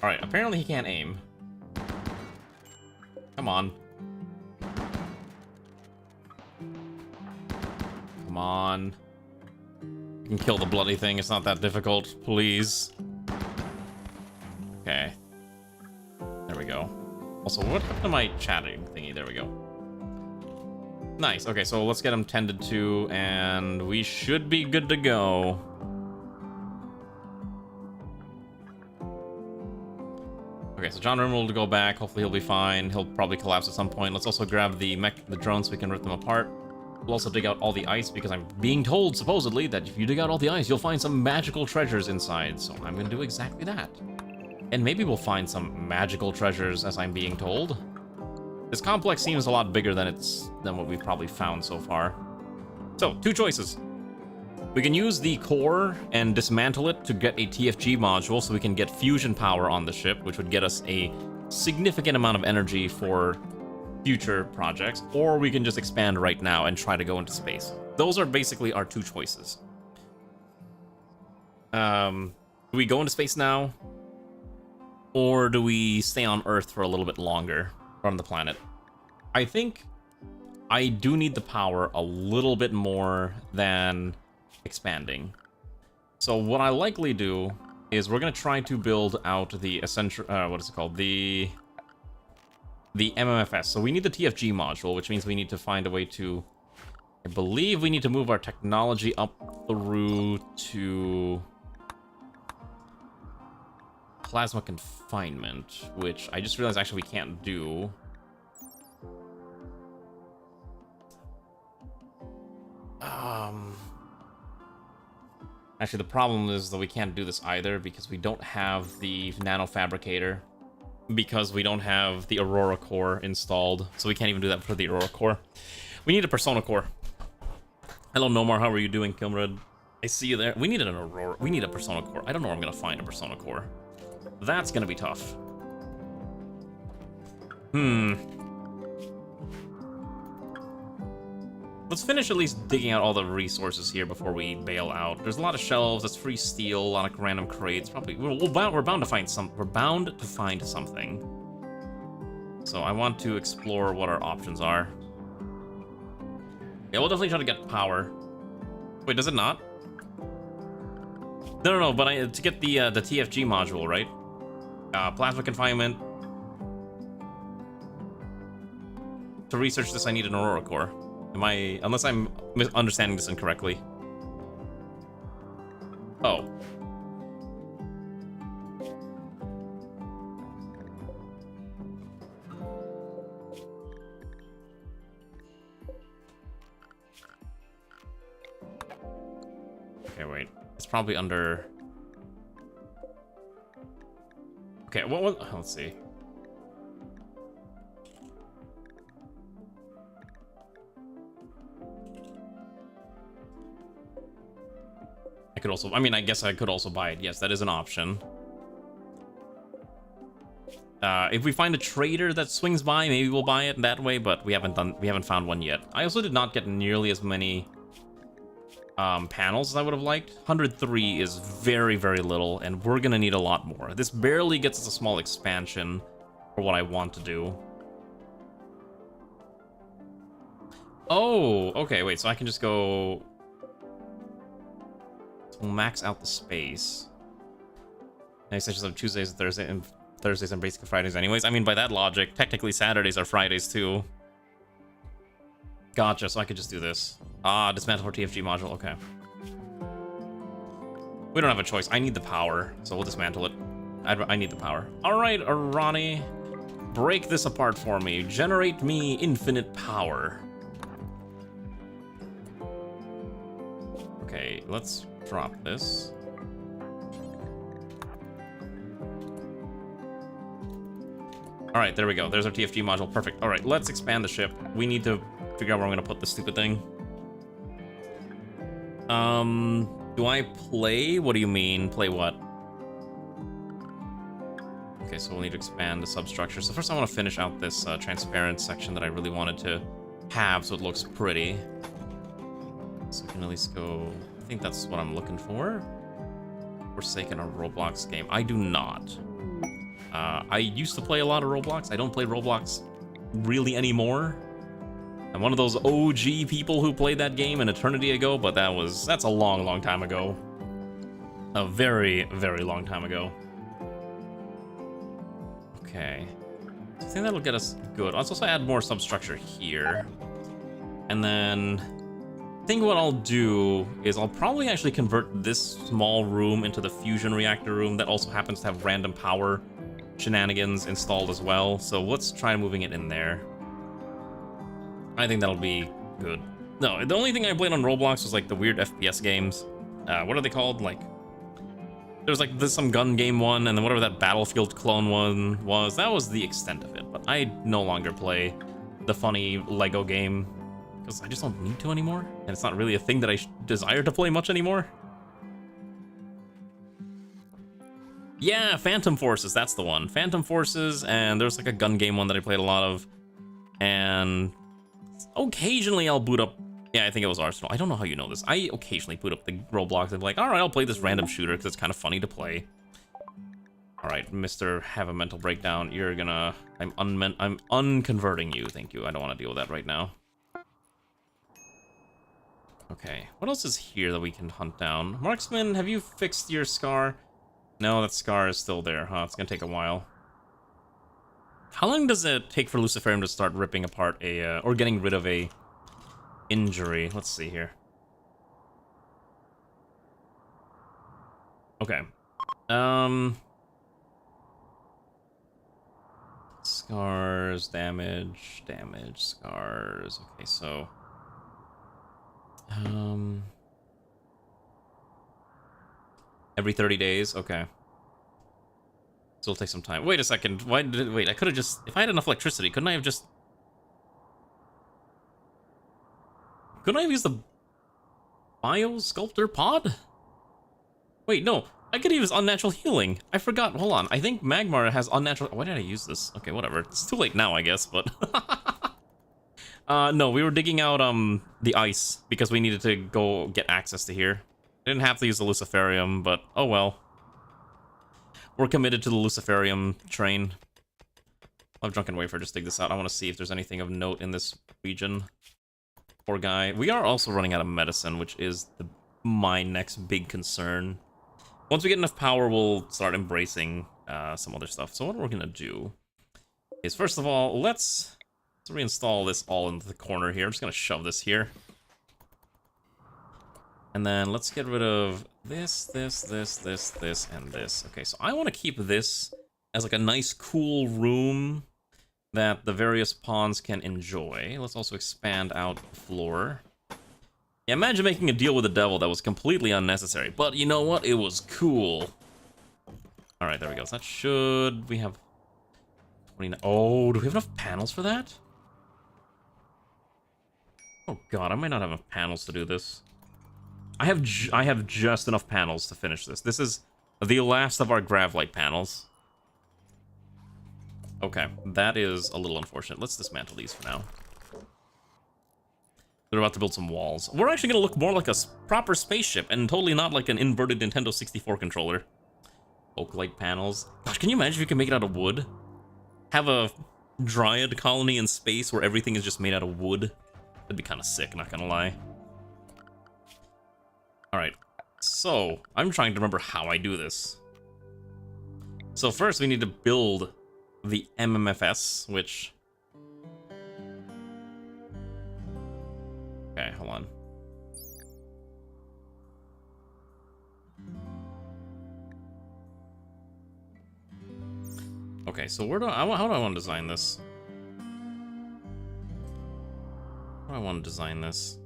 C: Alright, apparently he can't aim. Come on. Come on. You can kill the bloody thing, it's not that difficult, please. Okay. There we go. Also, what happened to my chatting thingy? There we go. Nice. Okay, so let's get him tended to, and we should be good to go. Okay, so John Rimmer will go back. Hopefully he'll be fine. He'll probably collapse at some point. Let's also grab the drones so we can rip them apart. We'll also dig out all the ice, because I'm being told, supposedly, that if you dig out all the ice, you'll find some magical treasures inside. So I'm going to do exactly that. And maybe we'll find some magical treasures, as I'm being told. This complex seems a lot bigger than what we've probably found so far. So, two choices. We can use the core and dismantle it to get a TFG module so we can get fusion power on the ship, which would get us a significant amount of energy for future projects, or we can just expand right now and try to go into space. Those are basically our two choices. Do we go into space now? Or do we stay on Earth for a little bit longer from the planet? I think I do need the power a little bit more than expanding. So what I likely do is we're going to try to build out the essential, what is it called? The MMFS. So we need the TFG module, which means we need to find a way to, I believe we need to move our technology up through to plasma confinement, which I just realized actually we can't do. Actually, the problem is that we can't do this either because we don't have the nanofabricator, because we don't have the Aurora core installed, so we can't even do that for the Aurora core. We need a Persona core. Hello, Nomar. How are you doing, Kilmred? I see you there. We need an Aurora. We need a Persona core. I don't know where I'm gonna find a Persona core. That's gonna be tough. Let's finish at least digging out all the resources here before we bail out. There's a lot of shelves. That's free steel. A lot of random crates. Probably we're bound to find some. We're bound to find something. So I want to explore what our options are. Yeah, we'll definitely try to get power. Wait, does it not? No. But to get the TFG module, right? Plasma confinement. To research this, I need an Aurora core. Unless I'm understanding this incorrectly. Oh. Okay, wait. It's probably under... Okay, let's see. I could also, I guess I could also buy it. Yes, that is an option. If we find a trader that swings by, maybe we'll buy it that way, but we haven't found one yet. I also did not get nearly as many panels as I would have liked. 103 is very, very little, and we're gonna need a lot more. This barely gets us a small expansion for what I want to do. Oh, okay, wait, so I can just go... We'll max out the space. Nice sessions on Tuesdays and Thursdays and basically Fridays anyways. I mean, by that logic, technically Saturdays are Fridays too. Gotcha, so I could just do this. Dismantle for TFG module, okay. We don't have a choice. I need the power, so we'll dismantle it. I need the power. Alright, Arani. Break this apart for me. Generate me infinite power. Okay, let's drop this. All right, there we go. There's our TFG module. Perfect. All right, let's expand the ship. We need to figure out where I'm gonna put this stupid thing. Do I play? What do you mean? Play what? Okay, so we'll need to expand the substructure. So first I want to finish out this transparent section that I really wanted to have so it looks pretty. So we can at least go... I think that's what I'm looking for. Forsaken a Roblox game. I do not. I used to play a lot of Roblox. I don't play Roblox really anymore. I'm one of those OG people who played that game an eternity ago, but that's a long, long time ago. A very, very long time ago. Okay. So I think that'll get us good. Let's also add more substructure here. And then I think what I'll do is I'll probably actually convert this small room into the fusion reactor room that also happens to have random power shenanigans installed as well. So let's try moving it in there. I think that'll be good. No, the only thing I played on Roblox was like the weird FPS games. What are they called? Like, there was like some gun game one, and then whatever that Battlefield clone one was. That was the extent of it. But I no longer play the funny Lego game because I just don't need to anymore, and it's not really a thing that I desire to play much anymore. Yeah, Phantom Forces, that's the one. Phantom Forces, and there's like a gun game one that I played a lot of, and occasionally I'll boot up. Yeah, I think it was Arsenal. I don't know how you know this. I occasionally boot up the Roblox and be like, all right, I'll play this random shooter because it's kind of funny to play. All right, Mr. Have a Mental Breakdown. You're gonna... I'm unconverting you. Thank you. I don't want to deal with that right now. Okay, what else is here that we can hunt down? Marksman, have you fixed your scar? No, that scar is still there, huh? It's gonna take a while. How long does it take for Luciferium to start ripping apart a, or getting rid of a injury? Let's see here. Okay. Scars, damage, scars. Okay, so... every 30 days? Okay. So it'll take some time. Wait a second. Why did it... Wait, I could have just... If I had enough electricity, couldn't I have just... Couldn't I have used the Biosculptor pod? Wait, no. I could use unnatural healing. I forgot. Hold on. I think Magmar has unnatural... Why did I use this? Okay, whatever. It's too late now, I guess, but... no, we were digging out, the ice because we needed to go get access to here. I didn't have to use the Luciferium, but oh well. We're committed to the Luciferium train. I'll have Drunken Wafer just dig this out. I want to see if there's anything of note in this region. Poor guy. We are also running out of medicine, which is my next big concern. Once we get enough power, we'll start embracing some other stuff. So what we're gonna do is, first of all, let's reinstall this all into the corner here. I'm just gonna shove this here. And then let's get rid of this, and this. Okay, so I want to keep this as like a nice, cool room that the various pawns can enjoy. Let's also expand out the floor. Yeah, imagine making a deal with the devil that was completely unnecessary. But you know what? It was cool. Alright, there we go. So that should... We have... 29... Oh, do we have enough panels for that? Oh god, I might not have enough panels to do this. I have just enough panels to finish this. This is the last of our Gravlight panels. Okay, that is a little unfortunate. Let's dismantle these for now. They're about to build some walls. We're actually going to look more like a proper spaceship and totally not like an inverted Nintendo 64 controller. Oak-like panels. Gosh, can you imagine if you could make it out of wood? Have a Dryad colony in space where everything is just made out of wood? That'd be kind of sick, not gonna lie. Alright, so I'm trying to remember how I do this. So first we need to build the MMFS, which... Okay, hold on. Okay, so how do I want to design this? How do I want to design this?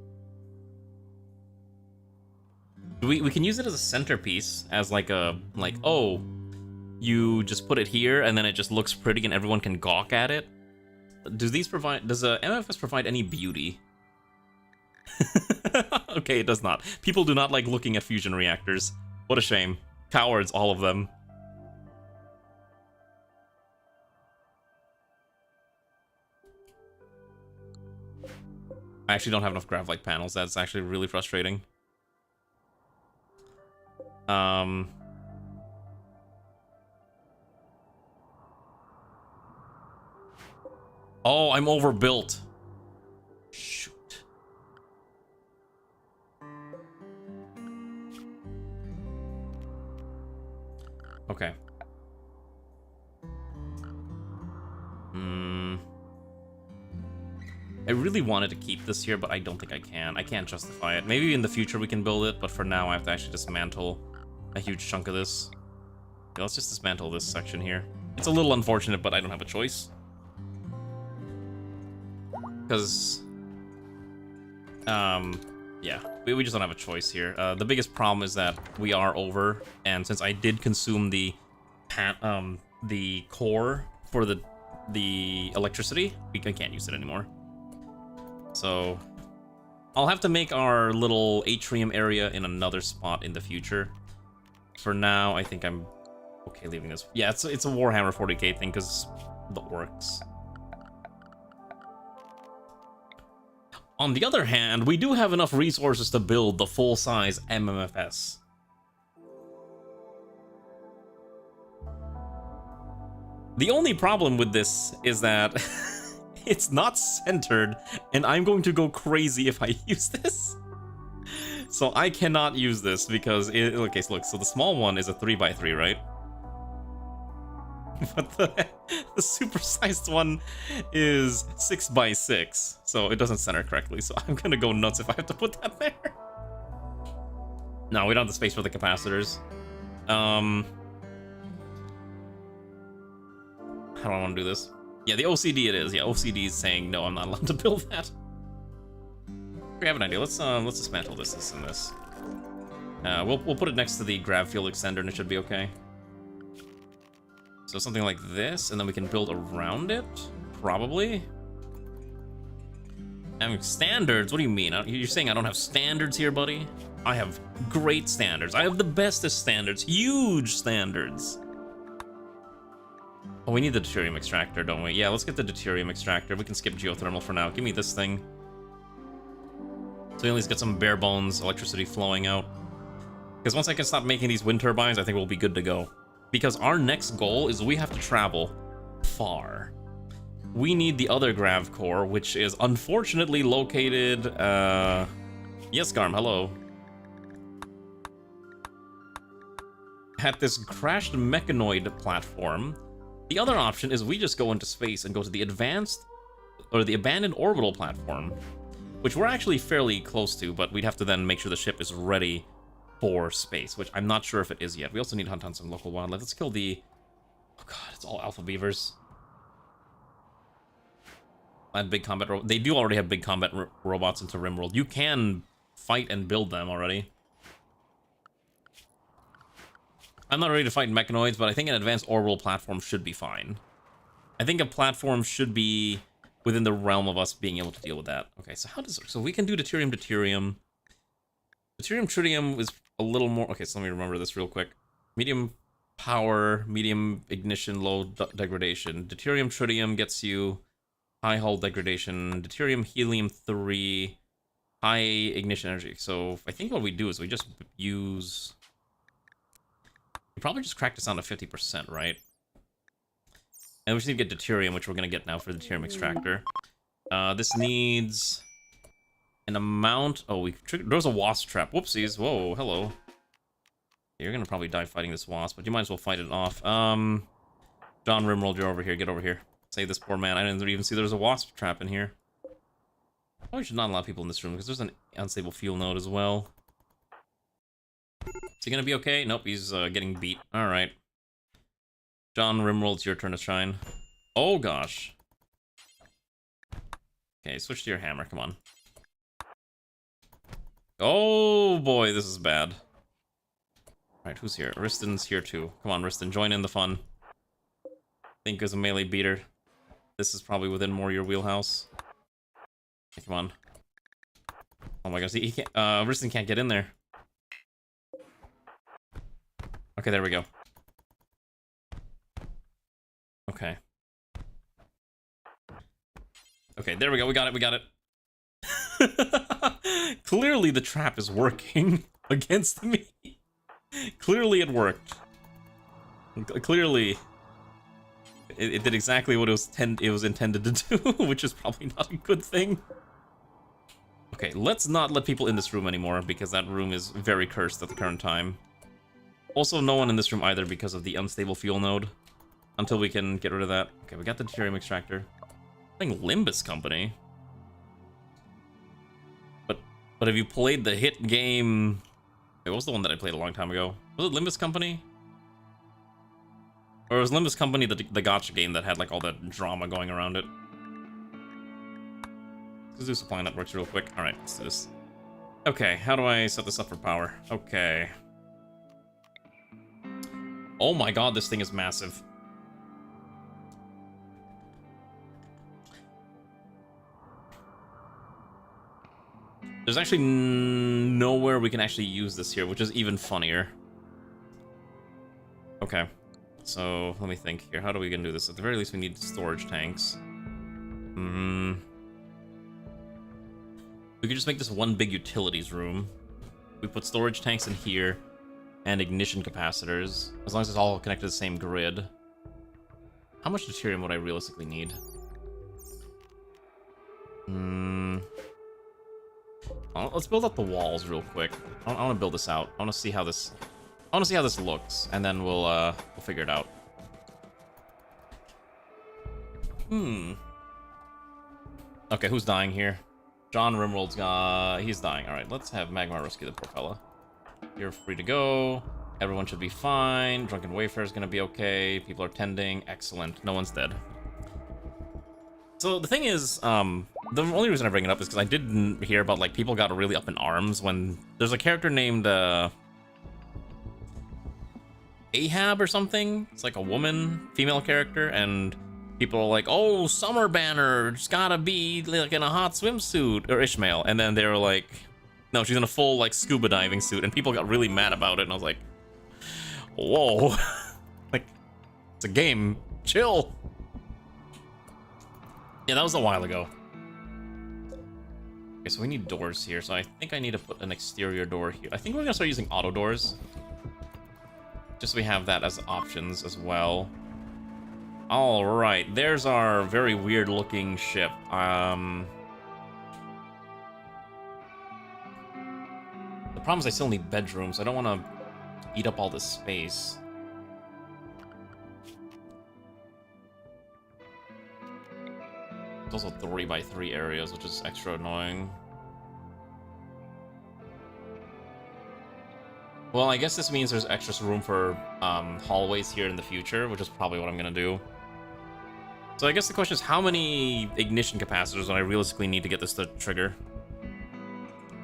C: We can use it as a centerpiece, as like a, oh, you just put it here, and then it just looks pretty and everyone can gawk at it. Does MFS provide any beauty? Okay, it does not. People do not like looking at fusion reactors. What a shame. Cowards, all of them. I actually don't have enough grav-like panels. That's actually really frustrating. Oh, I'm overbuilt. Shoot. Okay. I really wanted to keep this here, but I don't think I can. I can't justify it. Maybe in the future we can build it, but for now I have to actually dismantle a huge chunk of this. Yeah, let's just dismantle this section here. It's a little unfortunate, but I don't have a choice. Because, yeah, we just don't have a choice here. The biggest problem is that we are over, and since I did consume the core for the electricity, we can't use it anymore. So I'll have to make our little atrium area in another spot in the future. For now, I think I'm okay leaving this. Yeah, it's a Warhammer 40k thing because the orcs. On the other hand, we do have enough resources to build the full-size MMFS. The only problem with this is that it's not centered, and I'm going to go crazy if I use this. So I cannot use this because okay, so look, so the small one is a 3x3, right? But the supersized one is 6x6, so it doesn't center correctly. So I'm gonna go nuts if I have to put that there. No, we don't have the space for the capacitors. How do I want to do this? Yeah, the OCD it is. Yeah, OCD is saying no, I'm not allowed to build that. We have an idea. Let's dismantle this and this. We'll put it next to the grav field extender, and it should be okay. So something like this, and then we can build around it, probably. I mean, standards? What do you mean? You're saying I don't have standards here, buddy? I have great standards. I have the bestest standards. Huge standards. Oh, we need the deuterium extractor, don't we? Yeah, let's get the deuterium extractor. We can skip geothermal for now. Give me this thing. So we at least get some bare bones electricity flowing out. Because once I can stop making these wind turbines, I think we'll be good to go. Because our next goal is we have to travel far. We need the other grav core, which is unfortunately located, yes, Garm, hello. At this crashed mechanoid platform. The other option is we just go into space and go to the abandoned orbital platform, which we're actually fairly close to, but we'd have to then make sure the ship is ready for space, which I'm not sure if it is yet. We also need to hunt on some local wildlife. Let's kill the... Oh god, it's all alpha beavers. And big combat... They do already have big combat robots into RimWorld. You can fight and build them already. I'm not ready to fight mechanoids, but I think an advanced orbital platform should be fine. I think a platform should be within the realm of us being able to deal with that. Okay, so how does... So we can do deuterium. Deuterium tritium is a little more... Okay, so let me remember this real quick. Medium power, medium ignition, low degradation. Deuterium tritium gets you high hull degradation. Deuterium helium-3, high ignition energy. So I think what we do is we just use... We probably just crack this down to 50%, right? And we just need to get deuterium, which we're going to get now for the deuterium extractor. This needs an amount... Oh, there's a wasp trap. Whoopsies. Whoa, hello. You're going to probably die fighting this wasp, but you might as well fight it off. John RimWorld, you're over here. Get over here. Save this poor man. I didn't even see there was a wasp trap in here. Probably should not allow people in this room, because there's an unstable fuel node as well. Is he gonna be okay? Nope, he's getting beat. Alright. John RimWorld, it's your turn to shine. Oh gosh. Okay, switch to your hammer, come on. Oh boy, this is bad. Right, who's here? Risten's here too. Come on, Risten, join in the fun. Think as a melee beater. This is probably within more your wheelhouse. Okay, come on. Oh my gosh, he can't, Risten can't get in there. Okay, there we go. Okay. Okay, there we go, we got it. Clearly the trap is working against me. Clearly it worked. Clearly it did exactly what it was intended to do, which is probably not a good thing. Okay, let's not let people in this room anymore, because that room is very cursed at the current time. Also, no one in this room either because of the unstable fuel node. Until we can get rid of that. Okay, we got the deuterium extractor. I think Limbus Company. But have you played the hit game... Wait, what was the one that I played a long time ago? Was it Limbus Company? Or was Limbus Company the gacha game that had like all that drama going around it? Let's do supply networks real quick. Alright, let's do this. Okay, how do I set this up for power? Okay. Oh my god, this thing is massive. There's actually nowhere we can actually use this here, which is even funnier. Okay, so let me think here. How do we gonna do this? At the very least, we need storage tanks. We could just make this one big utilities room. We put storage tanks in here and ignition capacitors, as long as it's all connected to the same grid. How much deuterium would I realistically need? Let's build up the walls real quick. I want to build this out. I want to see how this. I want to see how this looks, and then we'll figure it out. Okay, who's dying here? John RimWorld's he's dying. All right, let's have Magma rescue the poor fella. You're free to go. Everyone should be fine. Drunken Wayfarer is gonna be okay. People are tending. Excellent. No one's dead. So the thing is, the only reason I bring it up is because I didn't hear about, like, people got really up in arms when there's a character named, Ahab or something. It's like a woman, female character, and people are like, oh, Summer Banner, it's gotta be, like, in a hot swimsuit, or Ishmael, and then they were like, no, she's in a full, like, scuba diving suit, and people got really mad about it, and I was like, whoa, like, it's a game, chill. Yeah, that was a while ago. Okay, so we need doors here, so I think I need to put an exterior door here. I think we're gonna start using auto doors. Just so we have that as options as well. Alright, there's our very weird looking ship. The problem is I still need bedrooms. I don't want to eat up all this space. Also 3x3 areas, which is extra annoying. Well, I guess this means there's extra room for hallways here in the future, which is probably what I'm gonna do. So I guess the question is, how many ignition capacitors do I realistically need to get this to trigger?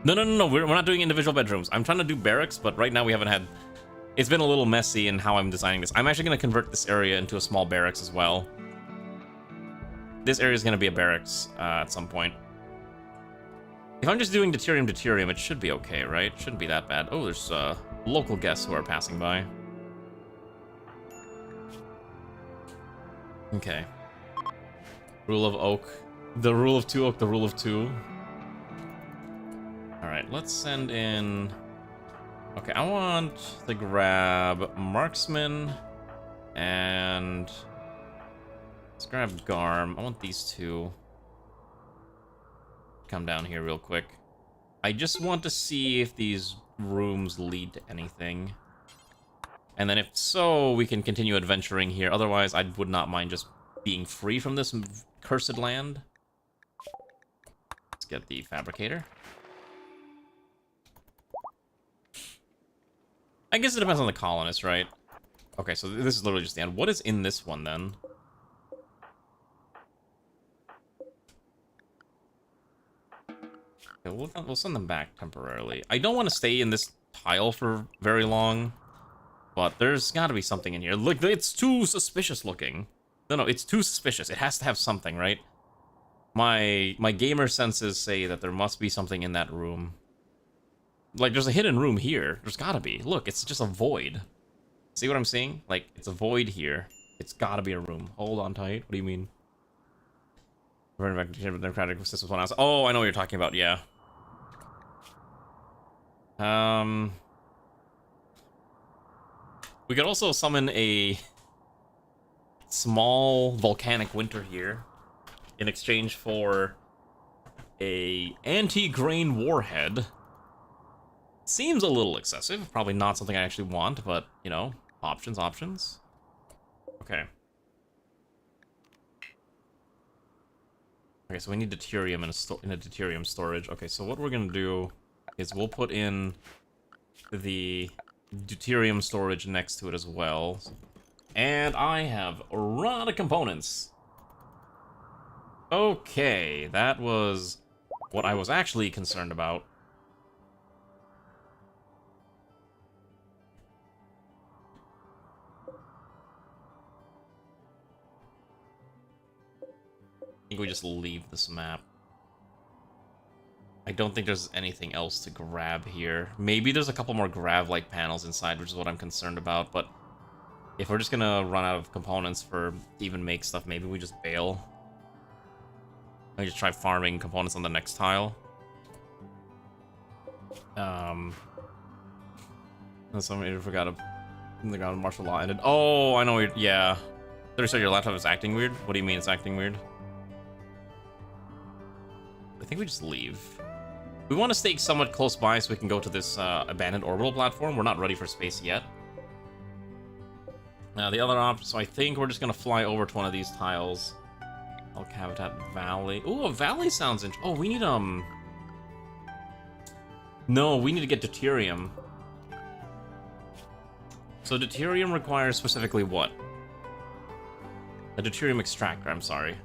C: No, we're not doing individual bedrooms. I'm trying to do barracks, but right now we haven't had... It's been a little messy in how I'm designing this. I'm actually gonna convert this area into a small barracks as well. This area is going to be a barracks at some point. If I'm just doing deuterium, it should be okay, right? Shouldn't be that bad. Oh, there's local guests who are passing by. Okay. Rule of Oak. The rule of 2 Oak, the rule of 2. Alright, let's send in... Okay, I want to grab Marksman and... Let's grab Garm. I want these two. Come down here real quick. I just want to see if these rooms lead to anything. And then if so, we can continue adventuring here. Otherwise, I would not mind just being free from this cursed land. Let's get the fabricator. I guess it depends on the colonist, right? Okay, so this is literally just the end. What is in this one, then? Okay, we'll send them back temporarily. I don't want to stay in this tile for very long. but there's gotta be something in here. Look, it's too suspicious looking. No, it's too suspicious. It has to have something, right? My gamer senses say that there must be something in that room. Like, there's a hidden room here. There's gotta be. Look, it's just a void. See what I'm saying? Like, it's a void here. It's gotta be a room. Hold on tight. What do you mean? Democratic systems. Oh, I know what you're talking about. Yeah. We could also summon a small volcanic winter here in exchange for a anti-grain warhead. Seems a little excessive. Probably not something I actually want, but, you know, options. Okay. Okay, so we need deuterium in a deuterium storage. Okay, so what we're gonna do is we'll put in the deuterium storage next to it as well. And I have a lot of components. Okay, that was what I was actually concerned about. I think we just leave this map. I don't think there's anything else to grab here. Maybe there's a couple more grav-like panels inside, which is what I'm concerned about, but if we're just gonna run out of components for even make stuff, maybe we just bail. I just try farming components on the next tile. Somebody forgot a martial law ended. Oh, I know. Yeah. So your laptop is acting weird? What do you mean it's acting weird? I think we just leave. We want to stay somewhat close by so we can go to this abandoned orbital platform. We're not ready for space yet. The other option, so I think we're just going to fly over to one of these tiles. Elk Habitat Valley. Ooh, a valley sounds interesting. Oh, we need, No, we need to get deuterium. So deuterium requires specifically what? A deuterium extractor, I'm sorry.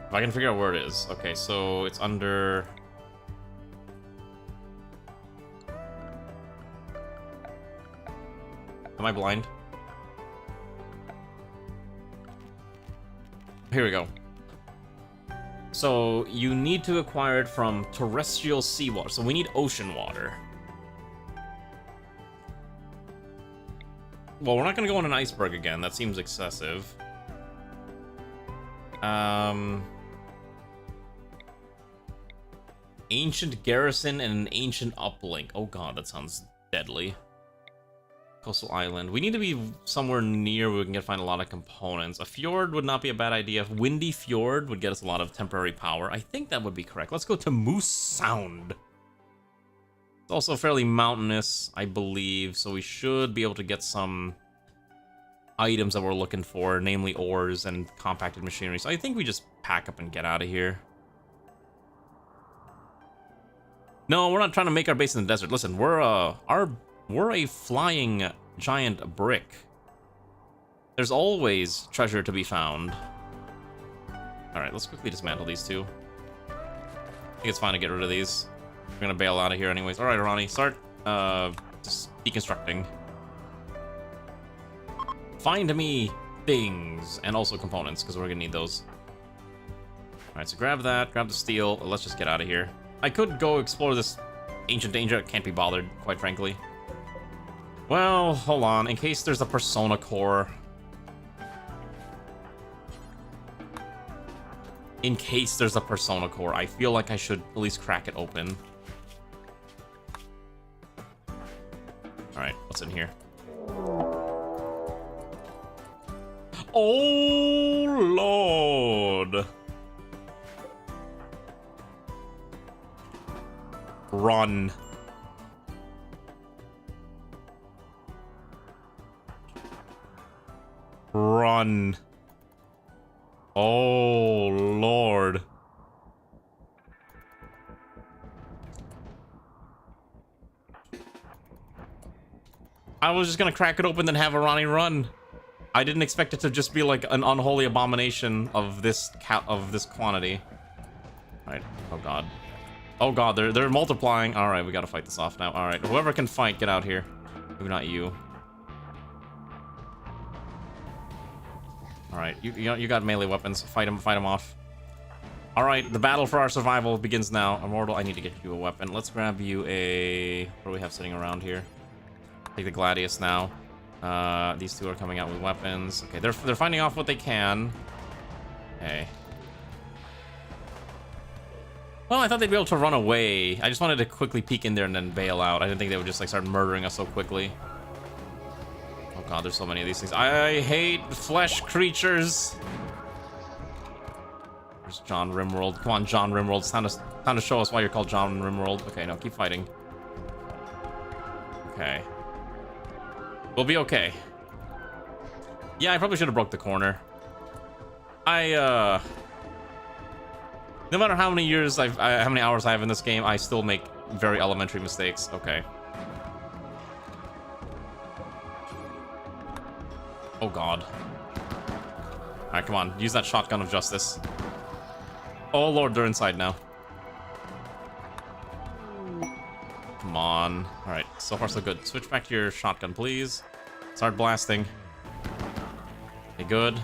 C: If I can figure out where it is. Okay, so it's under... Am I blind? Here we go. So, you need to acquire it from terrestrial seawater. So we need ocean water. Well, we're not gonna go on an iceberg again. That seems excessive. Ancient garrison and an ancient uplink. Oh god, that sounds deadly. Coastal island. We need to be somewhere near where we can find a lot of components. A fjord would not be a bad idea. Windy fjord would get us a lot of temporary power. I think that would be correct. Let's go to Moose Sound. It's also fairly mountainous, I believe, so we should be able to get some items that we're looking for, namely ores and compacted machinery. So I think we just pack up and get out of here. No, we're not trying to make our base in the desert. Listen, we're a flying giant brick. There's always treasure to be found. Alright, let's quickly dismantle these two. I think it's fine to get rid of these. We're gonna bail out of here anyways. Alright, Ronnie, start just deconstructing. Find me things, and also components, because we're gonna need those. Alright, so grab that, grab the steel, let's just get out of here. I could go explore this ancient danger, can't be bothered, quite frankly. Well, hold on, in case there's a persona core. In case there's a persona core, I feel like I should at least crack it open. Alright, what's in here? Oh, Lord! Run. Run. Oh, Lord. I was just gonna crack it open and have Ronnie run. I didn't expect it to just be like an unholy abomination of this quantity. Alright, oh god. Oh god, they're multiplying. Alright, we gotta fight this off now. Alright, whoever can fight, get out here. Maybe not you. Alright, you got melee weapons. Fight him off. Alright, the battle for our survival begins now. Immortal, I need to get you a weapon. Let's grab you a... What do we have sitting around here? Take the Gladius now. These two are coming out with weapons. Okay, they're fighting off what they can. Okay. Well, I thought they'd be able to run away. I just wanted to quickly peek in there and then bail out. I didn't think they would just, like, start murdering us so quickly. Oh god, there's so many of these things. I hate flesh creatures. There's John RimWorld. Come on, John RimWorld. It's time to show us why you're called John RimWorld. Okay, no, keep fighting. Okay. We'll be okay. Yeah, I probably should have broke the corner. No matter how many years how many hours I have in this game, I still make very elementary mistakes. Okay. Oh god. Alright, come on. Use that shotgun of justice. Oh lord, they're inside now. Come on. Alright, so far so good. Switch back to your shotgun, please. Start blasting. Okay, good.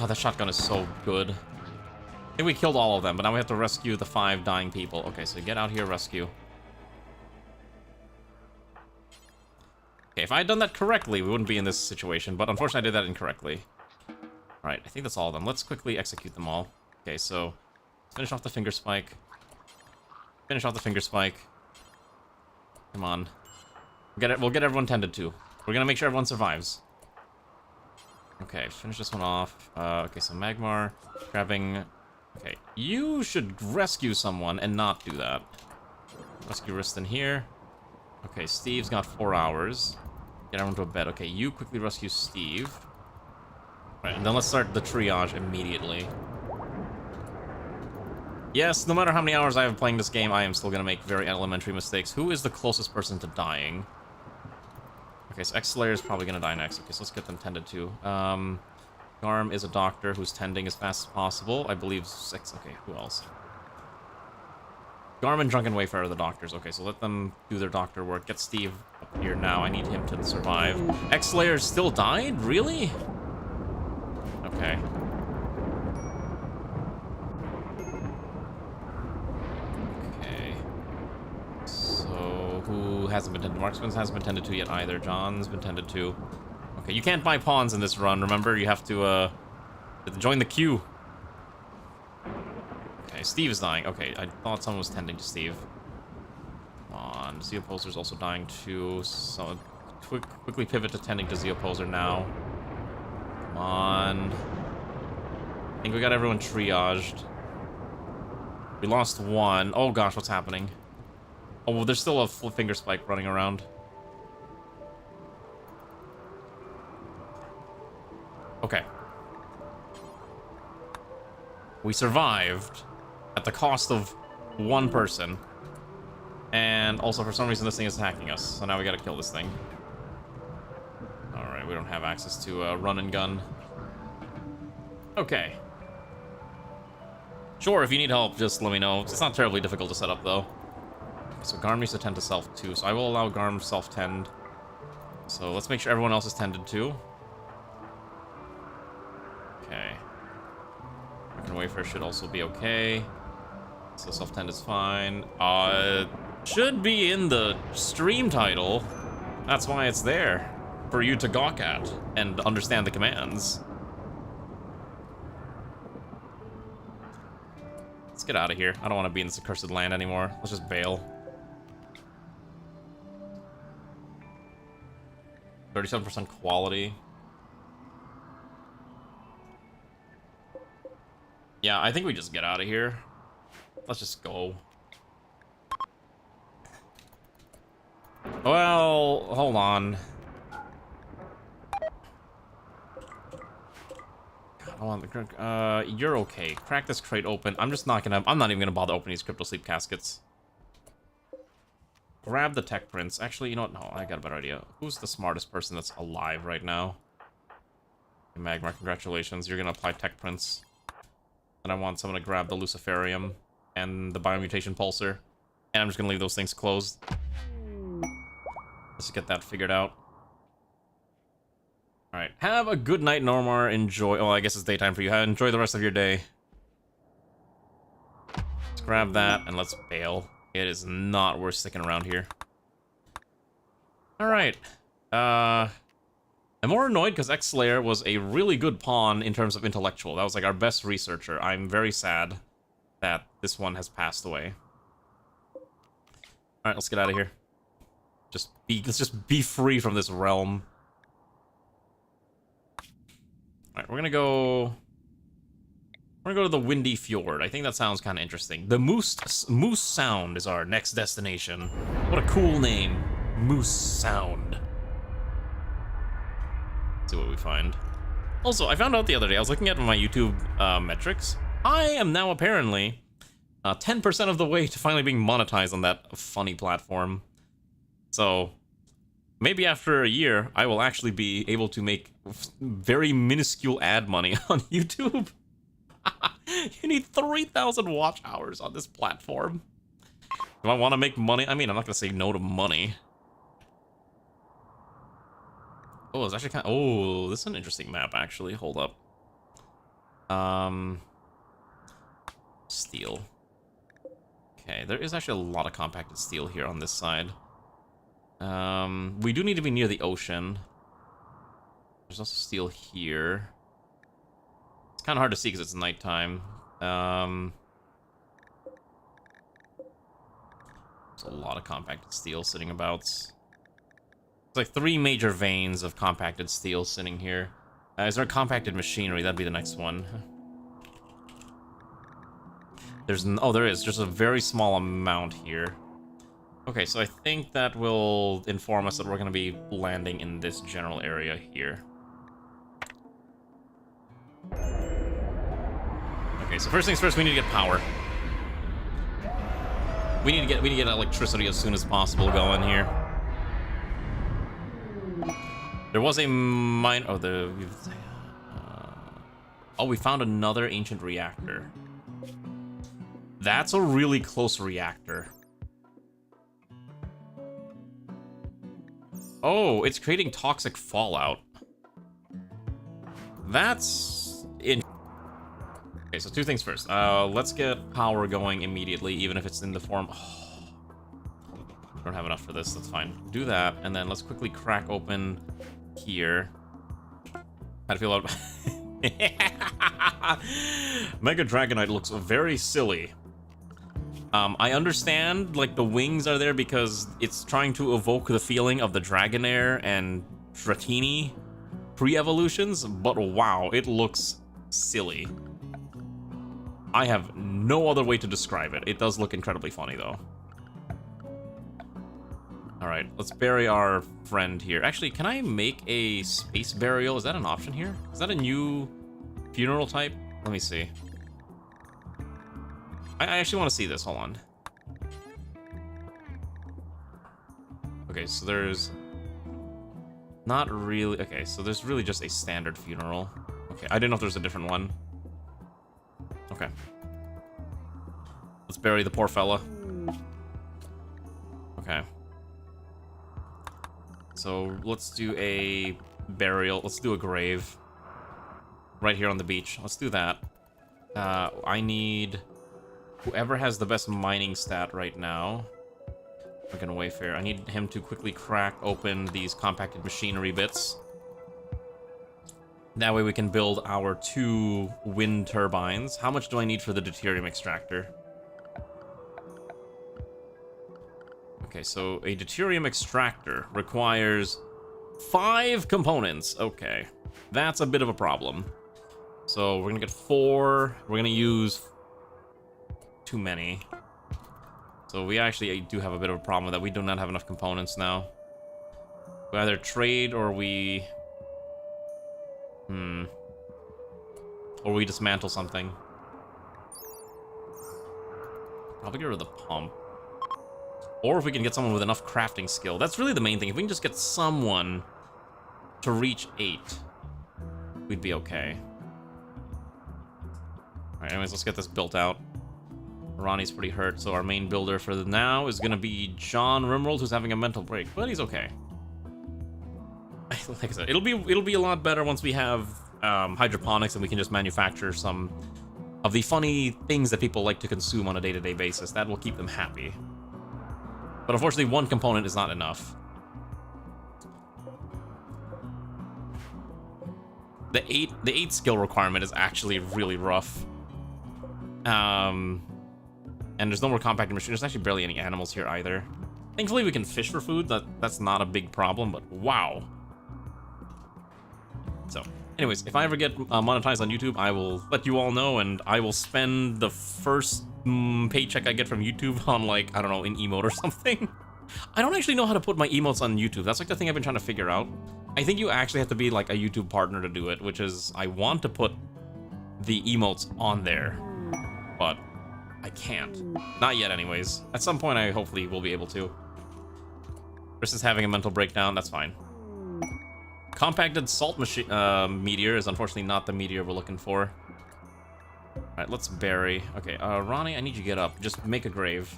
C: Oh, that shotgun is so good. I think we killed all of them, but now we have to rescue the 5 dying people. Okay, so get out here, rescue. Okay, if I had done that correctly, we wouldn't be in this situation, but unfortunately I did that incorrectly. Alright, I think that's all of them. Let's quickly execute them all. Okay, so let's finish off the finger spike. Finish off the finger spike. Come on. We'll get everyone tended to. We're gonna make sure everyone survives. Okay, finish this one off. Okay, so Magmar grabbing... Okay, you should rescue someone and not do that. Rescue Riston here. Okay, Steve's got 4 hours. Get everyone to a bed. Okay, you quickly rescue Steve. Right, and then let's start the triage immediately. Yes, no matter how many hours I have playing this game, I am still gonna make very elementary mistakes. Who is the closest person to dying? Okay, so X-Slayer is probably gonna die next. Okay, so let's get them tended to. Garm is a doctor who's tending as fast as possible. I believe 6. Okay, who else? Garm and Drunken Wayfarer are the doctors. Okay, so let them do their doctor work. Get Steve up here now. I need him to survive. X-Slayer still died? Really? Okay. Okay. So, who hasn't been tended? Marksman hasn't been tended to yet either. John's been tended to. Okay, you can't buy pawns in this run, remember? You have to join the queue. Okay, Steve is dying. Okay, I thought someone was tending to Steve. Come on, Zeoposer's also dying too, so quickly pivot to tending to Zeoposer now. Come on. I think we got everyone triaged. We lost one. Oh gosh, what's happening? Oh, well, there's still a full finger spike running around. Okay. We survived at the cost of 1 person. And also, for some reason, this thing is hacking us. So now we gotta kill this thing. Alright, we don't have access to a run and gun. Okay. Sure, if you need help, just let me know. It's not terribly difficult to set up, though. So Garm needs to tend to self, too. So I will allow Garm self-tend. So let's make sure everyone else is tended, too. Okay. Drunken Wayfarer should also be okay. So self-tend is fine. Should be in the stream title. That's why it's there. For you to gawk at and understand the commands. Let's get out of here. I don't want to be in this accursed land anymore. Let's just bail. 37% quality. Yeah, I think we just get out of here. Let's just go. Well, hold on. God, hold on. You're okay. Crack this crate open. I'm not even gonna bother opening these crypto sleep caskets. Grab the tech prints. Actually, you know what? No, I got a better idea. Who's the smartest person that's alive right now? Magmar, congratulations. You're gonna apply tech prints. And I want someone to grab the Luciferium. and the biomutation pulsar. And I'm just gonna leave those things closed. Let's get that figured out. Alright, have a good night, Normar. Enjoy. Oh, I guess it's daytime for you. Enjoy the rest of your day. Let's grab that and let's bail. It is not worth sticking around here. Alright. I'm more annoyed because X-Slayer was a really good pawn in terms of intellectual. That was like our best researcher. I'm very sad that this one has passed away. Alright, let's get out of here. Let's just be free from this realm. Alright, we're gonna go to the Windy Fjord. I think that sounds kind of interesting. The Moose Sound is our next destination. What a cool name. Moose Sound. Let's see what we find. Also, I found out the other day, I was looking at my YouTube metrics. I am now apparently 10% of the way to finally being monetized on that funny platform. So, maybe after a year, I will actually be able to make very minuscule ad money on YouTube. You need 3,000 watch hours on this platform. Do I want to make money? I mean, I'm not going to say no to money. Oh, it's actually kind of... Oh, this is an interesting map, actually. Hold up. Steel. Okay, there is actually a lot of compacted steel here on this side. We do need to be near the ocean. There's also steel here. It's kind of hard to see because it's nighttime. There's a lot of compacted steel sitting about. It's like 3 major veins of compacted steel sitting here. Is there compacted machinery? That'd be the next one. Oh, there is. Just a very small amount here. Okay, so I think that will inform us that we're going to be landing in this general area here. Okay, so first things first, we need to get power. We need to get electricity as soon as possible going here. There was a mine. Oh, we found another ancient reactor. That's a really close reactor. Oh, it's creating toxic fallout. That's okay, so 2 things first. Let's get power going immediately, even if it's in the form... Oh, don't have enough for this, that's fine. Do that, and then let's quickly crack open here. How do you feel about... Mega Dragonite looks very silly. I understand, like, the wings are there because it's trying to evoke the feeling of the Dragonair and Dratini pre-evolutions, but wow, it looks silly. I have no other way to describe it. It does look incredibly funny, though. Alright, let's bury our friend here. Actually, can I make a space burial? Is that an option here? Is that a new funeral type? Let me see. I actually want to see this. Hold on. Okay, so there's... Not really... Okay, so there's really just a standard funeral. Okay, I didn't know if there's a different one. Okay. Let's bury the poor fella. Okay. So, let's do a burial. Let's do a grave. Right here on the beach. Let's do that. I need... Whoever has the best mining stat right now... Fucking Wayfair. I need him to quickly crack open these compacted machinery bits. That way we can build our 2 wind turbines. How much do I need for the deuterium extractor? Okay, so a deuterium extractor requires 5 components. Okay, that's a bit of a problem. So we're gonna get 4. We're gonna use too many. So we actually do have a bit of a problem with that. We do not have enough components now. We either trade or we... Or we dismantle something. Probably get rid of the pump. Or if we can get someone with enough crafting skill. That's really the main thing. If we can just get someone to reach 8, we'd be okay. Alright, anyways, let's get this built out. Ronnie's pretty hurt, so our main builder for now is gonna be John RimWorld, who's having a mental break, but he's okay. Like I said, it'll be a lot better once we have hydroponics and we can just manufacture some of the funny things that people like to consume on a day-to-day basis. That will keep them happy. But unfortunately, one component is not enough. The eight skill requirement is actually really rough. And there's no more compacting machine. There's actually barely any animals here either. Thankfully, we can fish for food. That's not a big problem, but wow. So, anyways, if I ever get monetized on YouTube, I will let you all know, and I will spend the first paycheck I get from YouTube on, like, I don't know, an emote or something. I don't actually know how to put my emotes on YouTube. That's like the thing I've been trying to figure out. I think you actually have to be like a YouTube partner to do it, which is, I want to put the emotes on there, but I can't. Not yet, anyways. At some point, I hopefully will be able to. Chris is having a mental breakdown. That's fine. Compacted salt meteor is unfortunately not the meteor we're looking for. Alright, let's bury. Okay, Ronnie, I need you to get up. Just make a grave.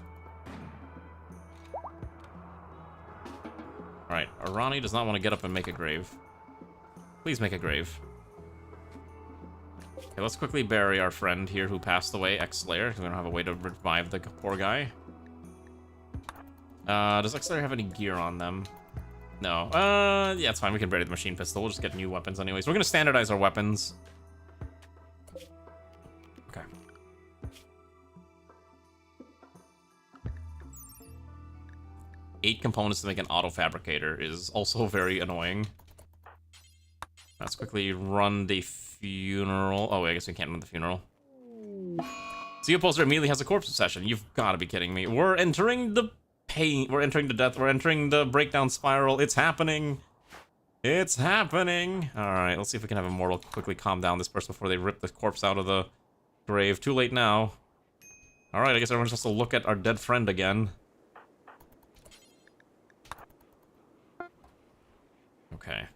C: Alright, Ronnie does not want to get up and make a grave. Please make a grave. Okay, let's quickly bury our friend here who passed away, X-Slayer, because we don't have a way to revive the poor guy. Does X-Slayer have any gear on them? No. Yeah, it's fine. We can bury the machine pistol. We'll just get new weapons anyways. We're gonna standardize our weapons. Okay. Eight components to make an auto fabricator is also very annoying. Let's quickly run the funeral. Oh, wait, I guess we can't run the funeral. Zeo Poster immediately has a corpse obsession. You've got to be kidding me. We're entering the pain. We're entering the death. We're entering the breakdown spiral. It's happening. It's happening. All right, let's see if we can have Immortal quickly calm down this person before they rip the corpse out of the grave. Too late now. All right, I guess everyone's supposed to look at our dead friend again. Okay.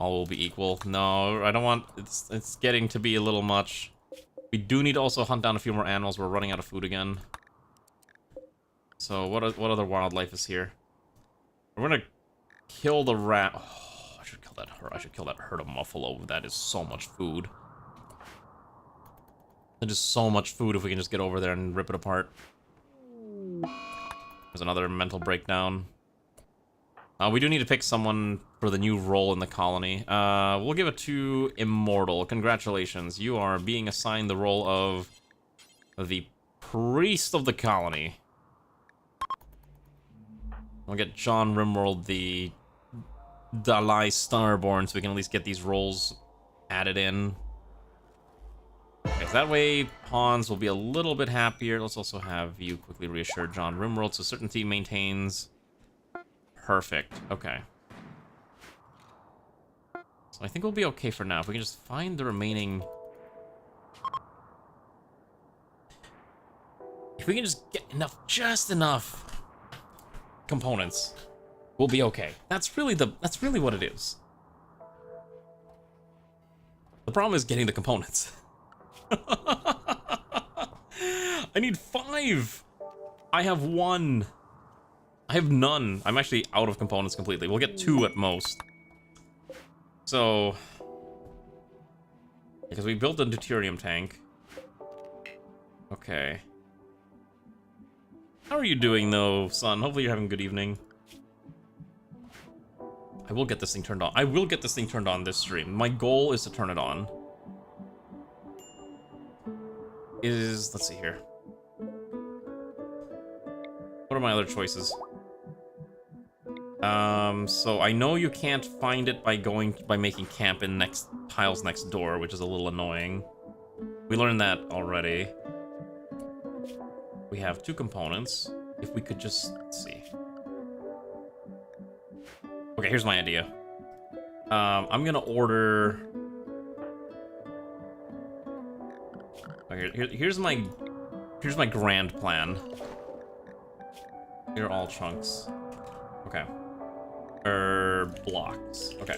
C: All will be equal. No, I don't want... It's getting to be a little much. We do need to also hunt down a few more animals. We're running out of food again. So, what other wildlife is here? We're gonna kill the rat... Oh, I should kill that herd. I should kill that herd of buffalo. That is so much food. That is so much food if we can just get over there and rip it apart. There's another mental breakdown. We do need to pick someone for the new role in the colony. We'll give it to Immortal. Congratulations. You are being assigned the role of the priest of the colony. We'll get John RimWorld the Dalai Starborn so we can at least get these roles added in. Okay, so that way pawns will be a little bit happier. Let's also have you quickly reassure John RimWorld so certainty maintains. Perfect. Okay. So I think we'll be okay for now. If we can just find the remaining... If we can just get enough, just enough components, we'll be okay. That's really what it is. The problem is getting the components. I need 5. I have 1. I have none. I'm actually out of components completely. We'll get 2 at most. So, because we built a deuterium tank. Okay. How are you doing though, son? Hopefully you're having a good evening. I will get this thing turned on. I will get this thing turned on this stream. My goal is to turn it on. Let's see here. What are my other choices? So I know you can't find it by making camp in tiles next door, which is a little annoying. We learned that already. We have 2 components. If we could just, let's see. Okay, here's my idea. I'm gonna order... Okay, here's my grand plan. Here are all chunks. Okay. Blocks. Okay.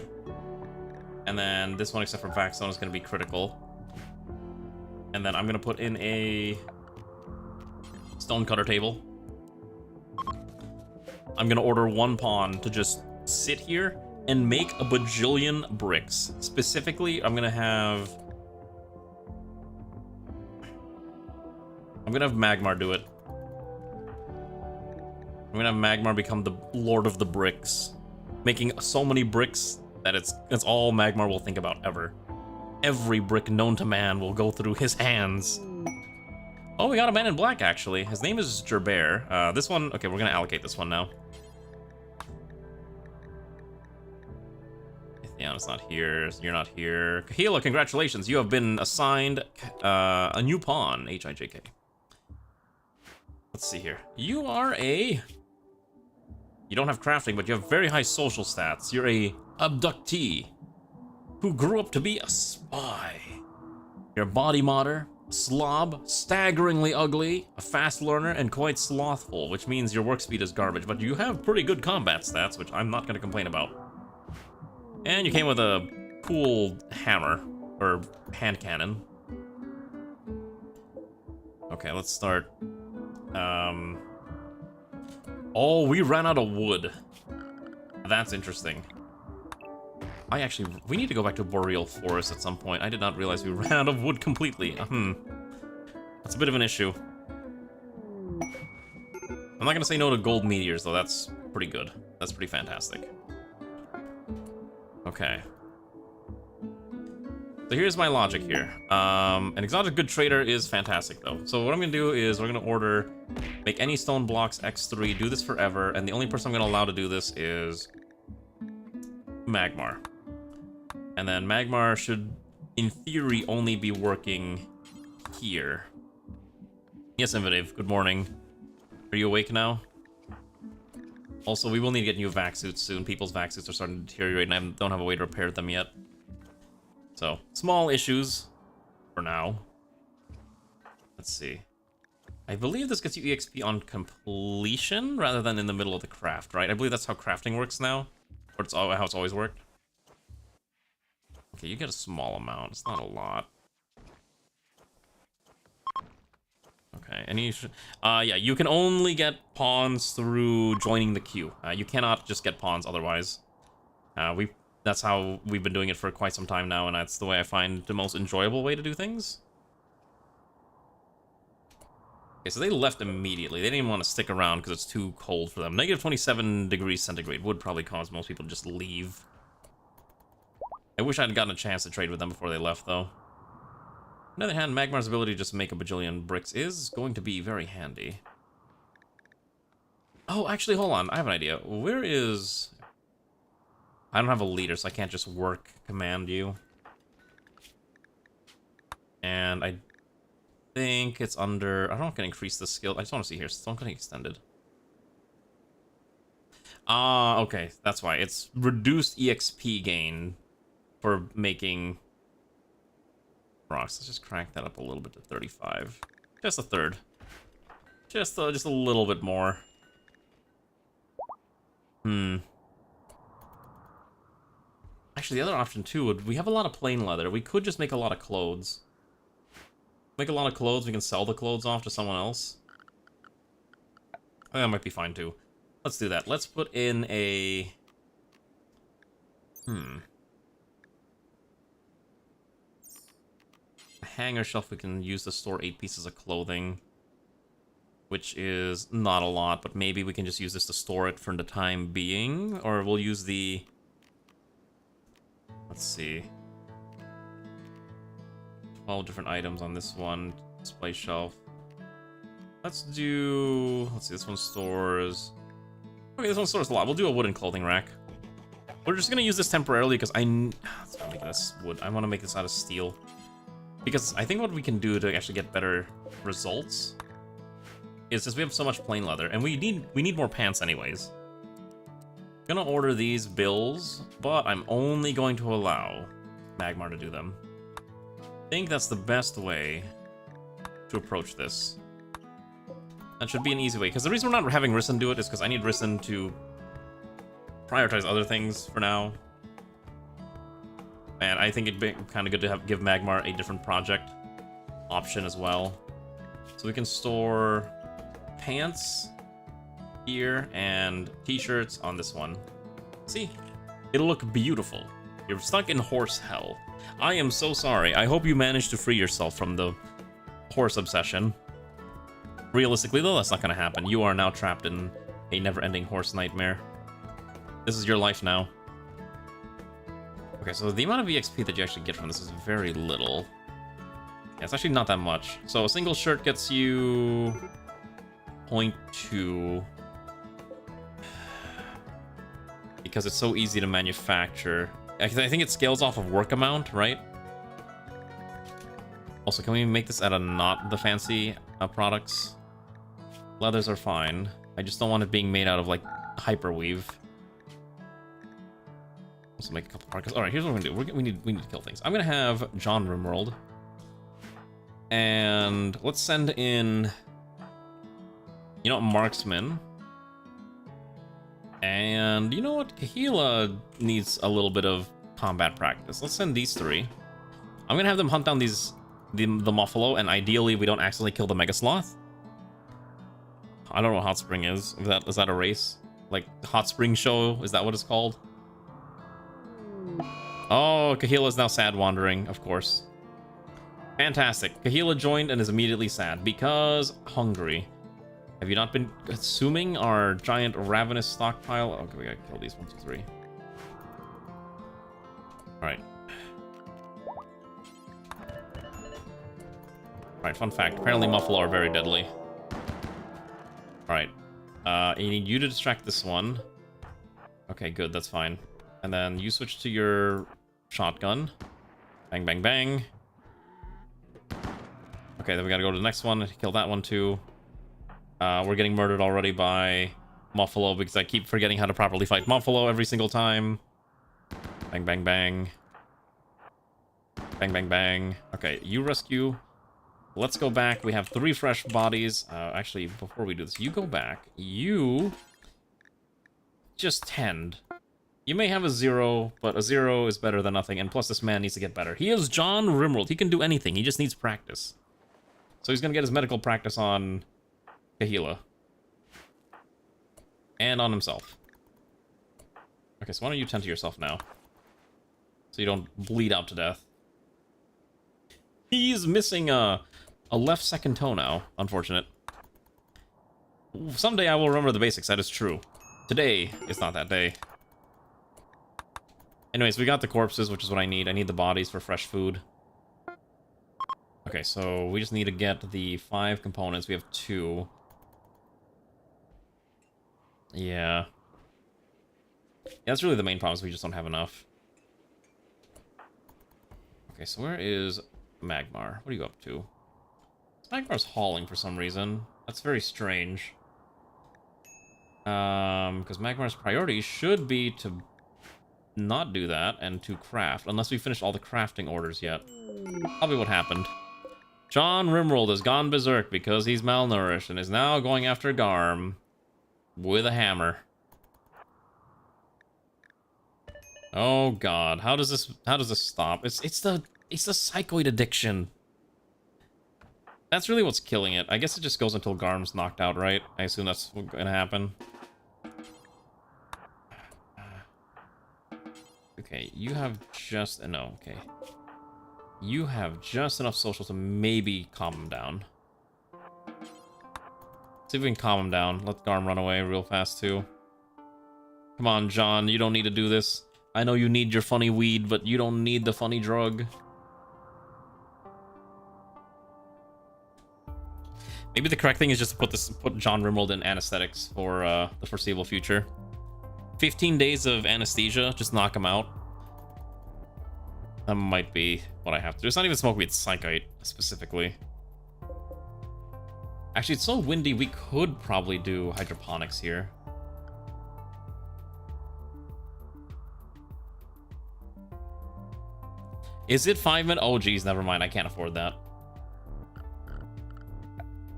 C: And then this one, except for Vaxstone, is going to be critical. And then I'm going to put in a stonecutter table. I'm going to order one pawn to just sit here and make a bajillion bricks. Specifically, I'm going to have Magmar do it. I'm going to have Magmar become the Lord of the Bricks. Making so many bricks that it's all Magmar will think about ever. Every brick known to man will go through his hands. Oh, we got a man in black, actually. His name is Gerbert. This one, okay, we're gonna allocate this one now. Yeah, it's not here. You're not here. Kahila, congratulations. You have been assigned a new pawn. HIJK. Let's see here. You are a... You don't have crafting, but you have very high social stats. You're a abductee who grew up to be a spy. You're a body modder, slob, staggeringly ugly, a fast learner, and quite slothful, which means your work speed is garbage, but you have pretty good combat stats, which I'm not going to complain about. And you came with a cool hammer, or hand cannon. Okay, let's start. Oh, we ran out of wood. That's interesting. We need to go back to Boreal Forest at some point. I did not realize we ran out of wood completely. That's a bit of an issue. I'm not gonna say no to gold meteors, though. That's pretty good. That's pretty fantastic. Okay. So here's my logic here. An exotic good trader is fantastic, though. So what I'm gonna do is we're gonna order, make any stone blocks X3, do this forever, and the only person I'm gonna allow to do this is Magmar. And then Magmar should, in theory, only be working here. Yes, Invadave, good morning. Are you awake now? Also, we will need to get new vac suits soon. People's vac suits are starting to deteriorate, and I don't have a way to repair them yet. So, small issues for now. Let's see. I believe this gets you EXP on completion rather than in the middle of the craft, right? I believe that's how crafting works now. Or it's how it's always worked. Okay, you get a small amount. It's not a lot. Okay, and you should... yeah, you can only get pawns through joining the queue. You cannot just get pawns otherwise. That's how we've been doing it for quite some time now, and that's the way I find the most enjoyable way to do things. Okay, so they left immediately. They didn't even want to stick around because it's too cold for them. Negative 27 degrees centigrade would probably cause most people to just leave. I wish I'd gotten a chance to trade with them before they left, though. On the other hand, Magmar's ability to just make a bajillion bricks is going to be very handy. Oh, actually, hold on. I have an idea. Where is... I don't have a leader, so I can't just work command you. And I think it's under... I don't want to increase the skill. I just want to see here. Stone cutting extended. Okay. That's why. It's reduced EXP gain for making rocks. Let's just crank that up a little bit to 35. Just a third. Just a little bit more. Actually, the other option, too, would... We have a lot of plain leather. We could just make a lot of clothes. Make a lot of clothes, we can sell the clothes off to someone else. That might be fine, too. Let's do that. Let's put in a... A hanger shelf we can use to store 8 pieces of clothing. Which is not a lot, but maybe we can just use this to store it for the time being. Or we'll use the... Let's see. 12 different items on this one. Display shelf. Let's see, this one stores... Okay, this one stores a lot. We'll do a wooden clothing rack. We're just gonna use this temporarily because let's make this wood. I want to make this out of steel. Because I think what we can do to actually get better results is since we have so much plain leather, and we need more pants anyways. Gonna order these bills, but I'm only going to allow Magmar to do them. I think that's the best way to approach this. That should be an easy way, because the reason we're not having Risen do it is because I need Risen to prioritize other things for now. And I think it'd be kind of good to give Magmar a different project option as well. So we can store pants here and t-shirts on this one. See? It'll look beautiful. You're stuck in horse hell. I am so sorry. I hope you managed to free yourself from the horse obsession. Realistically, though, that's not going to happen. You are now trapped in a never-ending horse nightmare. This is your life now. Okay, so the amount of EXP that you actually get from this is very little. Yeah, it's actually not that much. So a single shirt gets you 0.2. Because it's so easy to manufacture. I think it scales off of work amount, right? Also, can we make this out of not the fancy products? Leathers are fine. I just don't want it being made out of, like, hyperweave. Also make a couple parkas. Alright, here's what we're gonna do. We need to kill things. I'm gonna have John RimWorld. And let's send in... You know what, Marksman. And you know what, Kahila needs a little bit of combat practice. Let's send these three. I'm gonna have them hunt down the Muffalo, and ideally we don't accidentally kill the Mega Sloth. I don't know what Hot Spring is. Is that a race? Like, Hot Spring Show? Is that what it's called? Oh, Kahila's now sad wandering, of course. Fantastic. Kahila joined and is immediately sad because hungry. Have you not been consuming our giant ravenous stockpile? Okay, we gotta kill these 1, 2, 3. Alright. Alright, fun fact. Apparently Muffalo are very deadly. Alright. I need you to distract this one. Okay, good, that's fine. And then you switch to your shotgun. Bang, bang, bang. Okay, then we gotta go to the next one. Kill that one too. We're getting murdered already by Muffalo because I keep forgetting how to properly fight Muffalo every single time. Bang, bang, bang. Bang, bang, bang. Okay, you rescue. Let's go back. We have 3 fresh bodies. Actually, before we do this, you go back. You just tend. You may have a 0, but a 0 is better than nothing. And plus, this man needs to get better. He is John RimWorld. He can do anything. He just needs practice. So he's going to get his medical practice on Kahila. And on himself. Okay, so why don't you tend to yourself now? So you don't bleed out to death. He's missing a left second toe now. Unfortunate. Someday I will remember the basics, that is true. Today is not that day. Anyways, we got the corpses, which is what I need. I need the bodies for fresh food. Okay, so we just need to get the 5 components. We have 2. Yeah. That's really the main problem, is we just don't have enough. Okay, so where is Magmar? What are you up to? Magmar's hauling for some reason. That's very strange. Because Magmar's priority should be to not do that and to craft, unless we finished all the crafting orders yet. Probably what happened. John RimWorld has gone berserk because he's malnourished and is now going after Garm with a hammer. Oh god, how does this stop? It's the psychoid addiction. That's really what's killing it. I guess it just goes until Garm's knocked out, right? I assume that's what's gonna happen. Okay, you have just... No, okay. You have just enough social to maybe calm him down. See if we can calm him down. Let Garm run away real fast, too. Come on, John. You don't need to do this. I know you need your funny weed, but you don't need the funny drug. Maybe the correct thing is just to put John RimWorld in anesthetics for the foreseeable future. 15 days of anesthesia, just knock him out. That might be what I have to do. It's not even smoke weed, it's psychite, specifically. Actually, it's so windy, we could probably do hydroponics here. Is it 5 minutes? Oh, geez, never mind. I can't afford that.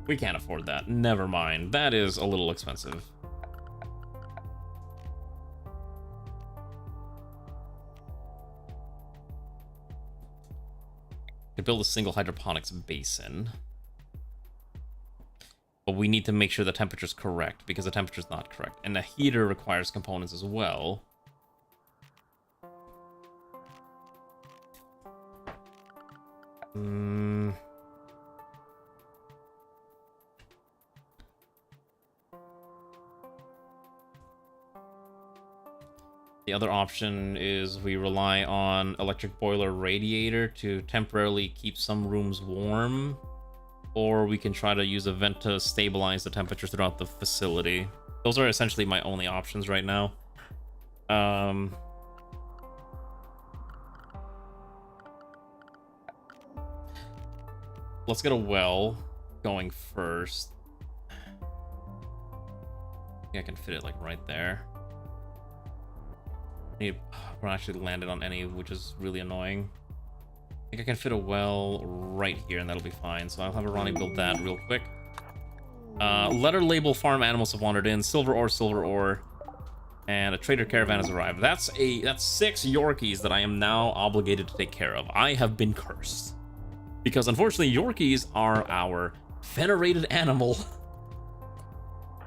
C: We can't afford that. Never mind. That is a little expensive. To build a single hydroponics basin. But we need to make sure the temperature's correct, because the temperature's not correct. And the heater requires components as well. The other option is we rely on electric boiler radiator to temporarily keep some rooms warm, or we can try to use a vent to stabilize the temperature throughout the facility. Those are essentially my only options right now. Let's get a well going first. I think I can fit it like right there. We're not actually landed on any, which is really annoying. I think I can fit a well right here, and that'll be fine. So I'll have a Ronnie build that real quick. Letter label farm animals have wandered in. Silver ore. And a trader caravan has arrived. That's 6 Yorkies that I am now obligated to take care of. I have been cursed. Because unfortunately, Yorkies are our venerated animal.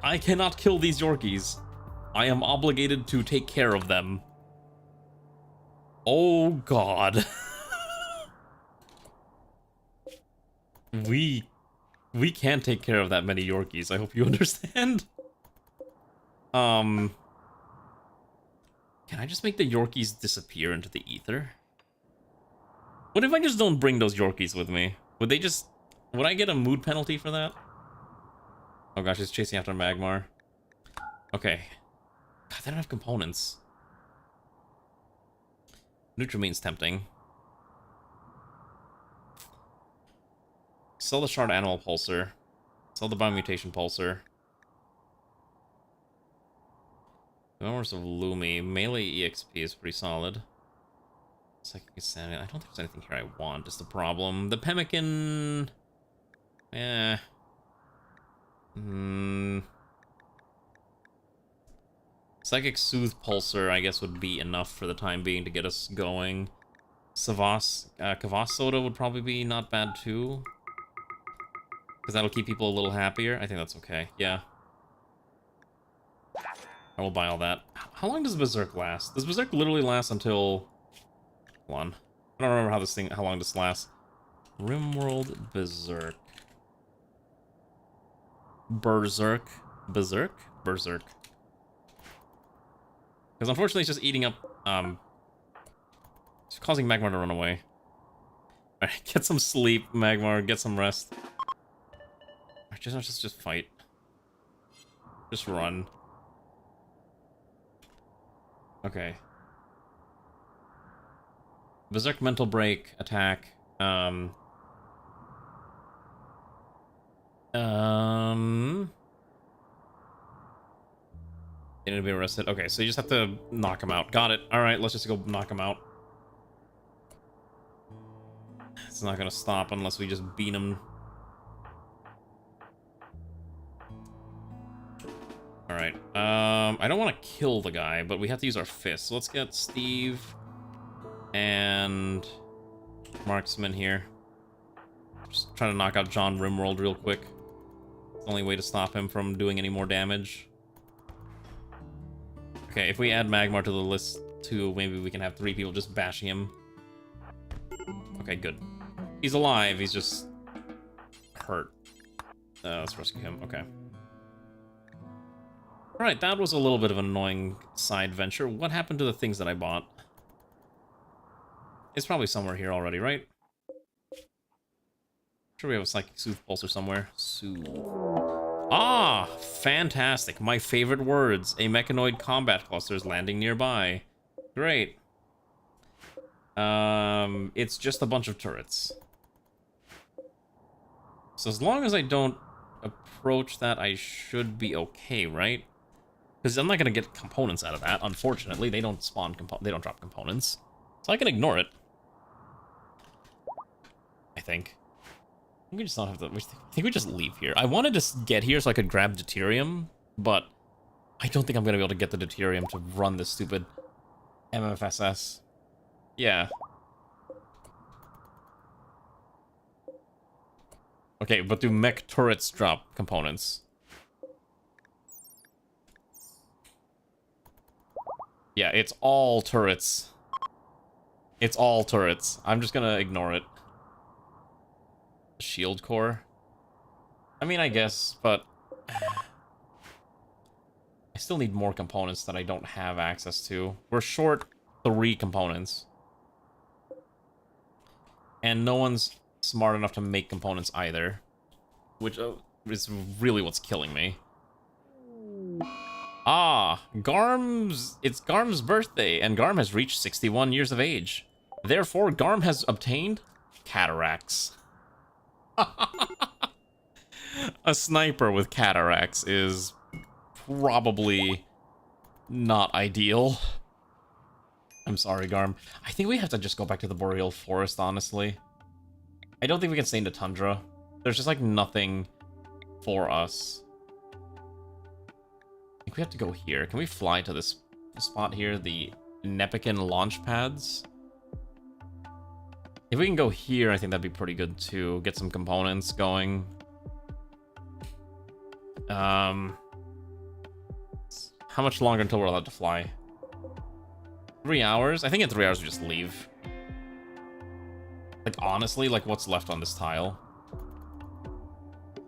C: I cannot kill these Yorkies. I am obligated to take care of them. Oh god. We can't take care of that many Yorkies. I hope you understand. Can I just make the Yorkies disappear into the ether? What if I just don't bring those Yorkies with me? Would I get a mood penalty for that? Oh gosh, he's chasing after Magmar. Okay. God, they don't have components. Nutramine's tempting. Sell the shard animal pulsar. Sell the biomutation pulsar. Memoirs of Lumi. Melee EXP is pretty solid. Psychic Insanity. I don't think there's anything here I want, is the problem. The pemmican... Psychic Soothe Pulsar, I guess, would be enough for the time being to get us going. Kvass Soda would probably be not bad, too. Because that'll keep people a little happier. I think that's okay. Yeah. I will buy all that. How long does Berserk last? Does Berserk literally last until... Hold on. I don't remember how long this lasts. RimWorld Berserk. Berserk. Because unfortunately it's just eating up, it's causing Magmar to run away. Alright, get some sleep, Magmar, get some rest. Just fight. Just run. Okay. Berserk mental break, attack, They need to be arrested. Okay, so you just have to knock him out. Got it. Alright, let's just go knock him out. It's not gonna stop unless we just beat him. Alright. I don't want to kill the guy, but we have to use our fists. So let's get Steve and Marksman here. Just trying to knock out John RimWorld real quick. It's the only way to stop him from doing any more damage. Okay, if we add Magmar to the list too, maybe we can have 3 people just bashing him. Okay, good. He's alive, he's just hurt. Let's rescue him, okay. Alright, that was a little bit of an annoying side venture. What happened to the things that I bought? It's probably somewhere here already, right? Sure we have a Psychic Soothe Pulsar somewhere. Soothe. Ah! Fantastic. My favorite words. A mechanoid combat cluster is landing nearby. Great. It's just a bunch of turrets. So as long as I don't approach that, I should be okay, right? Because I'm not going to get components out of that, unfortunately. They don't spawn they don't drop components. So I can ignore it. I think. We just don't have to. I think we just leave here. I wanted to get here so I could grab deuterium, but I don't think I'm gonna be able to get the deuterium to run this stupid MFSS. Yeah. Okay, but do mech turrets drop components? Yeah, it's all turrets. It's all turrets. I'm just gonna ignore it. Shield core? I mean, I guess, but... I still need more components that I don't have access to. We're short 3 components. And no one's smart enough to make components either. Which is really what's killing me. Ah, it's Garm's birthday, and Garm has reached 61 years of age. Therefore, Garm has obtained cataracts. A sniper with cataracts is probably not ideal. I'm sorry, Garm. I think we have to just go back to the Boreal Forest, honestly. I don't think we can stay in the tundra. There's just, like, nothing for us. I think we have to go here. Can we fly to this spot here? The Nepican launch pads? If we can go here, I think that'd be pretty good, too. Get some components going. How much longer until we're allowed to fly? 3 hours? I think in 3 hours we just leave. Like, honestly, like, what's left on this tile?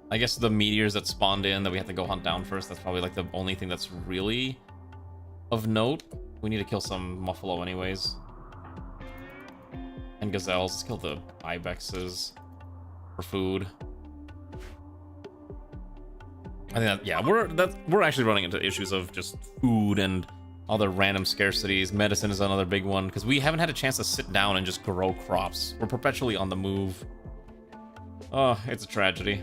C: I guess the meteors that spawned in that we have to go hunt down first, that's probably, like, the only thing that's really of note. We need to kill some Muffalo anyways. And gazelles. Let's kill the ibexes for food. I think that, yeah, we're actually running into issues of just food and other random scarcities. Medicine is another big one, because we haven't had a chance to sit down and just grow crops. We're perpetually on the move. Oh, it's a tragedy.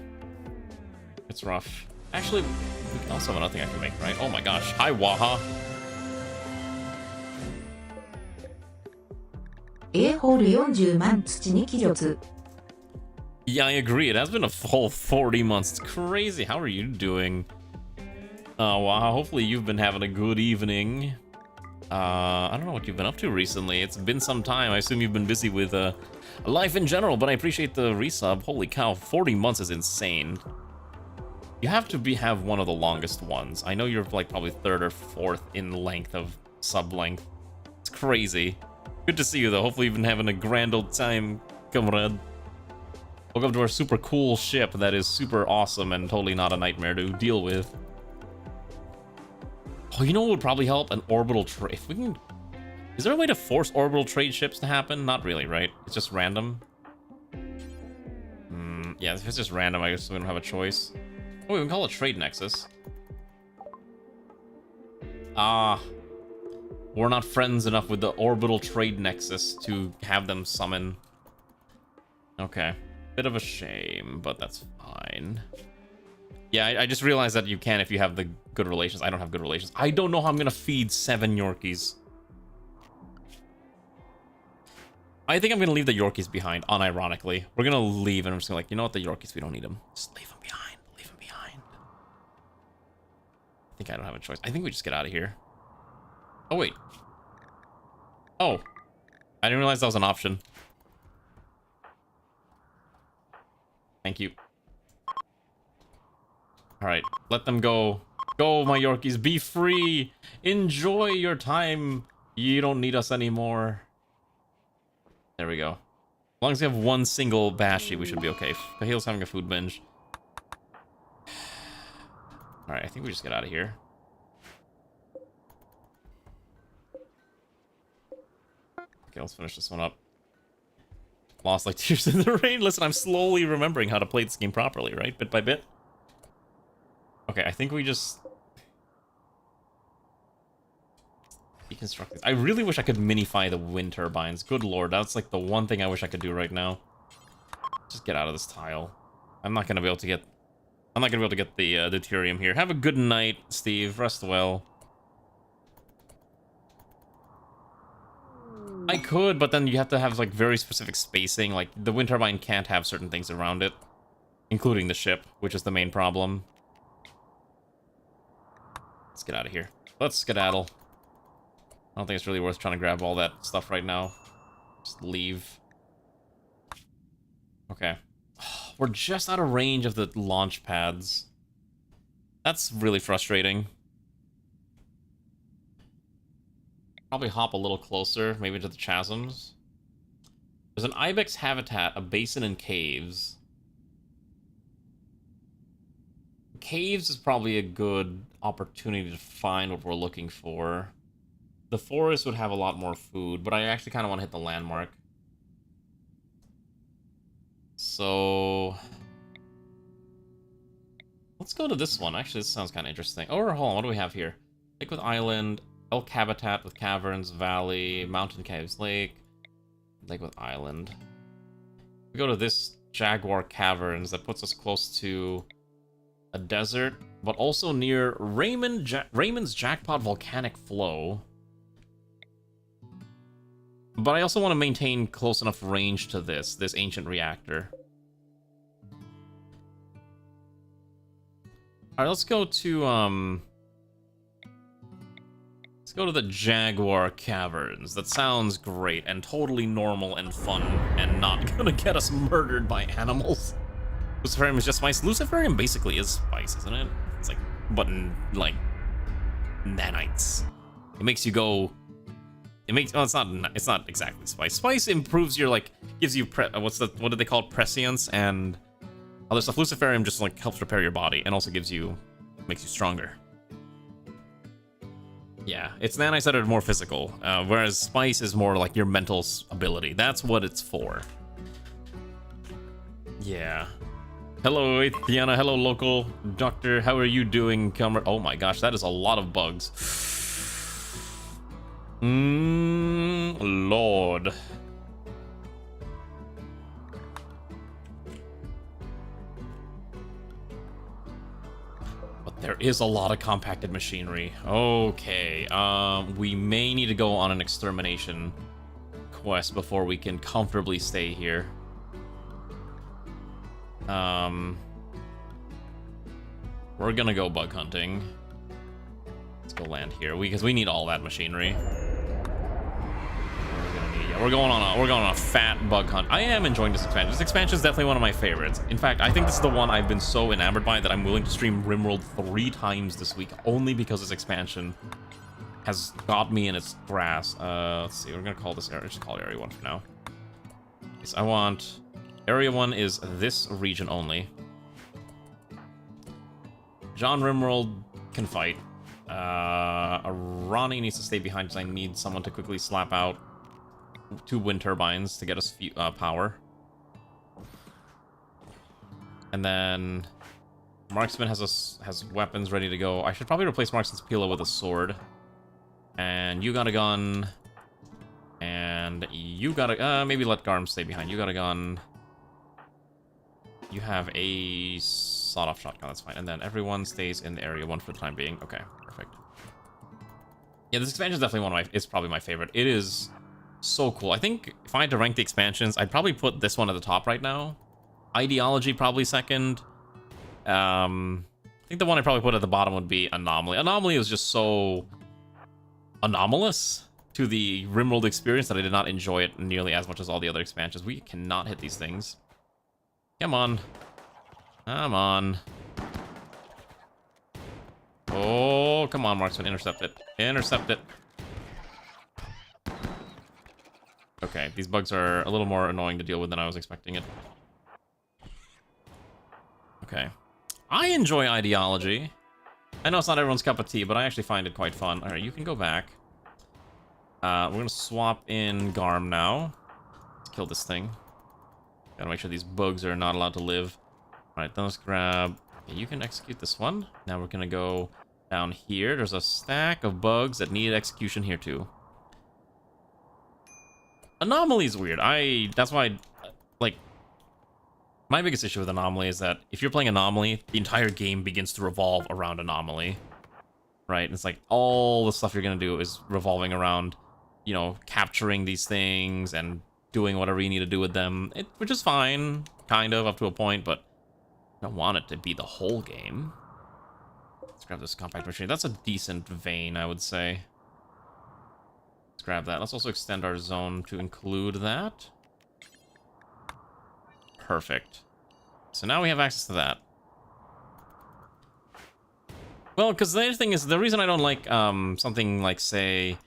C: It's rough. Actually, we can also have another thing I can make, right? Oh my gosh. Hi, Waha. Yeah, I agree. It has been a full 40 months. It's crazy. How are you doing? Waha, hopefully you've been having a good evening. I don't know what you've been up to recently. It's been some time. I assume you've been busy with life in general, but I appreciate the resub. Holy cow, 40 months is insane. You have to have one of the longest ones. I know you're like probably 3rd or 4th in length of sub length. It's crazy. Good to see you though. Hopefully you've been having a grand old time, comrade. Welcome to our super cool ship that is super awesome and totally not a nightmare to deal with. Oh, you know what would probably help? An orbital trade. If we can... Is there a way to force orbital trade ships to happen? Not really, right? It's just random. Yeah, if it's just random, I guess we don't have a choice. Oh, we can call it Trade Nexus. Ah. We're not friends enough with the Orbital Trade Nexus to have them summon. Okay. Bit of a shame, but that's fine. Yeah, I just realized that you can if you have the good relations. I don't have good relations. I don't know how I'm gonna feed 7 Yorkies. I think I'm gonna leave the Yorkies behind, unironically. We're gonna leave, and I'm just gonna like, you know what, the Yorkies, we don't need them. Just leave them behind. Leave them behind. I think I don't have a choice. I think we just get out of here. Oh, wait. Oh. I didn't realize that was an option. Thank you. Alright, let them go. Go, my Yorkies, be free! Enjoy your time! You don't need us anymore. There we go. As long as we have one single Bashi, we should be okay. Kahil's having a food binge. Alright, I think we just get out of here. Okay, let's finish this one up. Lost like tears in the rain. Listen, I'm slowly remembering how to play this game properly, right? Bit by bit. Okay, I think we just... deconstruct this. I really wish I could minify the wind turbines. Good lord, that's like the one thing I wish I could do right now. Just get out of this tile. I'm not gonna be able to get... I'm not gonna be able to get the deuterium here. Have a good night, Steve. Rest well. I could, but then you have to have like very specific spacing. Like the wind turbine can't have certain things around it, including the ship, which is the main problem. Let's get out of here. Let's skedaddle. I don't think it's really worth trying to grab all that stuff right now. Just leave. Okay. Oh we're just out of range of the launch pads. That's really frustrating. Probably hop a little closer, maybe to the chasms. There's an ibex habitat, a basin, and caves. Caves is probably a good opportunity to find what we're looking for. The forest would have a lot more food, but I actually kind of want to hit the landmark. So let's go to this one. Actually, this sounds kind of interesting. Oh, hold on, what do we have here? Lake with island, elk habitat with caverns, valley, mountain caves, lake with island. We go to this jaguar caverns that puts us close to a desert, but also near Raymond's jackpot volcanic flow. But I also want to maintain close enough range to this ancient reactor. Alright, let's go to the Jaguar Caverns. That sounds great and totally normal and fun and not gonna get us murdered by animals. Luciferium is just spice. Luciferium basically is spice, isn't it? It's like, but like nanites. It makes you go. It makes. Well, it's not exactly spice. Spice improves your like, gives you what do they call it? Prescience and other stuff. Luciferium just like helps repair your body and also makes you stronger. Yeah, it's nanites that are more physical, whereas spice is more like your mental ability. That's what it's for. Yeah. Hello, Aethiana. Hello, local doctor. How are you doing, comrade? Oh my gosh, that is a lot of bugs. Lord. But there is a lot of compacted machinery. Okay, we may need to go on an extermination quest before we can comfortably stay here. We're gonna go bug hunting. Let's go land here because we need all that machinery. We're going on a fat bug hunt. I am enjoying this expansion. This expansion is definitely one of my favorites. In fact, I think this is the one I've been so enamored by that I'm willing to stream RimWorld 3 times this week only because this expansion has got me in its grasp. Let's see. We're gonna call this area. Just call it Area 1 for now. Yes, I want. Area 1 is this region only. John RimWorld can fight. Ronnie needs to stay behind because I need someone to quickly slap out 2 wind turbines to get us power. And then Marksman has weapons ready to go. I should probably replace Marksman's Pila with a sword. And you got a gun. And you got a... maybe let Garm stay behind. You got a gun. You have a sawed-off shotgun, that's fine. And then everyone stays in Area 1 for the time being. Okay, perfect. Yeah, this expansion is definitely it's probably my favorite. It is so cool. I think if I had to rank the expansions, I'd probably put this one at the top right now. Ideology probably second. I think the one I'd probably put at the bottom would be Anomaly. Anomaly is just so anomalous to the RimWorld experience that I did not enjoy it nearly as much as all the other expansions. We cannot hit these things. Come on. Come on. Oh, come on, Marksman. Intercept it. Intercept it. Okay, these bugs are a little more annoying to deal with than I was expecting it. Okay. I enjoy Ideology. I know it's not everyone's cup of tea, but I actually find it quite fun. Alright, you can go back. We're gonna swap in Garm now. Let's kill this thing. Gotta make sure these bugs are not allowed to live. Alright, then let's grab... Okay, you can execute this one. Now we're gonna go down here. There's a stack of bugs that need execution here too. Anomaly is weird. That's why like... My biggest issue with Anomaly is that if you're playing Anomaly, the entire game begins to revolve around Anomaly. Right? And it's like all the stuff you're gonna do is revolving around, you know, capturing these things and doing whatever you need to do with them, which is fine, kind of, up to a point, but I don't want it to be the whole game. Let's grab this compact machine. That's a decent vein, I would say. Let's grab that. Let's also extend our zone to include that. Perfect. So now we have access to that. Well, because the other thing is, the reason I don't like something like, say,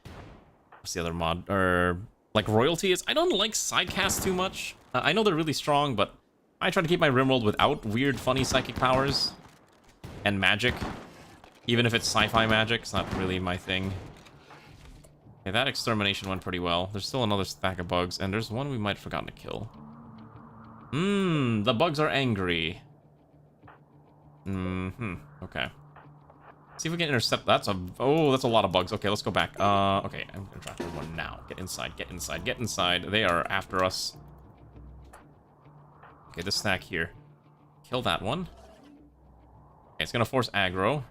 C: what's the other mod, or like Royalty is, I don't like sidecasts too much. I know they're really strong, but I try to keep my RimWorld without weird, funny psychic powers and magic. Even if it's sci-fi magic, it's not really my thing. Okay, that extermination went pretty well. There's still another stack of bugs, and there's one we might have forgotten to kill. The bugs are angry. Okay. See if we can intercept. That's a lot of bugs. Okay, let's go back. Okay, I'm gonna draft one now. Get inside, get inside, get inside. They are after us. Okay, this stack here. Kill that one. Okay, it's gonna force aggro.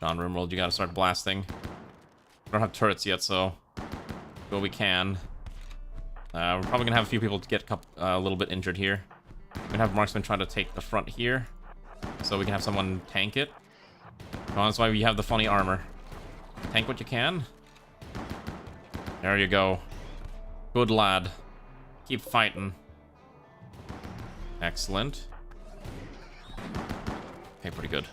C: John RimWorld, you gotta start blasting. We don't have turrets yet, so do what we can. We're probably gonna have a few people get a little bit injured here. We're gonna have marksman try to take the front here, so we can have someone tank it. Oh, that's why we have the funny armor. Tank what you can. There you go. Good lad. Keep fighting. Excellent. Okay, pretty good.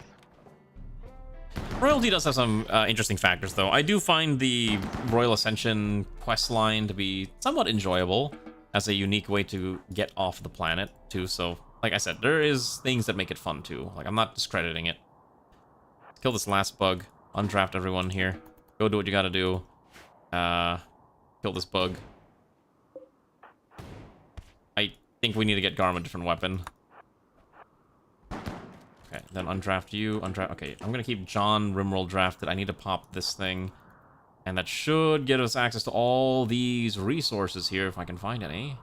C: Royalty does have some interesting factors, though. I do find the Royal Ascension quest line to be somewhat enjoyable as a unique way to get off the planet, too. So, like I said, there is things that make it fun, too. Like, I'm not discrediting it. Let's kill this last bug. Undraft everyone here. Go do what you gotta do. Kill this bug. I think we need to get Garm a different weapon. Okay, then undraft you. Okay, I'm gonna keep John RimWorld drafted. I need to pop this thing. And that should get us access to all these resources here, if I can find any.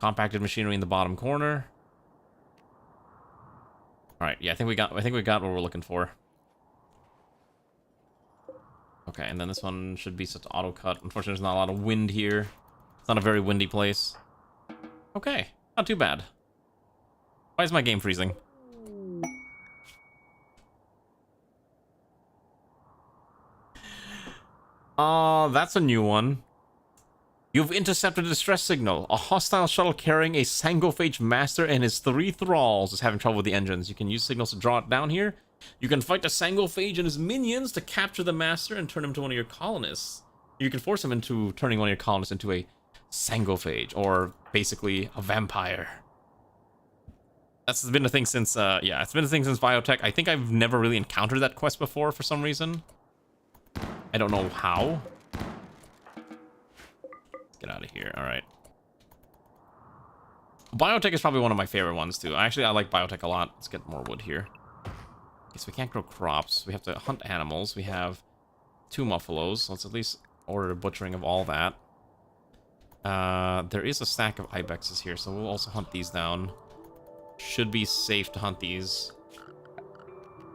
C: Compacted machinery in the bottom corner. Alright, yeah, I think we got what we're looking for. Okay, and then this one should be set to auto cut. Unfortunately, there's not a lot of wind here. It's not a very windy place. Okay, not too bad. Why is my game freezing? That's a new one. You've intercepted a distress signal. A hostile shuttle carrying a Sangophage master and his 3 thralls is having trouble with the engines. You can use signals to draw it down here. You can fight the Sangophage and his minions to capture the master and turn him to one of your colonists. You can force him into turning one of your colonists into a Sangophage, or basically a vampire. That's been a thing since, yeah, it's been a thing since Biotech. I think I've never really encountered that quest before for some reason. I don't know how. Let's get out of here. All right. Biotech is probably one of my favorite ones, too. Actually, I like Biotech a lot. Let's get more wood here. Okay, so we can't grow crops. We have to hunt animals. We have 2 muffalos. So let's at least order a butchering of all that. There is a stack of ibexes here, so we'll also hunt these down. Should be safe to hunt these.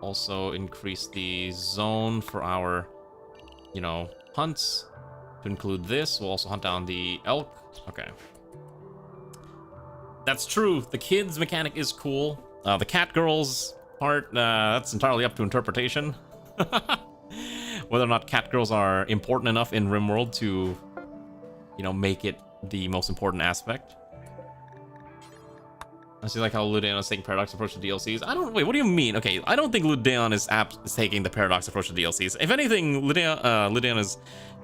C: Also increase the zone for our, you know, hunts. To include this, we'll also hunt down the elk. Okay. That's true. The kids mechanic is cool. The cat girls part, that's entirely up to interpretation. Whether or not cat girls are important enough in RimWorld to, you know, make it the most important aspect. I see like how Ludeon is taking Paradox approach to DLCs. Wait, what do you mean? Okay, I don't think Ludeon is taking the Paradox approach to DLCs. If anything, Ludeon is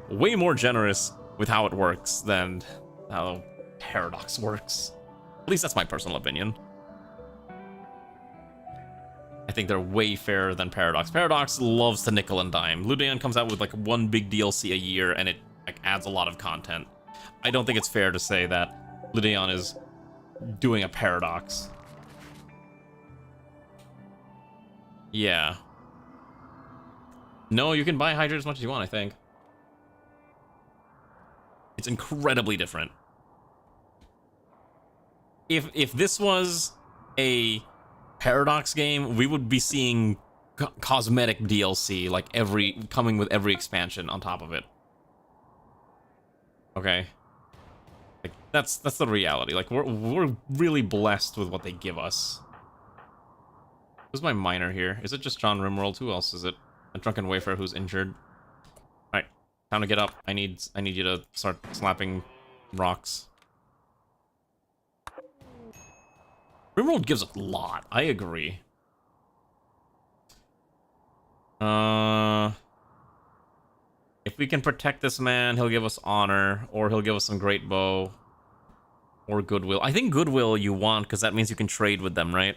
C: way more generous with how it works than how Paradox works. At least that's my personal opinion. I think they're way fairer than Paradox. Paradox loves to nickel and dime. Ludeon comes out with like 1 big DLC a year, and it like adds a lot of content. I don't think it's fair to say that Ludeon is doing a Paradox. Yeah. No, you can buy Hydrate as much as you want, I think. It's incredibly different. If this was a Paradox game, we would be seeing cosmetic DLC, like coming with every expansion on top of it. Okay. Like, that's the reality. Like, we're really blessed with what they give us. Who's my miner here? Is it just John RimWorld? Who else is it? A drunken wayfarer who's injured. Alright, time to get up. I need you to start slapping rocks. RimWorld gives a lot. I agree. If we can protect this man, he'll give us honor, or he'll give us some great bow, or goodwill. I think goodwill you want, because that means you can trade with them, right?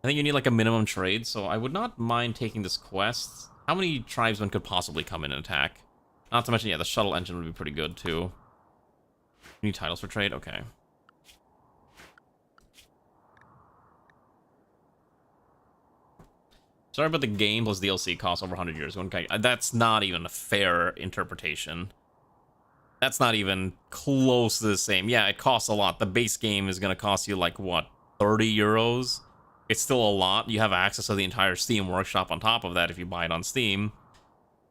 C: I think you need like a minimum trade, so I would not mind taking this quest. How many tribesmen could possibly come in and attack? Not to mention, yeah, the shuttle engine would be pretty good, too. New titles for trade? Okay. Sorry about the game plus DLC costs over 100 years. Okay, that's not even a fair interpretation. That's not even close to the same. Yeah, it costs a lot. The base game is going to cost you, like, what, 30 euros? It's still a lot. You have access to the entire Steam workshop on top of that if you buy it on Steam.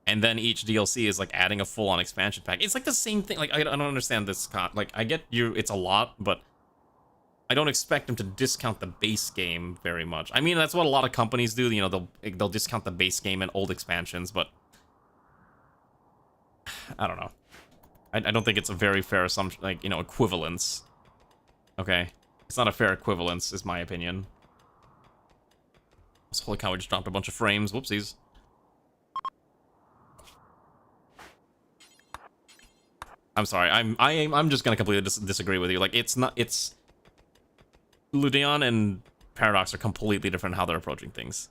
C: And then each DLC is, like, adding a full-on expansion pack. It's, like, the same thing. Like, I don't understand this. Like, I get it's a lot, but I don't expect them to discount the base game very much. I mean, that's what a lot of companies do. You know, they'll discount the base game and old expansions, but I don't know. I don't think it's a very fair assumption, like, you know, equivalence. Okay? It's not a fair equivalence, is my opinion. Holy cow, we just dropped a bunch of frames. Whoopsies. I'm sorry. I'm just gonna completely disagree with you. Like, it's not. It's Ludion and Paradox are completely different how they're approaching things.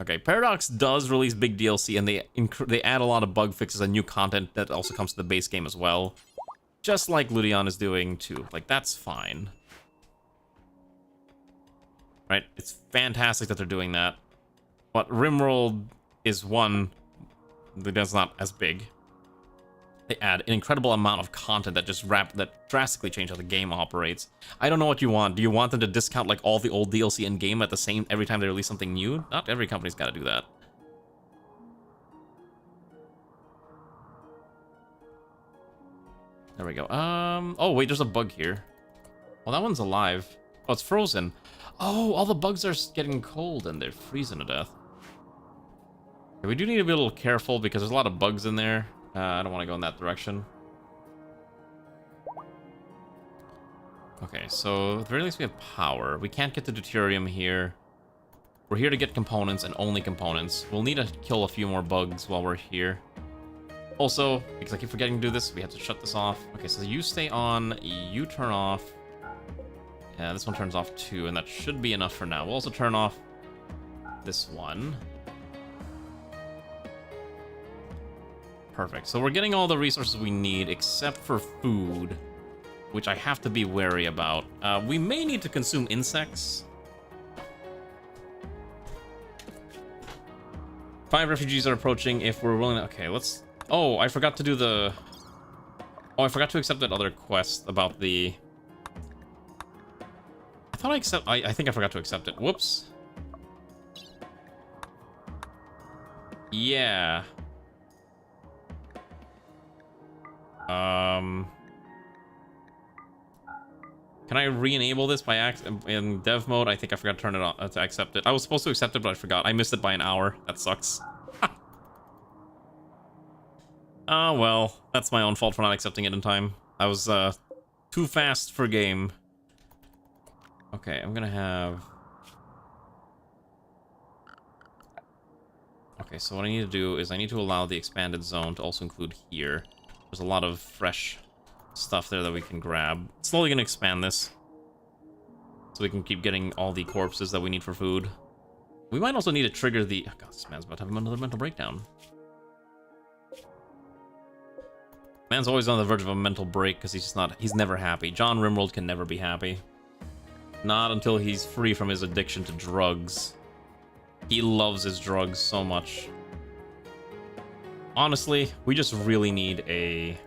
C: Okay, Paradox does release big DLC, and they add a lot of bug fixes and new content that also comes to the base game as well. Just like Ludion is doing too. Like, that's fine. Right? It's fantastic that they're doing that. But RimWorld is one that's not as big. They add an incredible amount of content that that drastically change how the game operates. I don't know what you want. Do you want them to discount like all the old DLC in game at the same every time they release something new? Not every company's got to do that. There we go. Oh wait, there's a bug here. Well, that one's alive. Oh, it's frozen. Oh, all the bugs are getting cold and they're freezing to death. Okay, we do need to be a little careful because there's a lot of bugs in there. I don't want to go in that direction. Okay, so at the very least we have power. We can't get the deuterium here. We're here to get components and only components. We'll need to kill a few more bugs while we're here. Also, because I keep forgetting to do this, we have to shut this off. Okay, so you stay on, you turn off. Yeah, this one turns off too, and that should be enough for now. We'll also turn off this one. Perfect. So we're getting all the resources we need except for food, which I have to be wary about. We may need to consume insects. 5 refugees are approaching if we're willing to... Okay, let's... Oh, I forgot to do the... Oh, I forgot to accept that other quest about the... I thought I think I forgot to accept it. Whoops. Yeah. Can I re-enable this by accident in dev mode? I think I forgot to turn it on to accept it. I was supposed to accept it, but I forgot. I missed it by an hour. That sucks. Oh, well. That's my own fault for not accepting it in time. I was, too fast for game. Okay, I'm gonna have... Okay, so what I need to do is I need to allow the expanded zone to also include here. There's a lot of fresh stuff there that we can grab. Slowly gonna expand this, so we can keep getting all the corpses that we need for food. We might also need to trigger the... Oh god, this man's about to have another mental breakdown. Man's always on the verge of a mental break because he's just not... He's never happy. John RimWorld can never be happy. Not until he's free from his addiction to drugs. He loves his drugs so much. Honestly, we just really need a...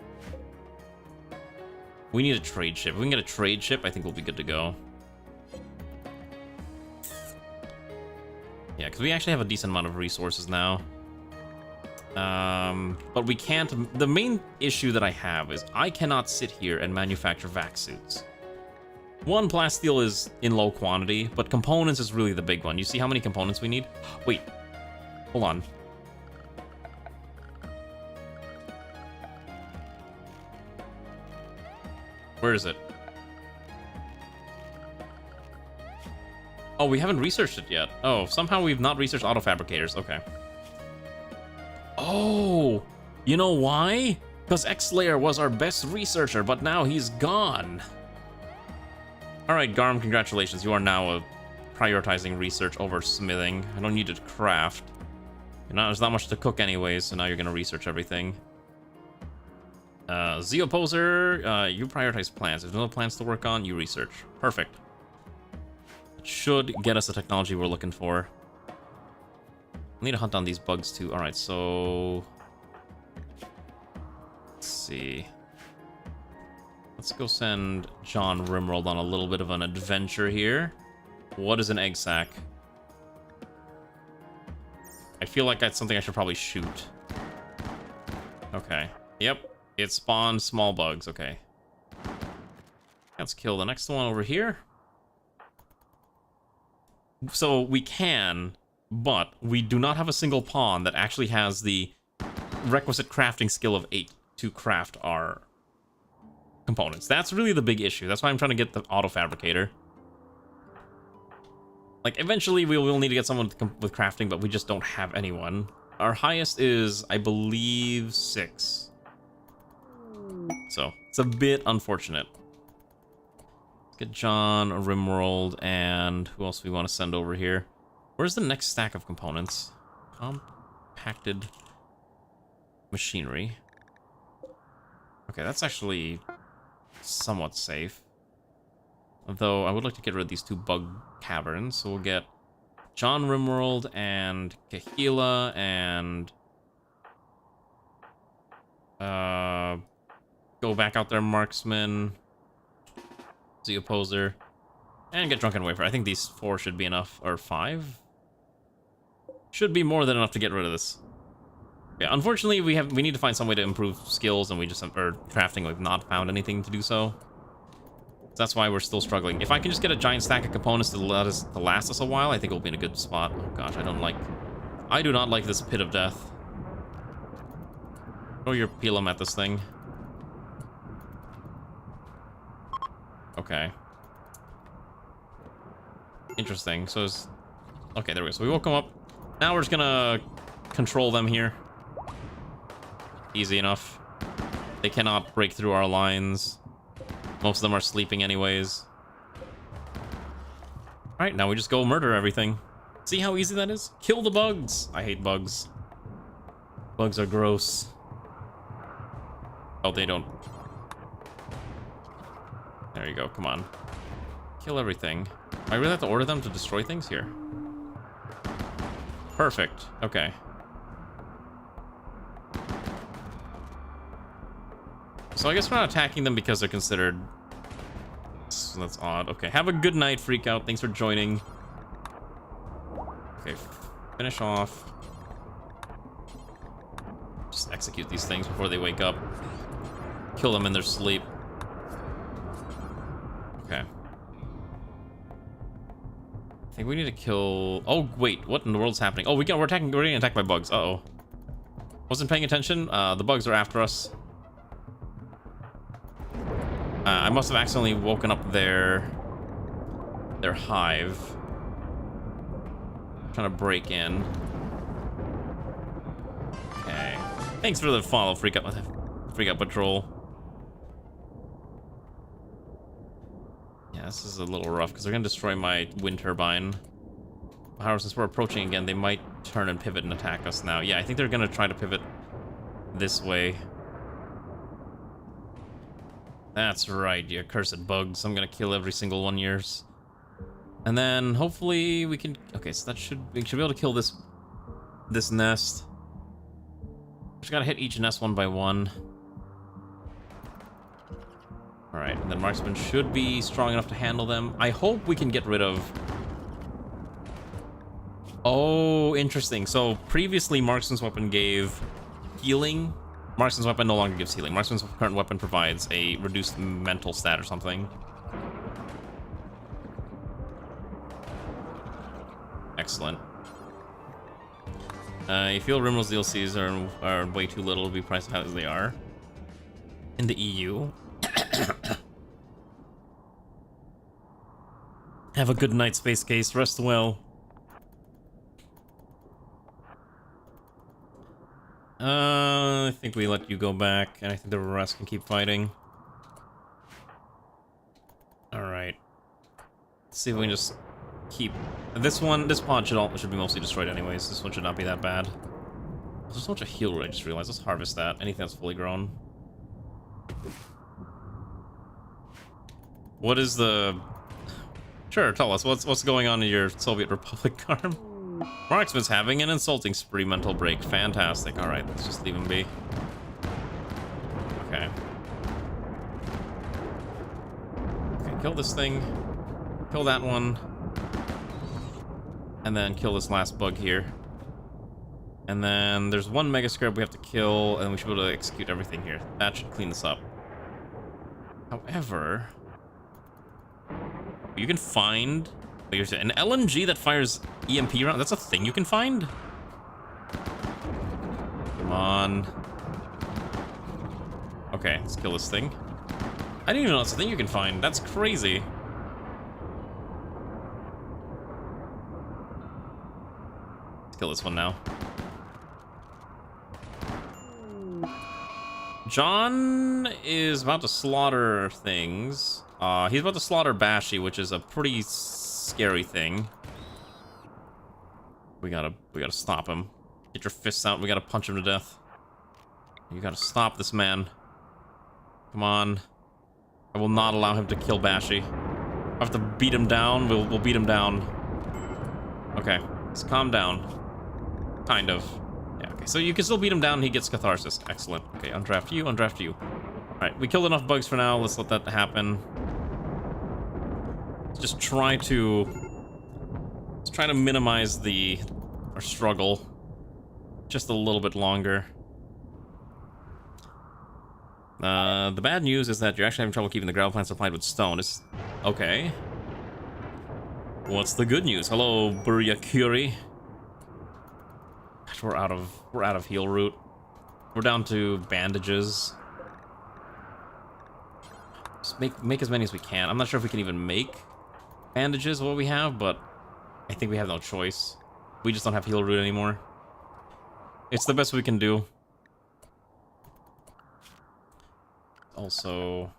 C: We need a trade ship. If we can get a trade ship, I think we'll be good to go. Yeah, because we actually have a decent amount of resources now. But we can't... The main issue that I have is I cannot sit here and manufacture vac suits. One, plasteel is in low quantity, but components is really the big one. You see how many components we need? Wait. Hold on. Where is it? Oh, we haven't researched it yet. Oh, somehow we've not researched auto fabricators. Okay. Oh, you know why? Because X-Slayer was our best researcher, but now he's gone. Alright, Garm, congratulations. You are now prioritizing research over smithing. I don't need to craft. There's not much to cook anyways, so now you're going to research everything. Zeoposer, you prioritize plants. If there's no plants to work on, you research. Perfect. It should get us the technology we're looking for. I need to hunt down these bugs too. Alright, so... let's see. Let's go send John RimWorld on a little bit of an adventure here. What is an egg sac? I feel like that's something I should probably shoot. Okay. Yep. It spawned small bugs. Okay. Let's kill the next one over here. So we can, but we do not have a single pawn that actually has the requisite crafting skill of 8 to craft our components. That's really the big issue. That's why I'm trying to get the auto fabricator. Like, eventually we will need to get someone with crafting, but we just don't have anyone. Our highest is, I believe, 6. So, it's a bit unfortunate. Let's get John, RimWorld, and who else we want to send over here? Where's the next stack of components? Compacted machinery. Okay, that's actually somewhat safe. Although, I would like to get rid of these 2 bug caverns, so we'll get John RimWorld and Kahila and... go back out there, Marksman, Zeoposer, and get Drunken Wafer. I think these 4 should be enough, or 5? Should be more than enough to get rid of this. Yeah, unfortunately, we need to find some way to improve skills, and we just have, or crafting, we've not found anything to do so. That's why we're still struggling. If I can just get a giant stack of components to last us a while, I think we'll be in a good spot. Oh gosh, I do not like this pit of death. Throw your Pelum at this thing. Okay. Interesting. So it's... okay, there we go. So we woke them up. Now we're just gonna control them here. Easy enough. They cannot break through our lines. Most of them are sleeping anyways. Alright, now we just go murder everything. See how easy that is? Kill the bugs! I hate bugs. Bugs are gross. Oh, they don't... there you go, come on. Kill everything. I really have to order them to destroy things here? Perfect. Okay. So I guess we're not attacking them because they're considered... so that's odd. Okay, have a good night, Freakout. Thanks for joining. Okay, finish off. Just execute these things before they wake up. Kill them in their sleep. Okay. I think we need to kill... oh, wait. What in the world's happening? Oh, we're getting attacked by bugs. Uh-oh. Wasn't paying attention. The bugs are after us. I must have accidentally woken up their hive. Trying to break in. Okay. Thanks for the follow, Freak Out Patrol. Yeah, this is a little rough because they're gonna destroy my wind turbine. However, since we're approaching again, they might turn and pivot and attack us now. Yeah, I think they're gonna try to pivot this way. That's right, you accursed bugs. I'm gonna kill every single one of yours. And then hopefully we can... okay, so we should be able to kill this nest. Just gotta hit each nest one by one. Alright, and then Marksman should be strong enough to handle them. I hope we can get rid of... oh, interesting. So previously Marksman's weapon gave healing. Marksman's weapon no longer gives healing. Marksman's current weapon provides a reduced mental stat or something. Excellent. You feel RimWorld's DLCs are way too little to be priced as they are in the EU. Have a good night, Space Case. Rest well. I think we let you go back, and I think the rest can keep fighting. Alright. Let's see if we can just keep... This pod should be mostly destroyed anyways. This one should not be that bad. There's so much of heal root, I just realized. Let's harvest that. Anything that's fully grown. What is the... Sure, tell us. What's going on in your Soviet Republic, Carm? Marksman's having an insulting spree. Mental break. Fantastic. Alright, let's just leave him be. Okay. Okay, kill this thing. Kill that one. And then kill this last bug here. And then there's one mega scarab we have to kill, and we should be able to execute everything here. That should clean this up. However... You can find an LMG that fires EMP round. That's a thing you can find? Come on. Okay, let's kill this thing. I didn't even know that's a thing you can find. That's crazy. Let's kill this one now. John is about to slaughter things. He's about to slaughter Bashi, which is a pretty scary thing. We gotta stop him. Get your fists out. We gotta punch him to death. You gotta stop this man. Come on. I will not allow him to kill Bashi. I have to beat him down. We'll beat him down. Okay, let's calm down. Kind of. Yeah. Okay. So you can still beat him down. And he gets catharsis. Excellent. Okay. Undraft you. Undraft you. All right. We killed enough bugs for now. Let's let that happen. Just try to minimize our struggle just a little bit longer. The bad news is that you're actually having trouble keeping the gravel plant supplied with stone. Okay. What's the good news? Hello, Buryakuri. We're out of heal root. We're down to bandages. Just make as many as we can. I'm not sure if we can even make bandages what we have, but I think we have no choice. We just don't have heal root anymore. It's the best we can do. Also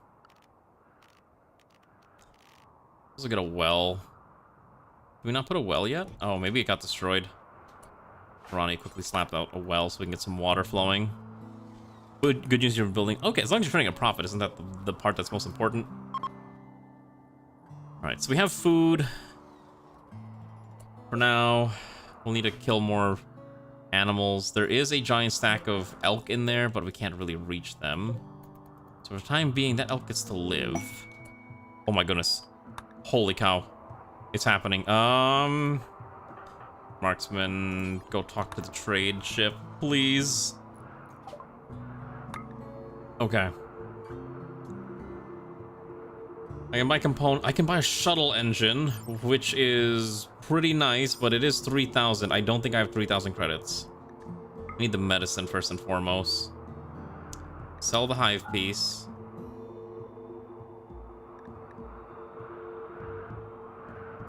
C: get a well. Did we not put a well yet? Oh, maybe it got destroyed. Ronnie quickly slapped out a well so we can get some water flowing. Good news you're building. Okay, as long as you're turning a profit, isn't that the part that's most important? Alright, so we have food. For now, we'll need to kill more animals. There is a giant stack of elk in there, but we can't really reach them. So for the time being, that elk gets to live. Oh my goodness. Holy cow. It's happening. Marksman, go talk to the trade ship, please. Okay. I can buy a shuttle engine, which is pretty nice, but it is 3,000. I don't think I have 3,000 credits. I need the medicine first and foremost. Sell the hive piece.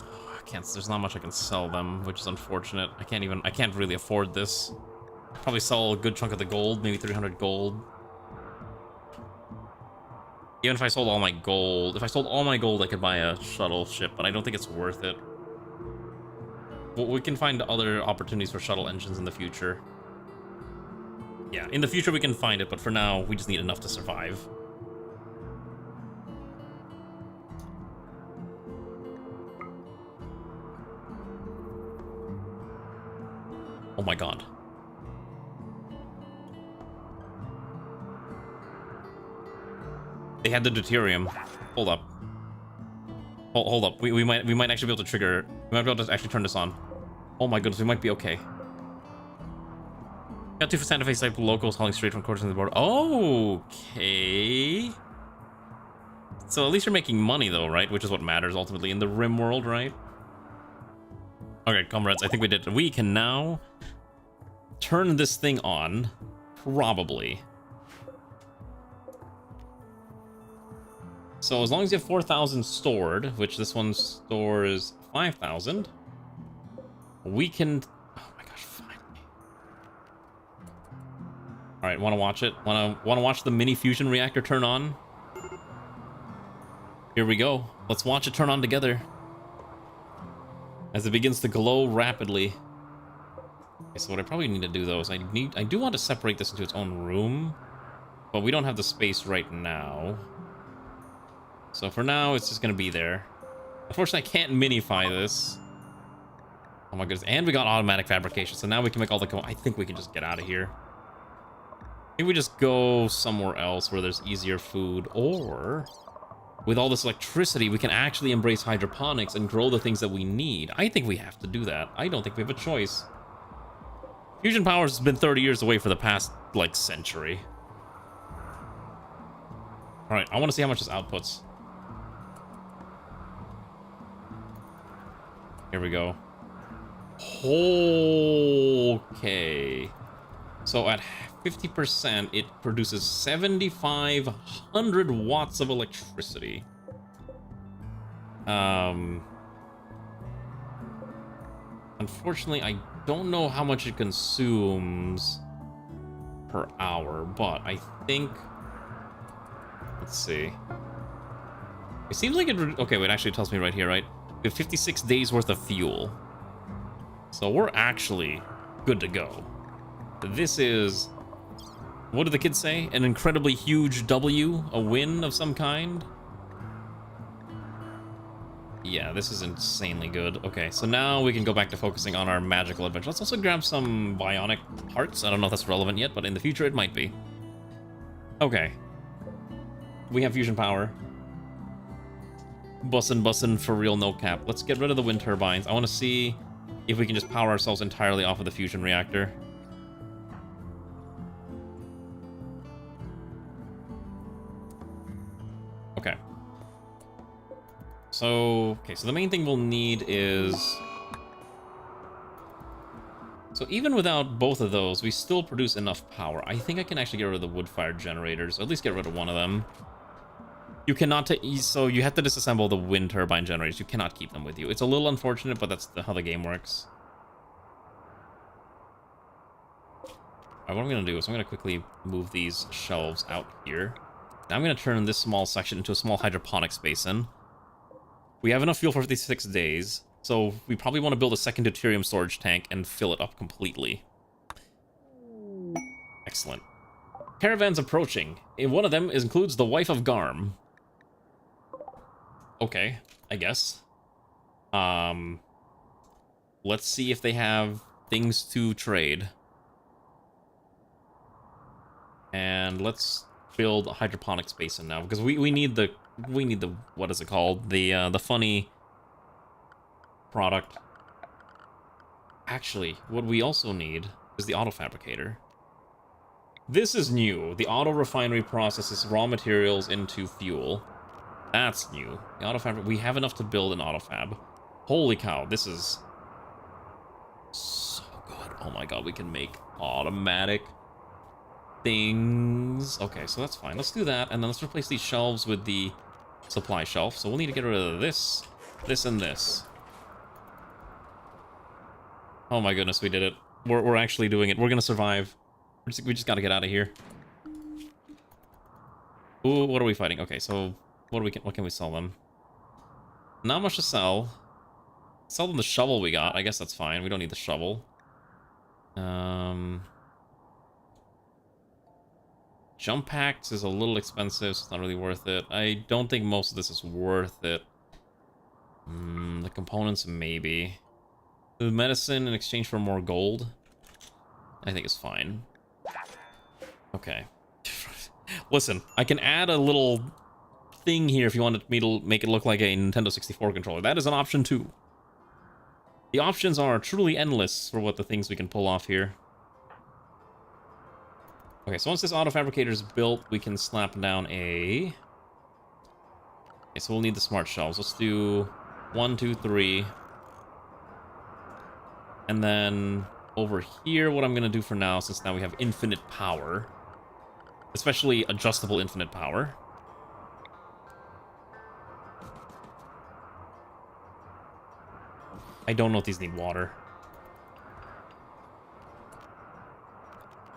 C: Oh, there's not much I can sell them, which is unfortunate. I can't really afford this. Probably sell a good chunk of the gold, maybe 300 gold. Even if I sold all my gold, I could buy a shuttle ship, but I don't think it's worth it. Well, we can find other opportunities for shuttle engines in the future. Yeah, in the future we can find it, but for now, we just need enough to survive. Oh my god. They had the deuterium. Hold up. Hold up. We might actually be able to trigger. We might be able to actually turn this on. Oh my goodness, we might be okay. Got 2 for Santa Fe type locals hauling straight from quarters in the border. Okay. So at least you're making money though, right? Which is what matters ultimately in the RimWorld, right? Okay, comrades, I think we did. We can now turn this thing on. Probably. So as long as you have 4,000 stored, which this one stores 5,000, we can... Oh my gosh, finally. Alright, wanna watch it? Wanna watch the mini fusion reactor turn on? Here we go. Let's watch it turn on together. As it begins to glow rapidly. Okay, so what I probably need to do though is I do want to separate this into its own room, but we don't have the space right now. So for now, it's just gonna be there. Unfortunately, I can't minify this. Oh my goodness, and we got automatic fabrication, so now we can make all the... I think we can just get out of here. Maybe we just go somewhere else where there's easier food, or... with all this electricity, we can actually embrace hydroponics and grow the things that we need. I think we have to do that. I don't think we have a choice. Fusion power has been 30 years away for the past, like, century. Alright, I want to see how much this outputs. Here we go. Okay. So at 50%, it produces 7,500 watts of electricity. Unfortunately, I don't know how much it consumes per hour, but I think... Let's see. It seems like it... Okay, wait, actually it tells me right here, right? We have 56 days worth of fuel. So we're actually good to go. This is... What do the kids say? An incredibly huge W? A win of some kind? Yeah, this is insanely good. Okay, so now we can go back to focusing on our magical adventure. Let's also grab some bionic parts. I don't know if that's relevant yet, but in the future it might be. Okay. We have fusion power. Bussin' for real, no cap. Let's get rid of the wind turbines. I want to see if we can just power ourselves entirely off of the fusion reactor. Okay. So the main thing we'll need is... So even without both of those, we still produce enough power. I think I can actually get rid of the wood-fired generators, or at least get rid of one of them. You cannot so you have to disassemble the wind turbine generators. You cannot keep them with you. It's a little unfortunate, but that's how the game works. Alright, what I'm going to do is I'm going to quickly move these shelves out here. Now I'm going to turn this small section into a small hydroponics basin. We have enough fuel for 56 days, so we probably want to build a second deuterium storage tank and fill it up completely. Excellent. Caravans approaching. One of them includes the wife of Garm. Okay, I guess. Let's see if they have things to trade. And let's build a hydroponics basin now, because we need the what is it called? The funny product. Actually, what we also need is the auto fabricator. This is new. The auto refinery processes raw materials into fuel. That's new. The auto fab, we have enough to build an auto fab. Holy cow, this is so good. Oh my god, we can make automatic things. Okay, so that's fine. Let's do that, and then let's replace these shelves with the supply shelf. So we'll need to get rid of this, this, and this. Oh my goodness, we did it. We're actually doing it. We're gonna survive. We just gotta get out of here. Ooh, what are we fighting? Okay, so what can we sell them? Not much to sell. Sell them the shovel we got. I guess that's fine. We don't need the shovel. Jump packs is a little expensive, so it's not really worth it. I don't think most of this is worth it. The components, maybe. The medicine in exchange for more gold, I think is fine. Okay. Listen, I can add a little thing here if you wanted me to make it look like a Nintendo 64 controller. That is an option too. The options are truly endless for what the things we can pull off here. Okay, so once this auto fabricator is built, we can slap down a... Okay, so we'll need the smart shelves. Let's do 1, 2, 3. And then over here, what I'm going to do for now, since now we have infinite power, especially adjustable infinite power, I don't know if these need water.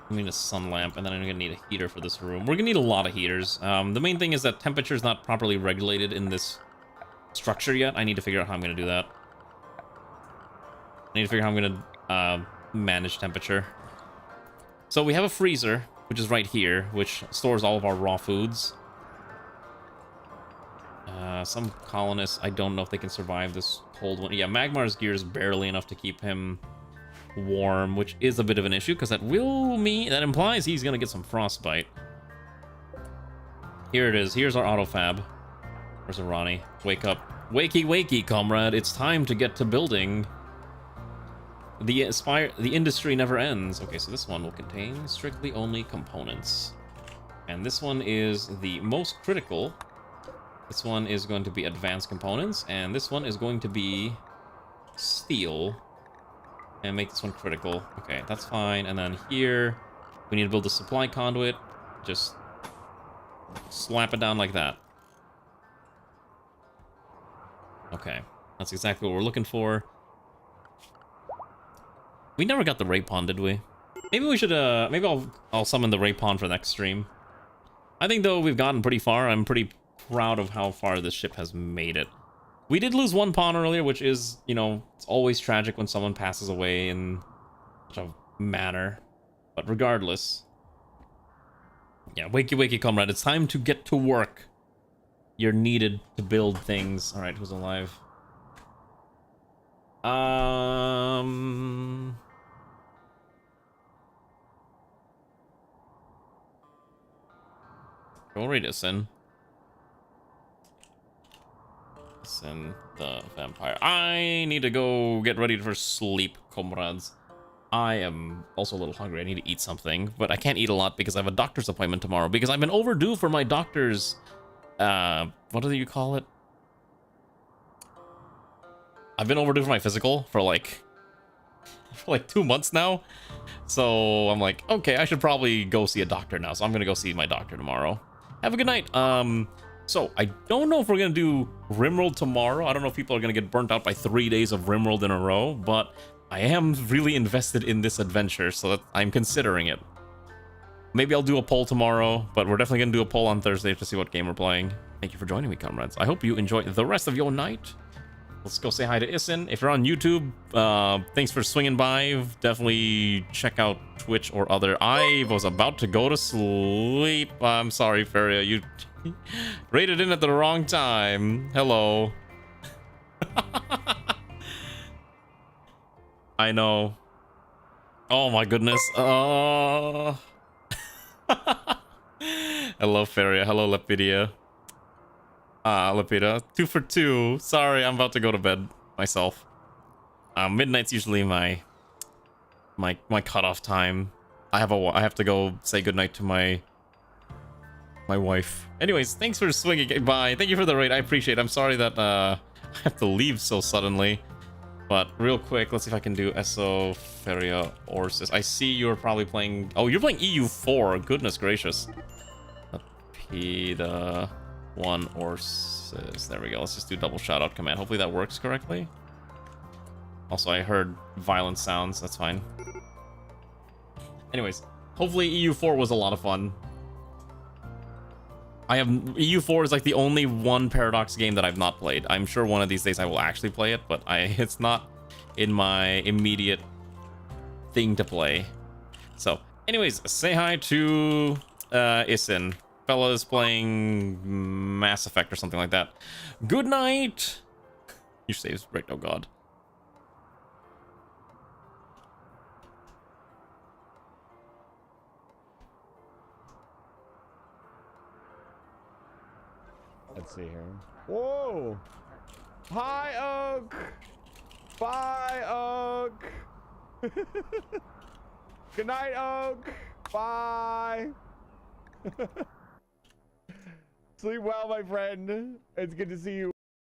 C: I need a sun lamp, and then I'm gonna need a heater for this room. We're gonna need a lot of heaters. The main thing is that temperature is not properly regulated in this structure yet. I need to figure out how I'm gonna do that. I need to figure out how I'm gonna manage temperature. So we have a freezer, which is right here, which stores all of our raw foods. Some colonists, I don't know if they can survive this cold one. Yeah, Magmar's gear is barely enough to keep him warm, which is a bit of an issue because that implies he's gonna get some frostbite. Here it is. Here's our autofab. Where's Arani? Wake up. Wakey, wakey, comrade. It's time to get to building. The industry never ends. Okay, so this one will contain strictly only components. And this one is the most critical. This one is going to be advanced components, and this one is going to be steel. And make this one critical. Okay, that's fine. And then here, we need to build a supply conduit. Just slap it down like that. Okay, that's exactly what we're looking for. We never got the Raypon, did we? Maybe we should, maybe I'll summon the Raypon for next stream. I think, though, we've gotten pretty far. I'm pretty proud of how far this ship has made it. We did lose one pawn earlier, which is, you know, it's always tragic when someone passes away in such a manner. But regardless... Yeah, wakey wakey, comrade. It's time to get to work. You're needed to build things. Alright, who's alive? Go read ISN. ISN the vampire. I need to go get ready for sleep, comrades. I am also a little hungry. I need to eat something, but I can't eat a lot because I have a doctor's appointment tomorrow because I've been overdue for my doctor's, what do you call it? I've been overdue for my physical for like 2 months now. So I'm like, okay, I should probably go see a doctor now. So I'm going to go see my doctor tomorrow. Have a good night. So I don't know if we're going to do RimWorld tomorrow. I don't know if people are going to get burnt out by 3 days of RimWorld in a row, but I am really invested in this adventure, so that I'm considering it. Maybe I'll do a poll tomorrow, but we're definitely going to do a poll on Thursday to see what game we're playing. Thank you for joining me, comrades. I hope you enjoy the rest of your night. Let's go say hi to ISN. If you're on YouTube, thanks for swinging by. Definitely check out Twitch or other. I was about to go to sleep. I'm sorry, Feria. You rated in at the wrong time. Hello. I know. Oh my goodness. Hello, Feria. Hello, Lepidia. Lepida. 2 for 2. Sorry, I'm about to go to bed myself. Midnight's usually my cutoff time. I have to go say goodnight to my wife. Anyways, thanks for swinging by. Thank you for the raid. I appreciate it. I'm sorry that I have to leave so suddenly. But real quick, let's see if I can do SO Feria Orsis. I see you're probably playing... Oh, you're playing EU4. Goodness gracious. Lepida 1 Orsis. There we go. Let's just do double shout-out command. Hopefully that works correctly. Also, I heard violent sounds. That's fine. Anyways, hopefully EU4 was a lot of fun. EU4 is like the only one Paradox game that I've not played. I'm sure one of these days I will actually play it, but it's not in my immediate thing to play. So, anyways, say hi to ISN. Fella's playing Mass Effect or something like that. Good night! Your save's break, oh god.
D: Let's see here. Whoa! Hi, Oak! Bye, Oak! Good night, Oak! Bye! Sleep well, my friend. It's good to see you.